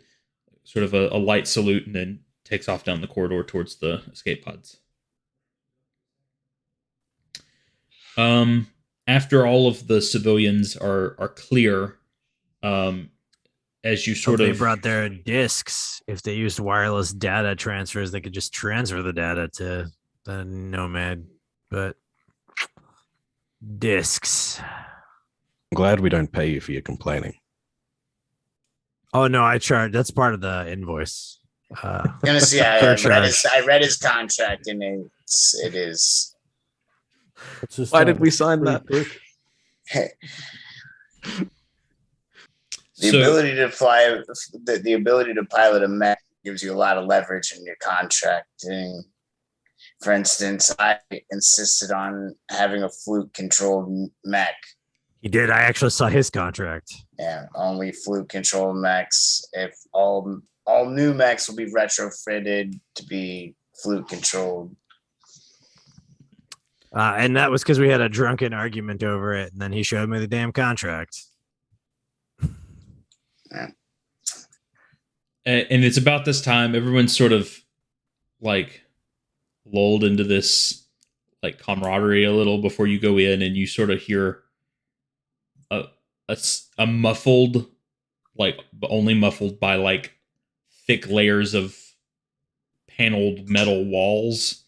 sort of a light salute, and then takes off down the corridor towards the escape pods. After all of the civilians are clear, as you So sort they of brought their discs. If they used wireless data transfers, they could just transfer the data to the Nomad. But discs. I'm glad we don't pay you for your complaining. Oh no, I charge. That's part of the invoice. Gonna see. Surcharge. I read his contract, and it is. Let's just Why did we sign pretty that? quick. The so ability to fly, the ability to pilot a mech gives you a lot of leverage in your contracting. For instance, I insisted on having a fluke-controlled mech. He did. I actually saw his contract. Yeah, only fluke-controlled mechs. If all new mechs will be retrofitted to be fluke-controlled. And that was because we had a drunken argument over it, and then he showed me the damn contract. and it's about this time everyone's sort of like lulled into this like camaraderie a little before you go in, and you sort of hear a muffled, like only muffled by like thick layers of paneled metal walls.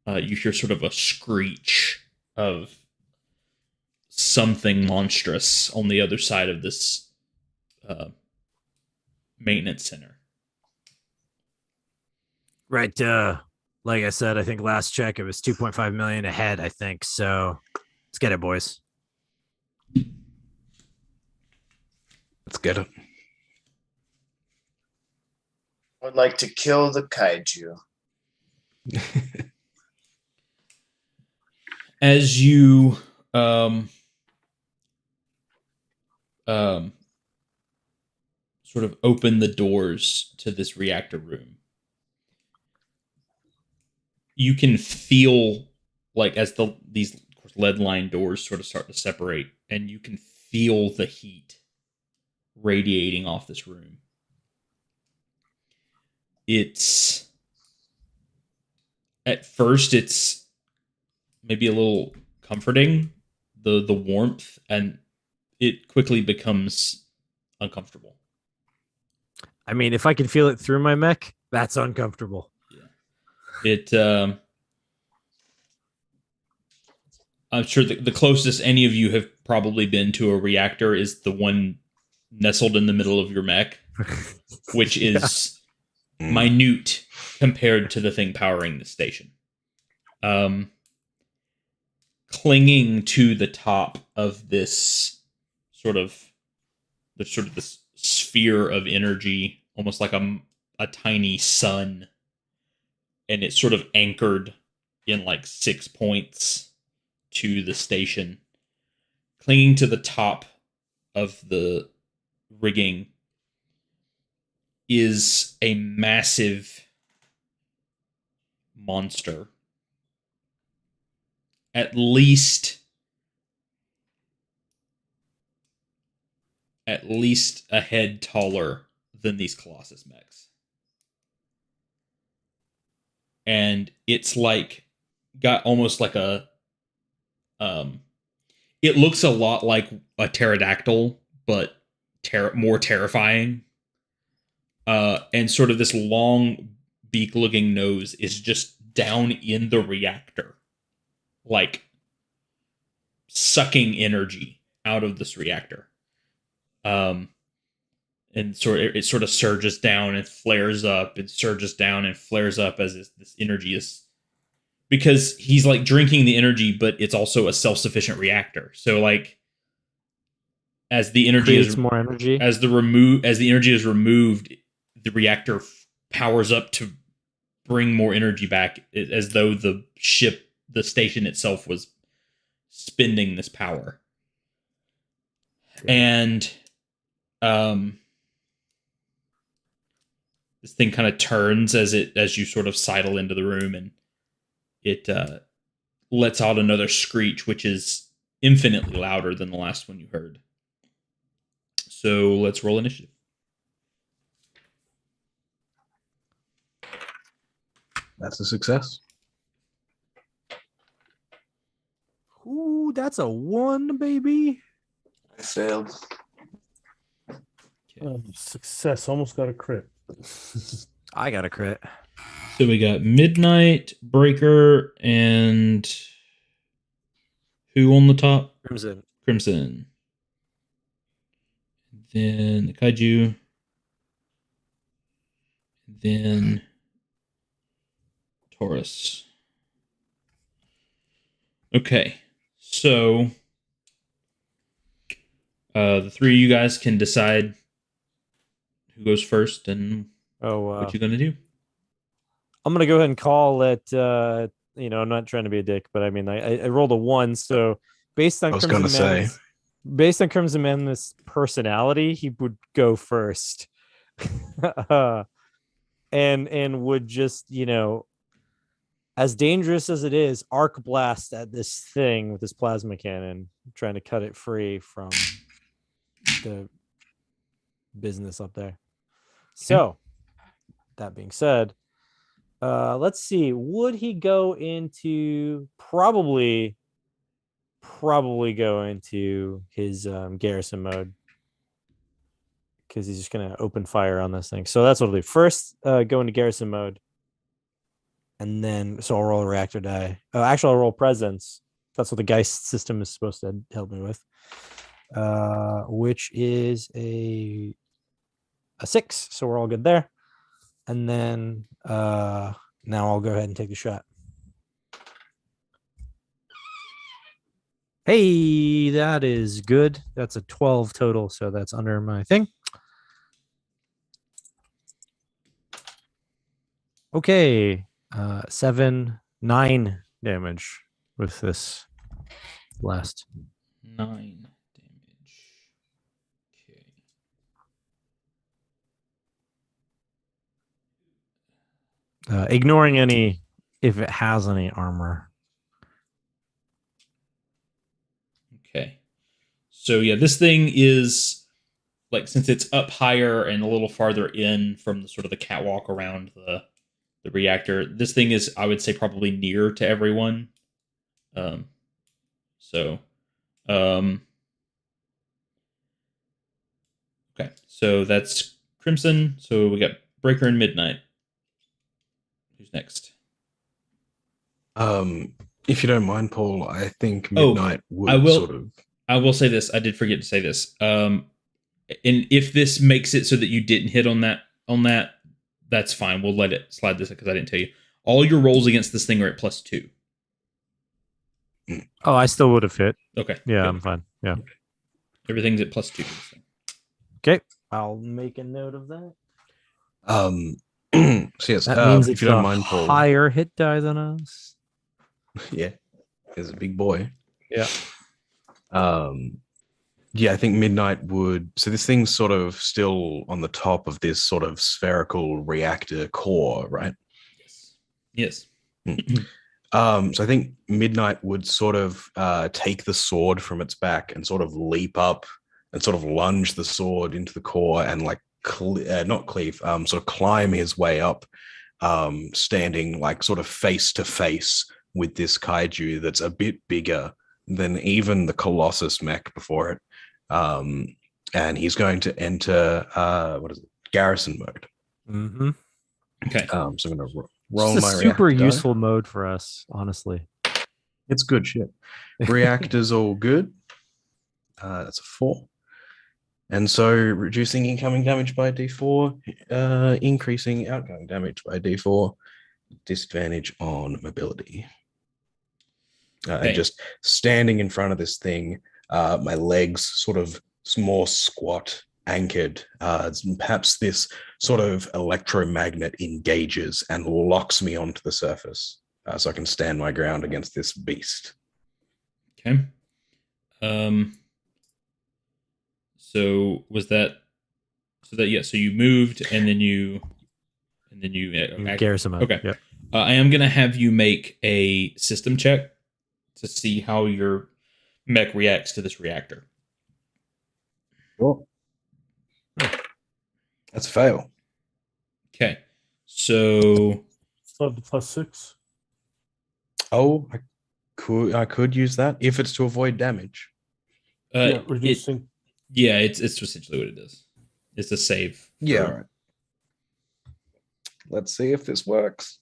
You hear sort of a screech of something monstrous on the other side of this maintenance center. Right. Like I said, I think last check it was 2.5 million ahead. I think so. Let's get it, boys. Let's get it. I would like to kill the kaiju. As you sort of open the doors to this reactor room, you can feel like as these lead line doors sort of start to separate, and you can feel the heat radiating off this room. It's at first it's maybe a little comforting, the warmth, and it quickly becomes uncomfortable. I mean, if I can feel it through my mech, that's uncomfortable. It I'm sure the closest any of you have probably been to a reactor is the one nestled in the middle of your mech, which is minute compared to the thing powering the station. Clinging to the top of this sort of this sphere of energy, almost like a tiny sun, and it's sort of anchored in like 6 points to the station. Clinging to the top of the rigging is a massive monster. At least a head taller than these Colossus mechs. And it's like got almost like a it looks a lot like a pterodactyl, but more terrifying. And sort of this long beak looking nose is just down in the reactor, like sucking energy out of this reactor. And it sort of surges down and flares up, and surges down and flares up as this energy is, because he's like drinking the energy, but it's also a self-sufficient reactor. So like as the energy Creates more energy. as the energy is removed, the reactor powers up to bring more energy back, as though the station itself was spending this power. And this thing kind of turns as you sort of sidle into the room, and it lets out another screech, which is infinitely louder than the last one you heard. So let's roll initiative. That's a success. Ooh, that's a 1, baby. I failed. Success. Almost got a crit. I got a crit. So we got Midnight, Breaker, and who on the top? Crimson. Crimson. Then Kaiju. Then Taurus. Okay. So the three of you guys can decide who goes first and what you're gonna do. I'm gonna go ahead and call it. I'm not trying to be a dick, but I mean, I rolled a 1, so based on based on Crimson Mammoth's personality, he would go first, and would just as dangerous as it is, arc blast at this thing with his plasma cannon, trying to cut it free from the business up there. So, that being said, let's see. Would he go into probably go into his garrison mode? Because he's just gonna open fire on this thing. So that's what I'll do. First, go into garrison mode. And then, so I'll roll a reactor die. Actually, I'll roll presence. That's what the Geist system is supposed to help me with. Which is a 6. So we're all good there. And then now I'll go ahead and take the shot. Hey, that is good. That's a 12 total, so that's under my thing. Okay. 9 damage with this blast. 9 damage. Okay. Ignoring any, if it has any armor. Okay. So yeah, this thing is like, since it's up higher and a little farther in from the sort of the catwalk around the reactor, this thing is, I would say, probably near to everyone. Okay, so that's Crimson. So we got Breaker and Midnight. Who's next? If you don't mind, Paul, I think Midnight would sort of. I will say this. I did forget to say this. And if this makes it so that you didn't hit on that, that's fine. We'll let it slide this because I didn't tell you. All your rolls against this thing are at +2. Oh, I still would have hit. Okay. Yeah, good. I'm fine. Yeah. Everything's at +2. Okay. I'll make a note of that. So yes, That means if it's you don't a mind, Paul. higher hit die than us. Yeah, he's a big boy. Yeah. Yeah, I think Midnight would. So this thing's sort of still on the top of this sort of spherical reactor core, right? Yes. So I think Midnight would sort of take the sword from its back and sort of leap up and sort of lunge the sword into the core and like sort of climb his way up, standing like sort of face to face with this kaiju that's a bit bigger than even the Colossus mech before it. And he's going to enter garrison mode. Mm-hmm. Okay. So I'm going to roll it's my a super reactor useful die. mode for us, honestly. It's good shit. Reactor's all good. That's a 4. And so reducing incoming damage by D4, increasing outgoing damage by D4, disadvantage on mobility. Okay. And just standing in front of this thing, my legs sort of more squat, anchored. Perhaps this sort of electromagnet engages and locks me onto the surface, so I can stand my ground against this beast. Okay. So was that? So you moved and then you Garrison mode. Okay. Yep. I am gonna have you make a system check to see how your mech reacts to this reactor. Sure. That's a fail. Okay. So Still have the +6. Oh, I could use that if it's to avoid damage. Yeah, reducing. it's essentially what it is. It's a save. Yeah. All right. Let's see if this works.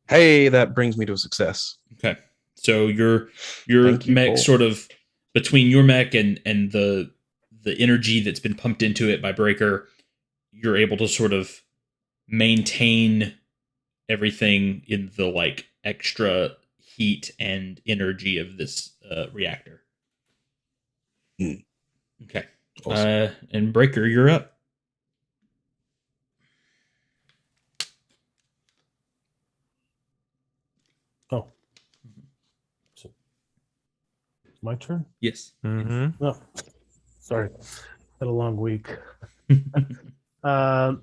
Hey, that brings me to a success. Okay. So your Thank you, mech Paul. sort of between your mech and the energy that's been pumped into it by Breaker, you're able to sort of maintain everything in the like extra heat and energy of this reactor. Okay. Awesome. And Breaker, you're up. Oh. So, my turn? Yes. Mm-hmm. No. Sorry. Had a long week. Yeah,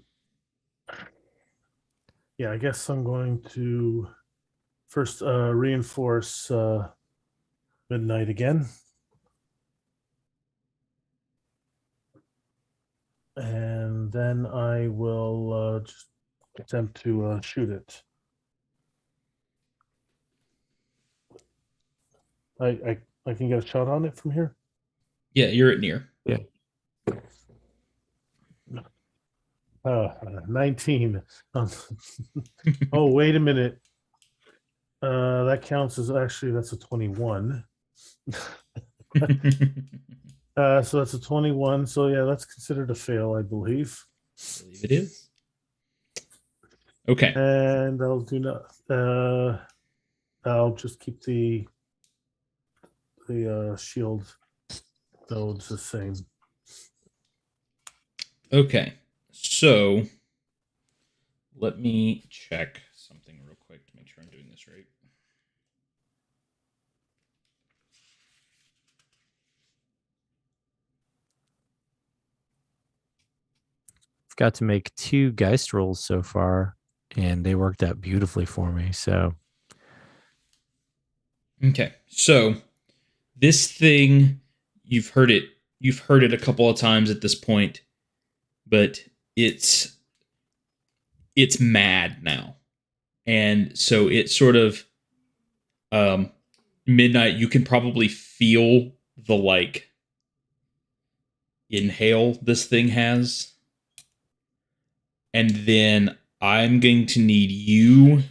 I guess I'm going to first reinforce Midnight again. And then I will just attempt to shoot it. I can get a shot on it from here? Yeah, you're at near. 19. Oh, wait a minute. That counts as actually that's a 21. So that's a 21. So yeah, that's considered a fail, I believe. I believe it is. Okay. And I'll do not. I'll just keep the shield nodes the same. Okay. So let me check something real quick to make sure I'm doing this right. I've got to make 2 Geist rolls so far, and they worked out beautifully for me. So Okay. So this thing, you've heard it a couple of times at this point, but it's mad now. And so it's sort of Midnight, you can probably feel the like inhale this thing has. And then I'm going to need you,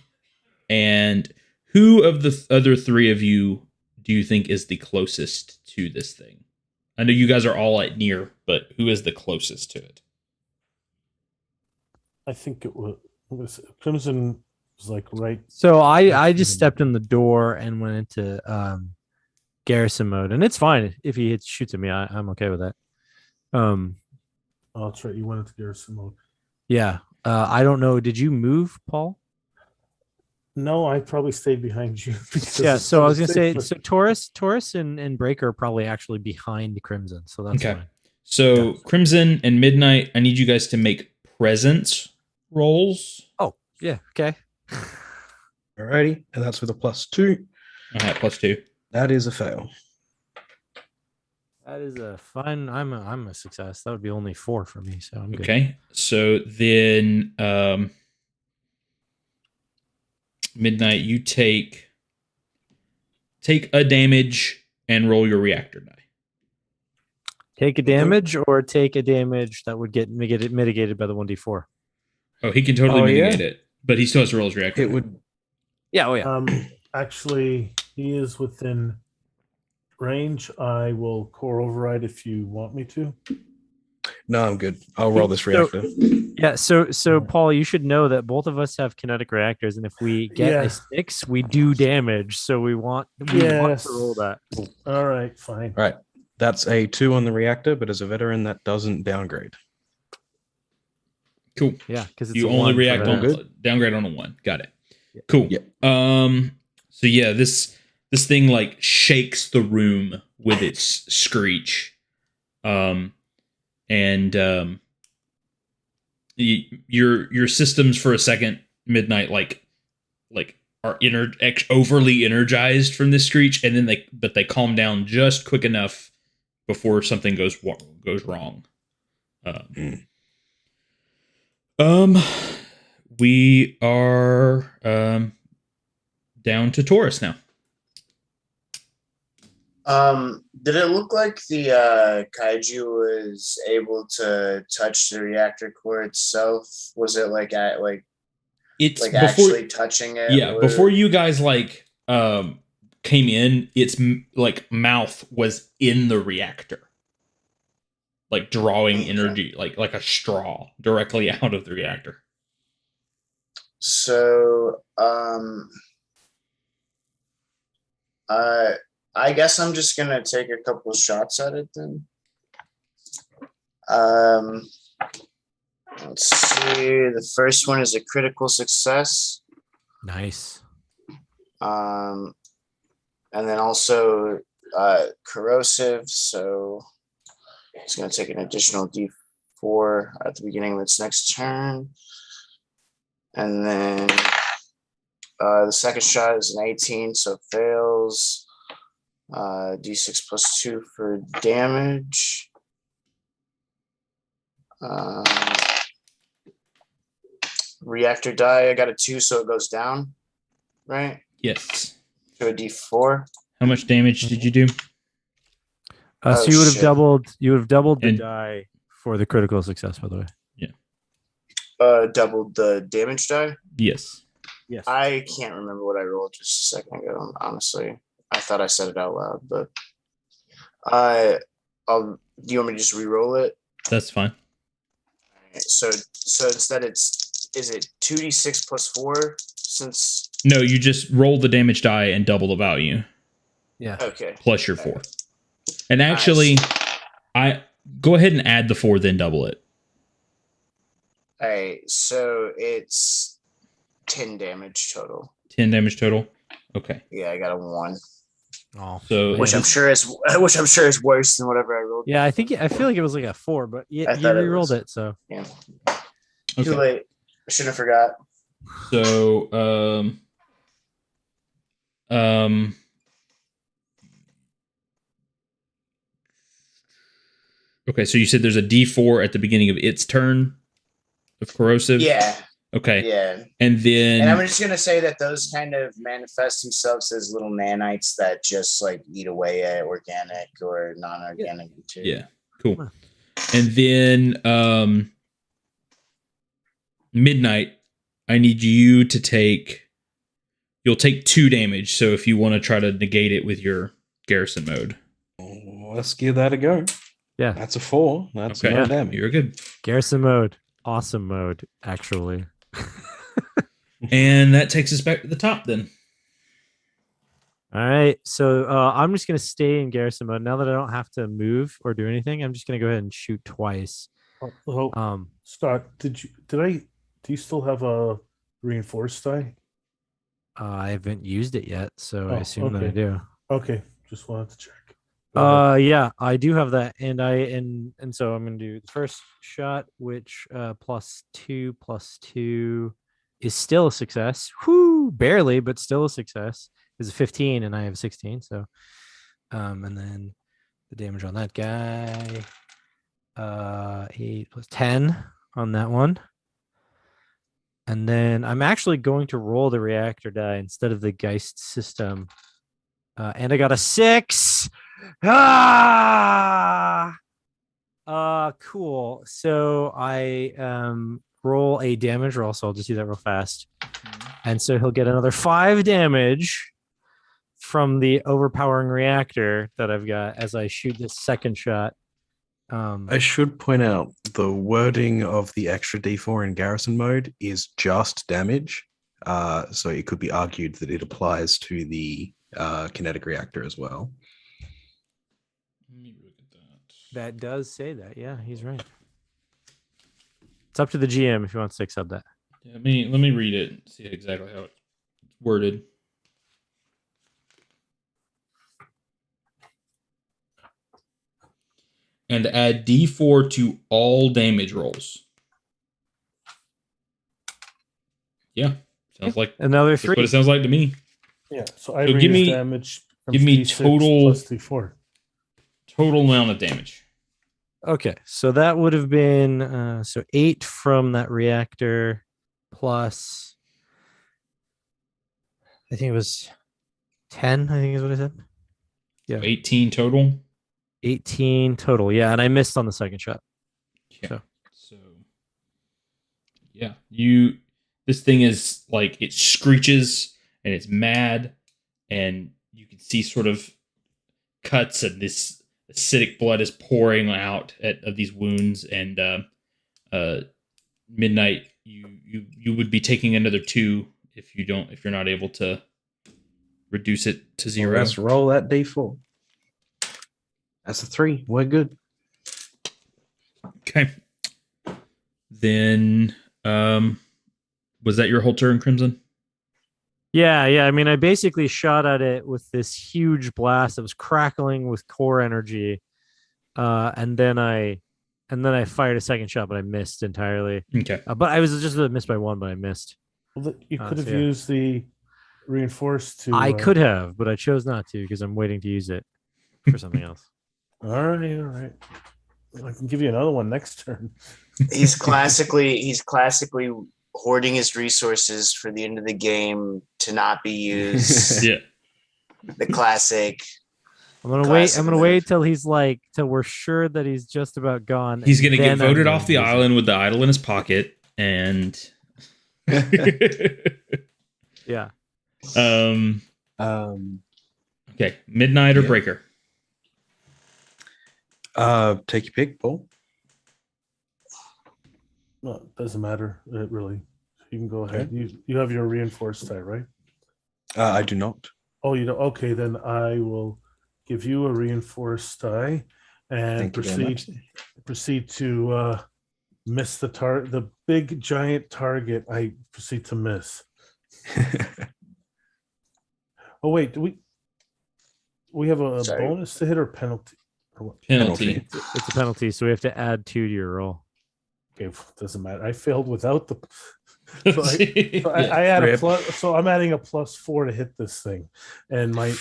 and who of the other 3 of you do you think is the closest to this thing? I know you guys are all at near, but who is the closest to it? I think it was Crimson was like right. So I just stepped in the door and went into garrison mode, and it's fine if he shoots at me. I'm okay with that. Oh, that's right. You went into garrison mode. Yeah. I don't know. Did you move, Paul? No, I probably stayed behind you. Yeah. So I was gonna say, so Taurus and Breaker are probably actually behind Crimson, so that's Okay. fine. So Yeah. Crimson and Midnight, I need you guys to make presence rolls. Oh, yeah. Okay. Alrighty, and that's with a +2. I have +2. That is a fail. That is a fun. I'm a success. That would be only 4 for me, so I'm good. Okay. So then Midnight, you take a damage and roll your reactor die. Take a damage or take a damage that would get mitigated by the 1d4. Oh, he can totally Oh, yeah? mitigate it, but he still has to roll his reactor. It die. would. Yeah. Oh yeah. Actually, he is within range. I will core override if you want me to. No, I'm good. I'll roll this reactor. Yeah. So Paul, you should know that both of us have kinetic reactors, and if we get Yeah. a 6, we do damage. So we want to roll that. All right, fine. All right. That's a 2 on the reactor, but as a veteran, that doesn't downgrade. Cool. Yeah, because You only react on good. downgrade on a 1. Got it. Cool. Yeah. So yeah, this thing like shakes the room with its screech. Your systems for a second, Midnight, like are overly energized from this screech, and then they calm down just quick enough before something goes wrong. We are down to Taurus now. Did it look like the kaiju was able to touch the reactor core itself? Was it like It's like before, actually touching it? yeah, or- before you guys like came in, its like mouth was in the reactor, like drawing Okay. energy, like a straw directly out of the reactor. So, I guess I'm just gonna take a couple shots at it then. Let's see. The first one is a critical success. Nice. And then also corrosive. So it's gonna take an additional D4 at the beginning of its next turn. And then the second shot is an 18, so it fails. D6 plus 2 for damage. Reactor die, I got a 2, so it goes down, right? Yes. To a D4. How much damage did you do? Oh, So you would have shit. doubled the And- die for the critical success, by the way. Doubled the damage die. Yes. Yes. I can't remember what I rolled just a second ago. Honestly, I thought I said it out loud, but do you want me to just re-roll it? That's fine. So instead is it 2d6 plus 4 since No, you just roll the damage die and double the value Yeah. okay. plus your 4. And actually, I go ahead and add the 4, then double it. All right, so it's 10 damage total. 10 damage total. Okay. Yeah, I got a 1, Oh. So which I'm sure is worse than whatever I rolled. Yeah, I feel like it was like a 4, but you I thought it re-rolled was. it, so Yeah. Okay. Too late. I should have forgot. So okay, so you said there's a D4 at the beginning of its turn of corrosive. Yeah, Okay. yeah. And then And I'm just gonna say that those kind of manifest themselves as little nanites that just like eat away at organic or non-organic material. yeah, cool. And then midnight, I need you to you'll take 2 damage. So if you want to try to negate it with your garrison mode. Let's give that a go. yeah. That's a 4. That's Okay. no damage. You're good. Garrison mode. Awesome mode, actually. And that takes us back to the top then. All right. So I'm just gonna stay in garrison mode. Now that I don't have to move or do anything, I'm just gonna go ahead and shoot twice. Oh, Scott, do you still have a reinforced die? I haven't used it yet, so I Oh, assume that I okay. do. Okay, just wanted to check. Go ahead. Yeah, I do have that, and so I'm gonna do the first shot, which +2 is still a success. Whoo, barely, but still a success. Is a 15, and I have 16. So, and then the damage on that guy, 8 plus 10 on that one. And then I'm actually going to roll the reactor die instead of the Geist system. And I got a 6. Cool. So I roll a damage roll, so I'll just do that real fast. And so he'll get another 5 damage from the overpowering reactor that I've got as I shoot this second shot. I should point out the wording of the extra D4 in garrison mode is just damage. So it could be argued that it applies to the kinetic reactor as well. Let me look at that. That does say that. Yeah, he's right. It's up to the GM if he wants to accept that. Yeah, let me read it and see exactly how it's worded. And add D4 to all damage rolls. Yeah, sounds like Another that's 3. what it sounds like to me. Yeah, so I So raised give me- damage from give me D6 total- plus D4. Total amount of damage. Okay, so that would have been 8 from that reactor plus I think it was 10, I think is what I said. Yeah. 18 total. 18 total. Yeah, and I missed on the second shot. Okay. So yeah, this thing is like, it screeches and it's mad, and you can see sort of cuts, and this acidic blood is pouring out of these wounds, and Midnight, you would be taking another 2 if you're not able to reduce it to 0. Well, let's roll that d4. That's a 3. We're good. Okay. Then was that your whole turn, Crimson? Yeah. I mean, I basically shot at it with this huge blast that was crackling with core energy, and then I fired a second shot, but I missed entirely. Okay. But I was just missed by 1, but I missed. Well, you could have so yeah. used the reinforced to. I could have, but I chose not to because I'm waiting to use it for something else. All right. I can give you another one next turn. He's classically hoarding his resources for the end of the game to not be used. Yeah. The classic. I'm gonna wait till he's like, till we're sure that he's just about gone. He's gonna get voted I'm off the island with the idol in his pocket, and yeah. Okay, Midnight or Yeah. Breaker? Take your pick, Paul. No, it doesn't matter. It really. You can go ahead. You have your reinforced die, right? I do not. Oh, you know. Okay, then I will give you a reinforced die and Thank you very much. proceed to miss the big giant target. I proceed to miss. Oh wait, do we have a Sorry. bonus to hit or penalty? Or what? Penalty. It's a penalty, so we have to add 2 to your roll. Okay, doesn't matter. I failed without the. So Yeah. I add a Rip. plus, so I'm adding a +4 to hit this thing, and my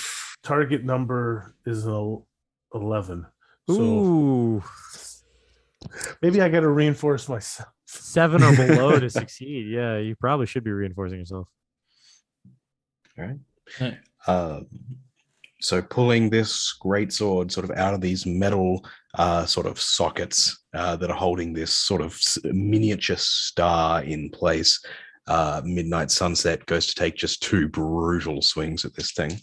target number is 11. So Ooh, maybe I got to reinforce myself. 7 or below to succeed. Yeah, you probably should be reinforcing yourself. All right. Right. So pulling this great sword sort of out of these metal sort of sockets that are holding this sort of miniature star in place, Midnight Sunset goes to take just 2 brutal swings at this thing.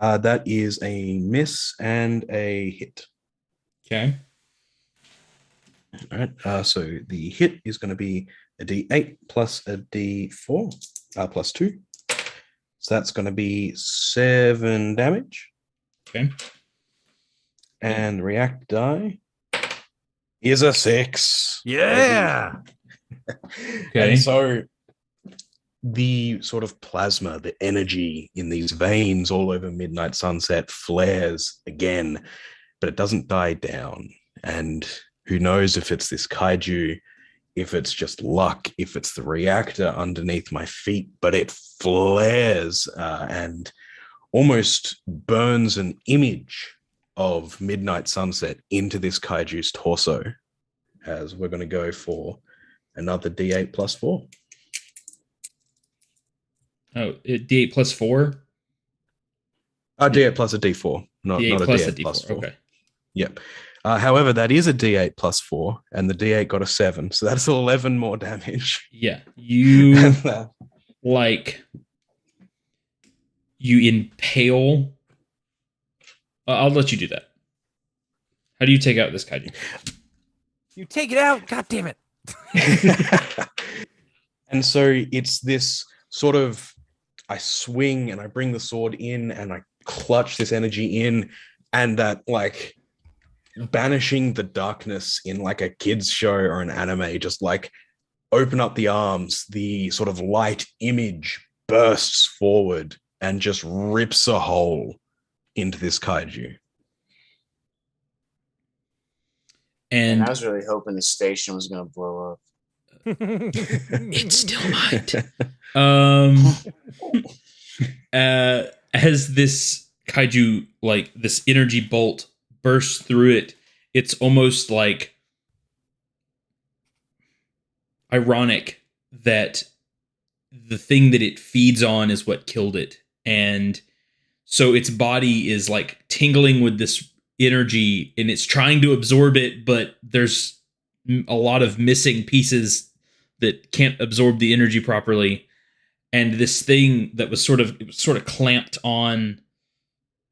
That is a miss and a hit. Okay. All right. So the hit is going to be a D8 plus a D4 plus 2. So that's going to be 7 damage. Okay. And the react die is a 6. Yeah. Okay. And so the sort of plasma, the energy in these veins all over Midnight Sunset flares again, but it doesn't die down. And who knows if it's this kaiju, if it's just luck, if it's the reactor underneath my feet, but it flares and almost burns an image of Midnight Sunset into this kaiju's torso, as we're going to go for another D8 plus 4. Oh, D8 plus 4? D8 plus a D4, not D8 a plus D8 a D4. plus 4. Okay. Yep. However, that is a D8 plus 4, and the D8 got a 7, so that's 11 more damage. Yeah. You you impale. I'll let you do that. How do you take out this kaiju? You take it out. God damn it. And so it's this sort of, I swing and I bring the sword in and I clutch this energy in, and that like banishing the darkness in like a kid's show or an anime, just like open up the arms, the sort of light image bursts forward and just rips a hole into this kaiju. And And I was really hoping the station was going to blow up. it still might. As this kaiju, like this energy bolt bursts through it, it's almost like ironic that the thing that it feeds on is what killed it. And So its body is like tingling with this energy and it's trying to absorb it, but there's a lot of missing pieces that can't absorb the energy properly. And this thing that was sort of clamped on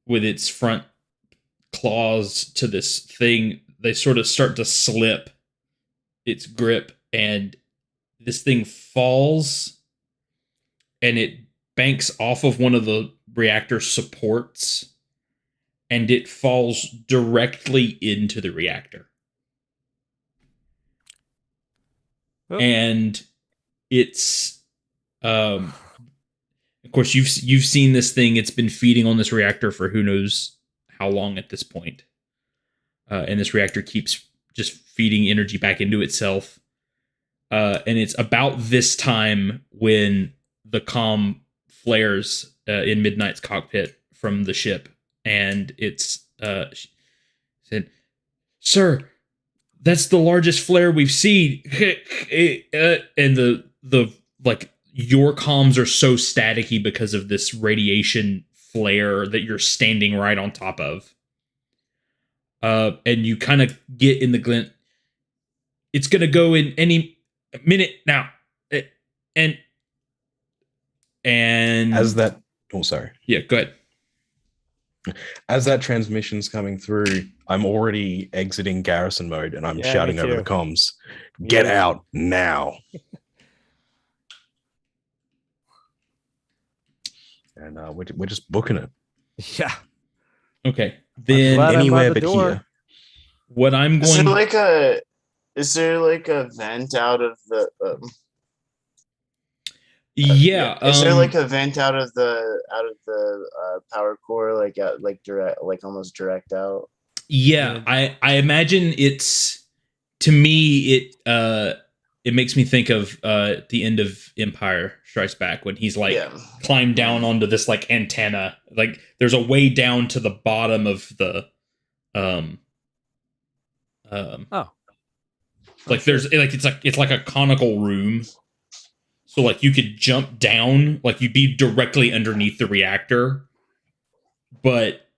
with its front claws to this thing, they sort of start to slip its grip, and this thing falls and it banks off of one of the reactor supports and it falls directly into the reactor. Oh. And it's of course you've seen this thing. It's been feeding on this reactor for who knows how long at this point. And this reactor keeps just feeding energy back into itself. And it's about this time when the comm flares in Midnight's cockpit from the ship, and it's said, "Sir, that's the largest flare we've seen." And the like your comms are so staticky because of this radiation flare that you're standing right on top of. And you kind of get in the glint. It's gonna go in any minute now. And As that, oh, sorry. Yeah, go ahead. As that transmission's coming through, I'm already exiting garrison mode and I'm Yeah, shouting me over too. the comms, "Get Yeah. out now." And we're just booking it Yeah. Okay. Then glad I'm by anywhere the but door. here. what I'm Is there going like a vent out of the? yeah, Is there like a vent out of the power core, like direct, like almost direct out? yeah, I imagine it's, to me it makes me think of the end of Empire Strikes Back when he's like Yeah. climbed down onto this like antenna. Like there's a way down to the bottom of the like there's like it's like a conical room. So like you could jump down, like you'd be directly underneath the reactor, but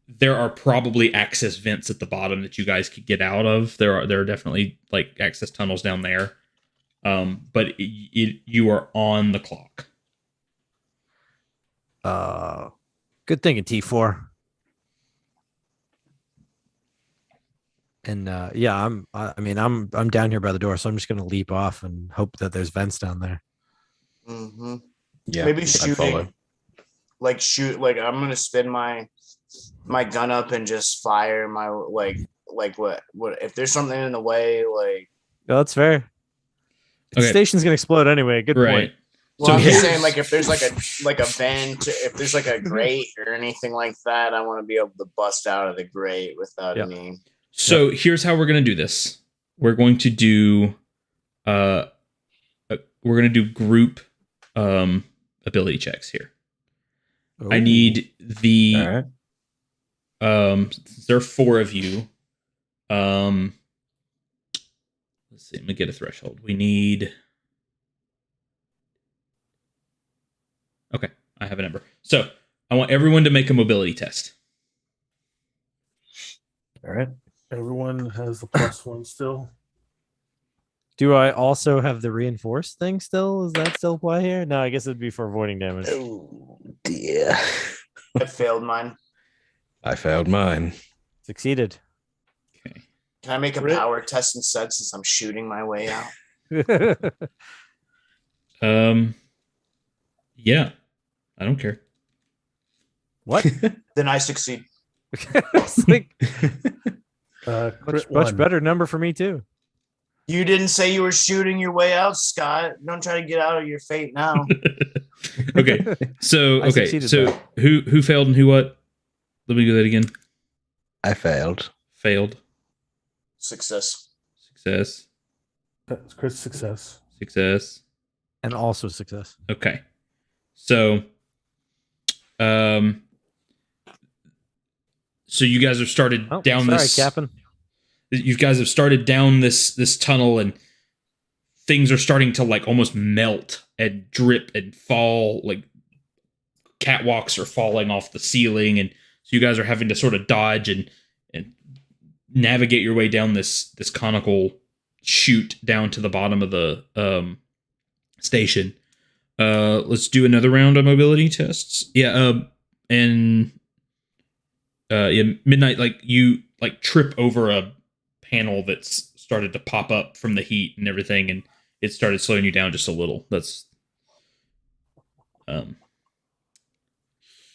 there are probably access vents at the bottom that you guys could get out of. There are definitely like access tunnels down there. But you are on the clock. Good thinking, T4. And yeah, I'm down here by the door, so I'm just gonna leap off and hope that there's vents down there. Mm-hmm. Yeah, Maybe I'd shooting. follow. Like I'm gonna spin my gun up and just fire my like what if there's something in the way, like. No, that's fair. The Okay. station's gonna explode anyway. Good Right. point. Well, So I'm just here's- saying, like, if there's like a vent, if there's like a grate or anything like that, I want to be able to bust out of the grate without Yep. any. So here's how we're gonna do this. We're going to do group ability checks here. I need the All right. there are 4 of you. Let's see, let me get a threshold. We need. Okay, I have a number. So I want everyone to make a mobility test. All right. Everyone has the +1 still. Do I also have the reinforced thing still? Does that still apply here? No, I guess it'd be for avoiding damage. Oh dear. I failed mine. I failed mine. Succeeded. Okay. Can I make a Rick? power test instead, since I'm shooting my way out? Yeah, I don't care. What? Then I succeed. It's like Crit much 1. better number for me too. You didn't say you were shooting your way out, Scott. Don't try to get out of your fate now. Okay, so I succeeded that. who failed and who what? Let me do that again. I failed. Failed. Success. Success. That's crit success. Success. And also success. Okay. So so you guys have started Oh, down sorry, this Captain. You guys have started down this tunnel, and things are starting to like almost melt and drip and fall, like catwalks are falling off the ceiling, and so you guys are having to sort of dodge and navigate your way down this conical chute down to the bottom of the station. Let's do another round of mobility tests. Midnight, like you like trip over a panel that's started to pop up from the heat and everything, and it started slowing you down just a little. That's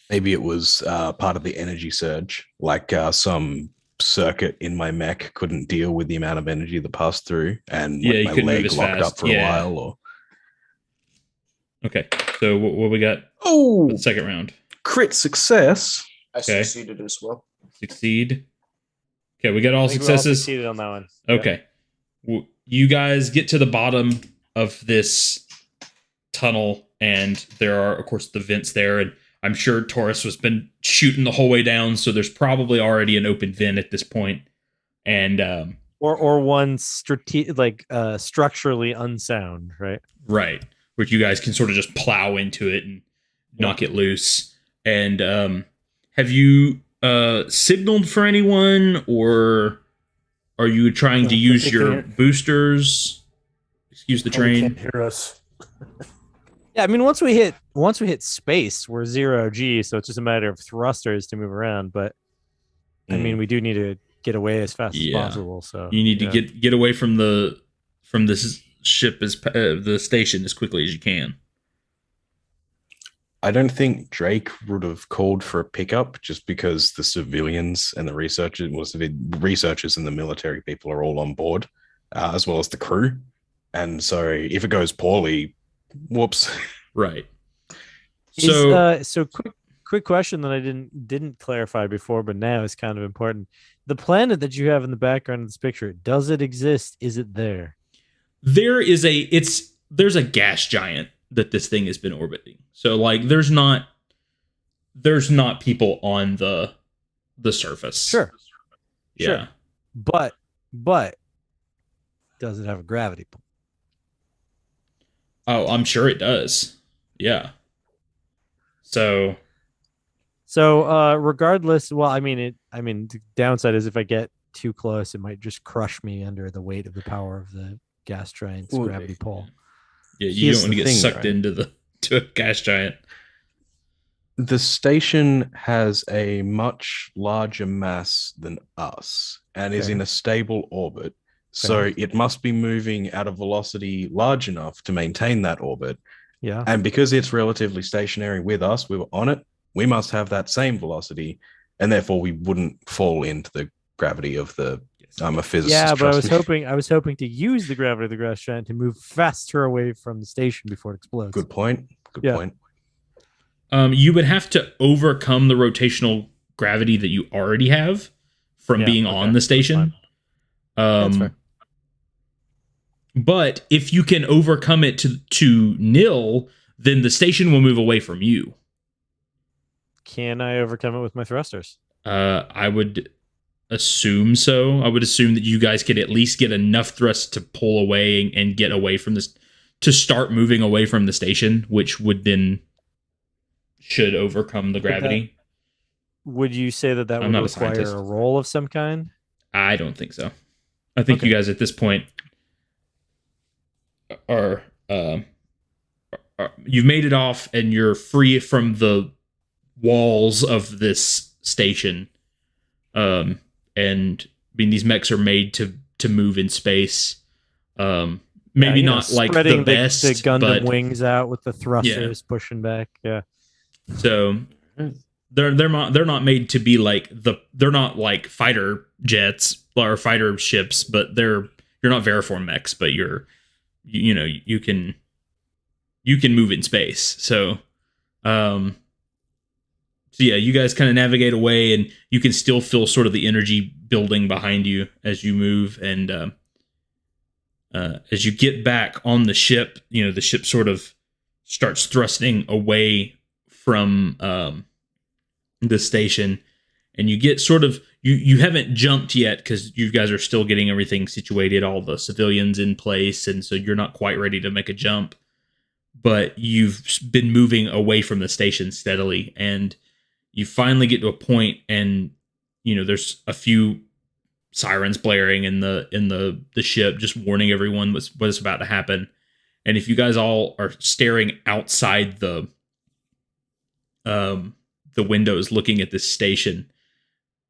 maybe it was part of the energy surge, like some circuit in my mech couldn't deal with the amount of energy that passed through, and you my couldn't move leg as locked fast. up for a while. Or okay, so what we got? Oh, For the second round. Crit success. I Okay. succeeded as well. Succeed. Okay, we got all I think we all successes. succeeded on that one. Okay. You guys get to the bottom of this tunnel, and there are, of course, the vents there. And I'm sure Taurus has been shooting the whole way down, so there's probably already an open vent at this point. And Or one structurally unsound, right? right, where you guys can sort of just plow into it and knock it loose. And have you signaled for anyone, or are you trying to use your boosters? Excuse the Probably train. can't hear us. Yeah, I mean, once we hit space, we're 0G, so it's just a matter of thrusters to move around. But I mean, we do need to get away as fast as possible. So you need to get away from this ship the station as quickly as you can. I don't think Drake would have called for a pickup just because the civilians and the researchers and the military people are all on board, as well as the crew. And so if it goes poorly, whoops. Right. So quick question that I didn't clarify before, but now is kind of important. The planet that you have in the background of this picture, does it exist? Is it there? There's a gas giant that this thing has been orbiting. So like there's not people on the surface. Sure. Yeah. Sure. But does it have a gravity pull? Oh, I'm sure it does. Yeah. So regardless, well, I mean the downside is if I get too close, it might just crush me under the weight of the power of the gas giant's gravity pull. Yeah, you don't want to get sucked into a gas giant. The station has a much larger mass than us and is in a stable orbit. So it must be moving at a velocity large enough to maintain that orbit. Yeah. And because it's relatively stationary with us, we were on it, we must have that same velocity, and therefore we wouldn't fall into the gravity of the I'm a physicist. Yeah, but I was hoping to use the gravity of the gas giant to move faster away from the station before it explodes. Good point. Good point. You would have to overcome the rotational gravity that you already have from being on the station. That's fair. But if you can overcome it to nil, then the station will move away from you. Can I overcome it with my thrusters? I would assume so. I would assume that you guys could at least get enough thrust to pull away and get away from this, to start moving away from the station, which would then should overcome the gravity. Would you say that I'm would not a require scientist. a roll of some kind? I don't think so. I think you guys at this point are you've made it off and you're free from the walls of this station. And I mean, these mechs are made to move in space. Maybe not like the best, the Gundam but wings out with the thrusters pushing back. Yeah. So they're not made to be like they're not like fighter jets or fighter ships, but you're not Veriform mechs, but you can move in space. So yeah, you guys kind of navigate away, and you can still feel sort of the energy building behind you as you move. And as you get back on the ship, the ship sort of starts thrusting away from the station, and you get sort of you haven't jumped yet because you guys are still getting everything situated, all the civilians in place, and so you're not quite ready to make a jump. but you've been moving away from the station steadily, and you finally get to a point, and there's a few sirens blaring in the ship, just warning everyone what's about to happen. And if you guys all are staring outside the windows looking at this station,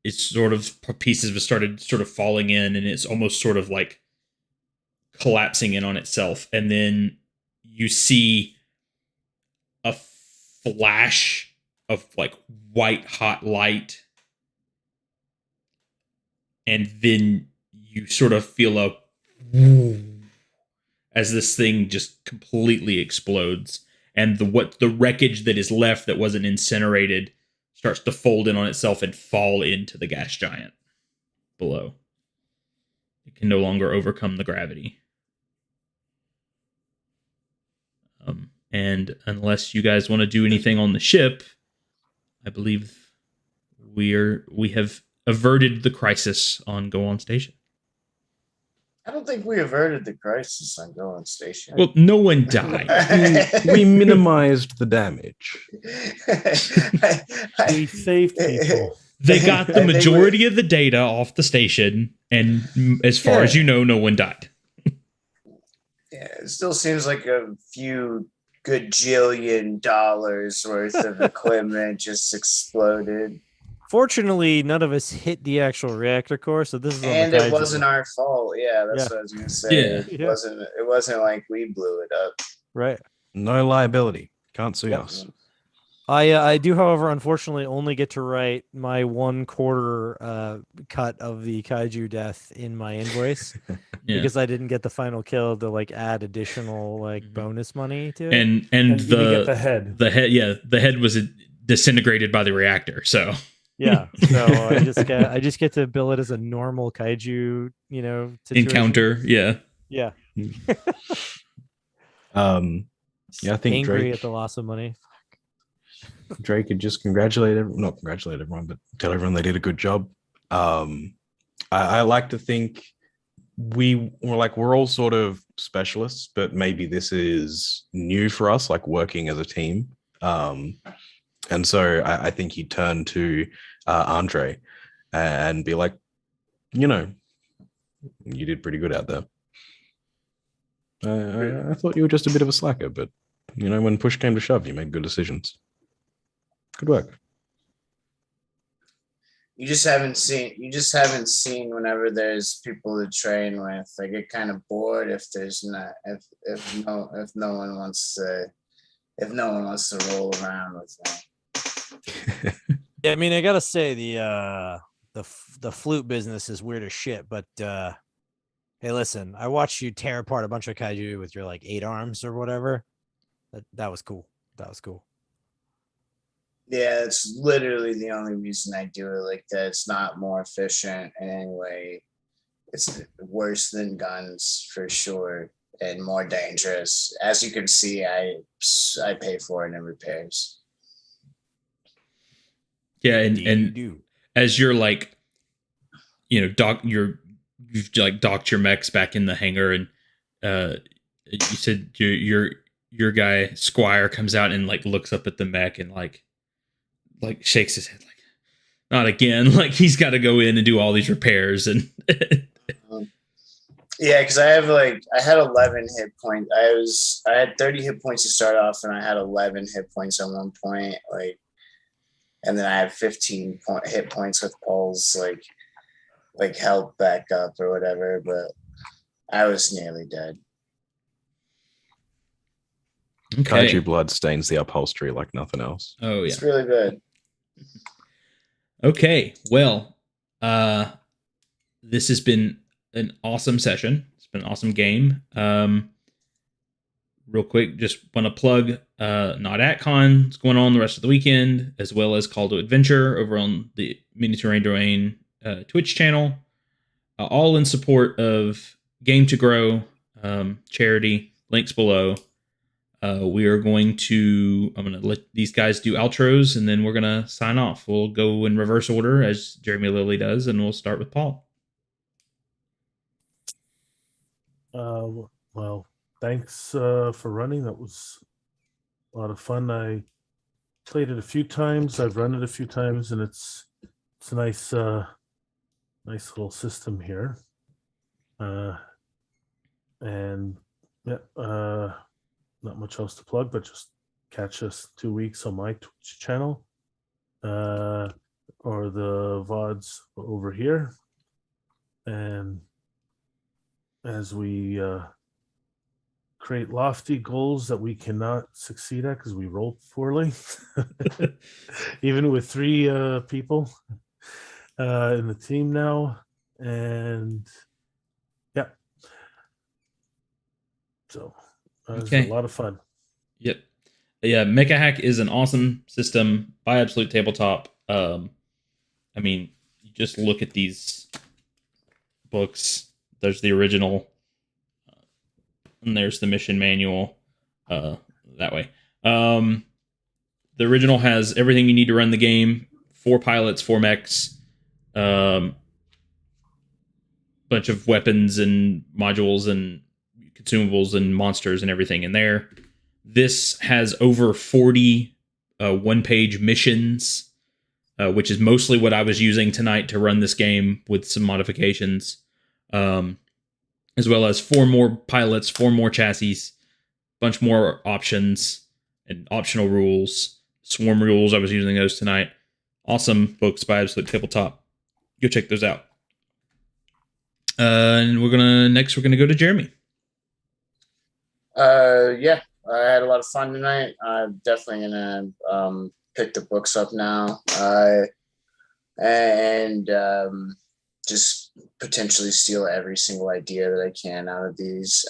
it's sort of pieces have started sort of falling in, and it's almost sort of like collapsing in on itself. And then you see a flash of like white hot light, and then you sort of feel a as this thing just completely explodes, and the wreckage that is left that wasn't incinerated starts to fold in on itself and fall into the gas giant below. It can no longer overcome the gravity. And unless you guys want to do anything on the ship, I believe we have averted the crisis on Go On Station. I don't think we averted the crisis on Go On Station. Well, no one died. We minimized the damage. We saved people. They got the majority of the data off the station, and as far as you know, no one died. Yeah, it still seems like a few gajillion dollars worth of equipment just exploded. Fortunately, none of us hit the actual reactor core, so this is on And the it Kaiju. wasn't our fault. Yeah, that's what I was gonna say. Yeah. It wasn't like we blew it up. Right. No liability. Can't sue us. I do, however, unfortunately only get to write my 1/4 cut of the kaiju death in my invoice because I didn't get the final kill to like add additional like bonus money to it. And You get the head. the head was disintegrated by the reactor. So yeah, so I just get to bill it as a normal kaiju, situation. encounter. Yeah. Yeah. Yeah, I think angry Drake at the loss of money. could just not congratulate everyone, but tell everyone they did a good job. I like to think we're all sort of specialists, but maybe this is new for us, like working as a team. And so I think he'd turn to Andre and be like, you did pretty good out there. I thought you were just a bit of a slacker, but when push came to shove, you made good decisions. Good work. You just haven't seen whenever there's people to train with. I get kind of bored if no one wants to roll around with me. Yeah, I mean, I gotta say the flute business is weird as shit, but hey, listen, I watched you tear apart a bunch of kaiju with your like 8 arms or whatever. That was cool. That was cool. Yeah, it's literally the only reason I do it like that. It's not more efficient in any way. It's worse than guns for sure and more dangerous. As you can see, I pay for it in repairs. Yeah, and as you're like, you've like docked your mechs back in the hangar, and you said your guy Squire comes out and like looks up at the mech and like shakes his head like, not again. Like he's got to go in and do all these repairs and. Yeah, because I had 11 hit points. I had 30 hit points to start off, and I had 11 hit points at one point. And then I had 15 hit points with Paul's like help back up or whatever. But I was nearly dead. Okay. Kaiju blood stains the upholstery like nothing else. Oh yeah, it's really good. Okay, well, this has been an awesome session. It's been an awesome game. Real quick, just want to plug not ATCon. It's going on the rest of the weekend, as well as Call to Adventure over on the Mini Terrain Domain Twitch channel. All in support of Game to Grow charity. Links below. I'm going to let these guys do outros, and then we're going to sign off. We'll go in reverse order as Jeremy Lilly does, and we'll start with Paul. Well, thanks for running. That was lot of fun. I played it a few times. I've run it a few times, and it's a nice little system here. And yeah, not much else to plug, but just catch us 2 weeks on my Twitch channel, or the VODs over here. And as we create lofty goals that we cannot succeed at because we roll poorly, even with 3 people in the team now. And yeah, so it's a lot of fun. Yep. Yeah, Mecha Hack is an awesome system by Absolute Tabletop. I mean, you just look at these books. There's the original, and there's the mission manual. That way, the original has everything you need to run the game: 4 pilots, 4 mechs, bunch of weapons and modules and consumables and monsters and everything in there. This has over 40 one-page missions, which is mostly what I was using tonight to run this game with some modifications, as well as 4 more pilots, 4 more chassis, bunch more options and optional rules, swarm rules. I was using those tonight. Awesome books by Absolute Tabletop. Go check those out. And we're gonna go to Jeremy. Yeah, I had a lot of fun tonight. I'm definitely gonna pick the books up now, and just potentially steal every single idea that I can out of these.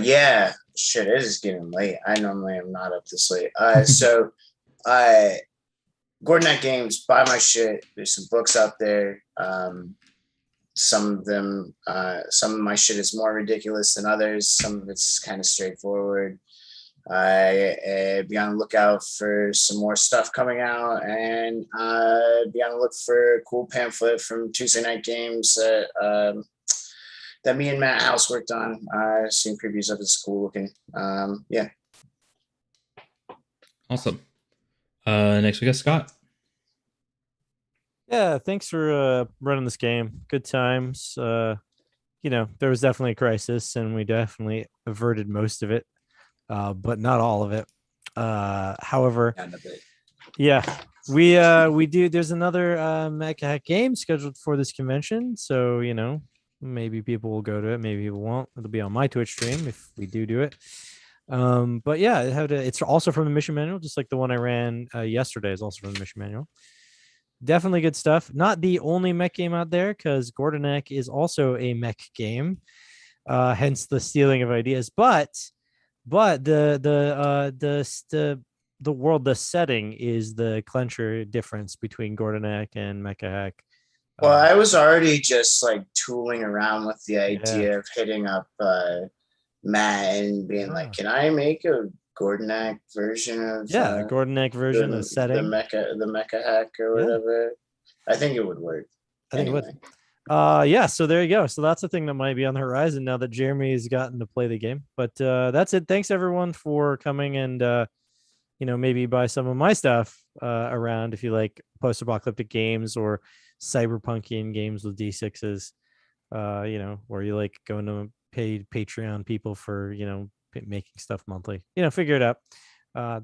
Yeah, shit, it is getting late. I normally am not up this late. So Gordon Games, buy my shit. There's some books out there. Some of them, some of my shit is more ridiculous than others. Some of it's kind of straightforward. Be on the lookout for some more stuff coming out, and be on the look for a cool pamphlet from Tuesday Night Games that me and Matt House worked on. I've seen previews of it. It's cool looking. Yeah. Awesome. Next we got Scott. Yeah, thanks for running this game. Good times. There was definitely a crisis, and we definitely averted most of it, but not all of it. However, yeah, we do. There's another Mecha Hack game scheduled for this convention, so maybe people will go to it, maybe people won't. It'll be on my Twitch stream if we do it. But yeah, it's also from the mission manual, just like the one I ran yesterday is also from the mission manual. Definitely good stuff. Not the only mech game out there, because Gordonek is also a mech game, hence the stealing of ideas. But the world, the setting is the clincher difference between Gordonek and Mecha Hack. Well, I was already just like tooling around with the idea of hitting up Matt and being like, "Can I make a Gordonek version of Gordonek version of setting, the Mecha Hack or whatever?" I think it would work. I think it would. So there you go. So that's the thing that might be on the horizon now that Jeremy has gotten to play the game. But that's it. Thanks everyone for coming, and maybe buy some of my stuff around if you like post-apocalyptic games or cyberpunkian games with D6s. Where you like going to pay Patreon people for making stuff monthly. Figure it out.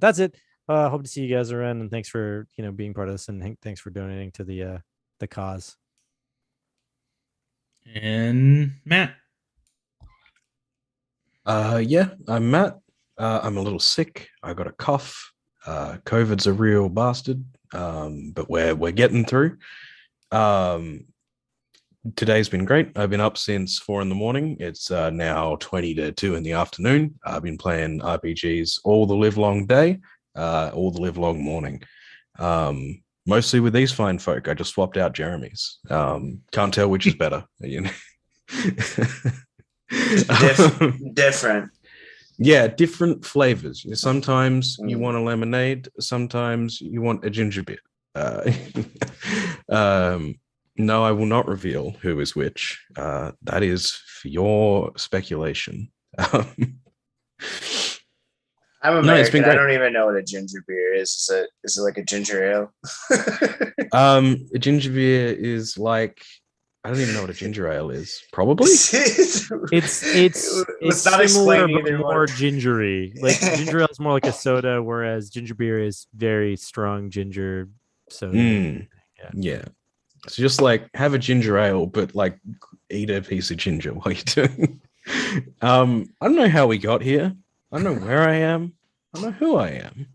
That's it. Hope to see you guys around, and thanks for being part of this, and thanks for donating to the cause. And Matt. I'm Matt. I'm a little sick. I got a cough. COVID's a real bastard, but we're getting through. Today's been great. I've been up since 4 a.m. It's now 20 to 2 in the afternoon. I've been playing RPGs all the live long day, all the live long morning. Mostly with these fine folk. I just swapped out Jeremy's. Can't tell which is better. Different. Yeah, different flavors. Sometimes you want a lemonade. Sometimes you want a ginger beer. No, I will not reveal who is which. That is for your speculation. I'm No, it's American. been I great. don't even know what a ginger beer is. Is it like a ginger ale? A ginger beer is like, I don't even know what a ginger ale is. Probably. It's Let's not similar explain but either more one. gingery. Like ginger ale is more like a soda, whereas ginger beer is very strong ginger soda. Mm, Yeah. yeah. So just like have a ginger ale, but like eat a piece of ginger while you're doing. I don't know how we got here. I don't know where I am. I don't know who I am.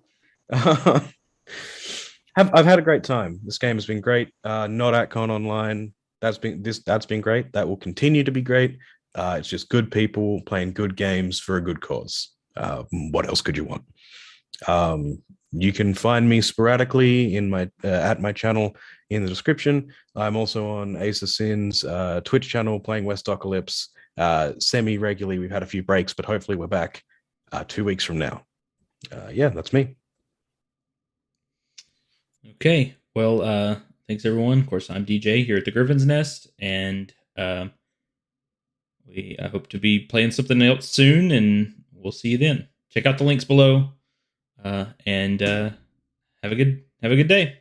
I've had a great time. This game has been great. Not ATCon online. That's been great. That will continue to be great. It's just good people playing good games for a good cause. What else could you want? You can find me sporadically in my at my channel in the description. I'm also on Ace of Sins Twitch channel playing Westocalypse semi-regularly. We've had a few breaks, but hopefully we're back 2 weeks from now. Yeah, that's me. Okay. Well, thanks everyone. Of course, I'm DJ here at the Griffin's Nest, and we hope to be playing something else soon, and we'll see you then. Check out the links below, and have a good day.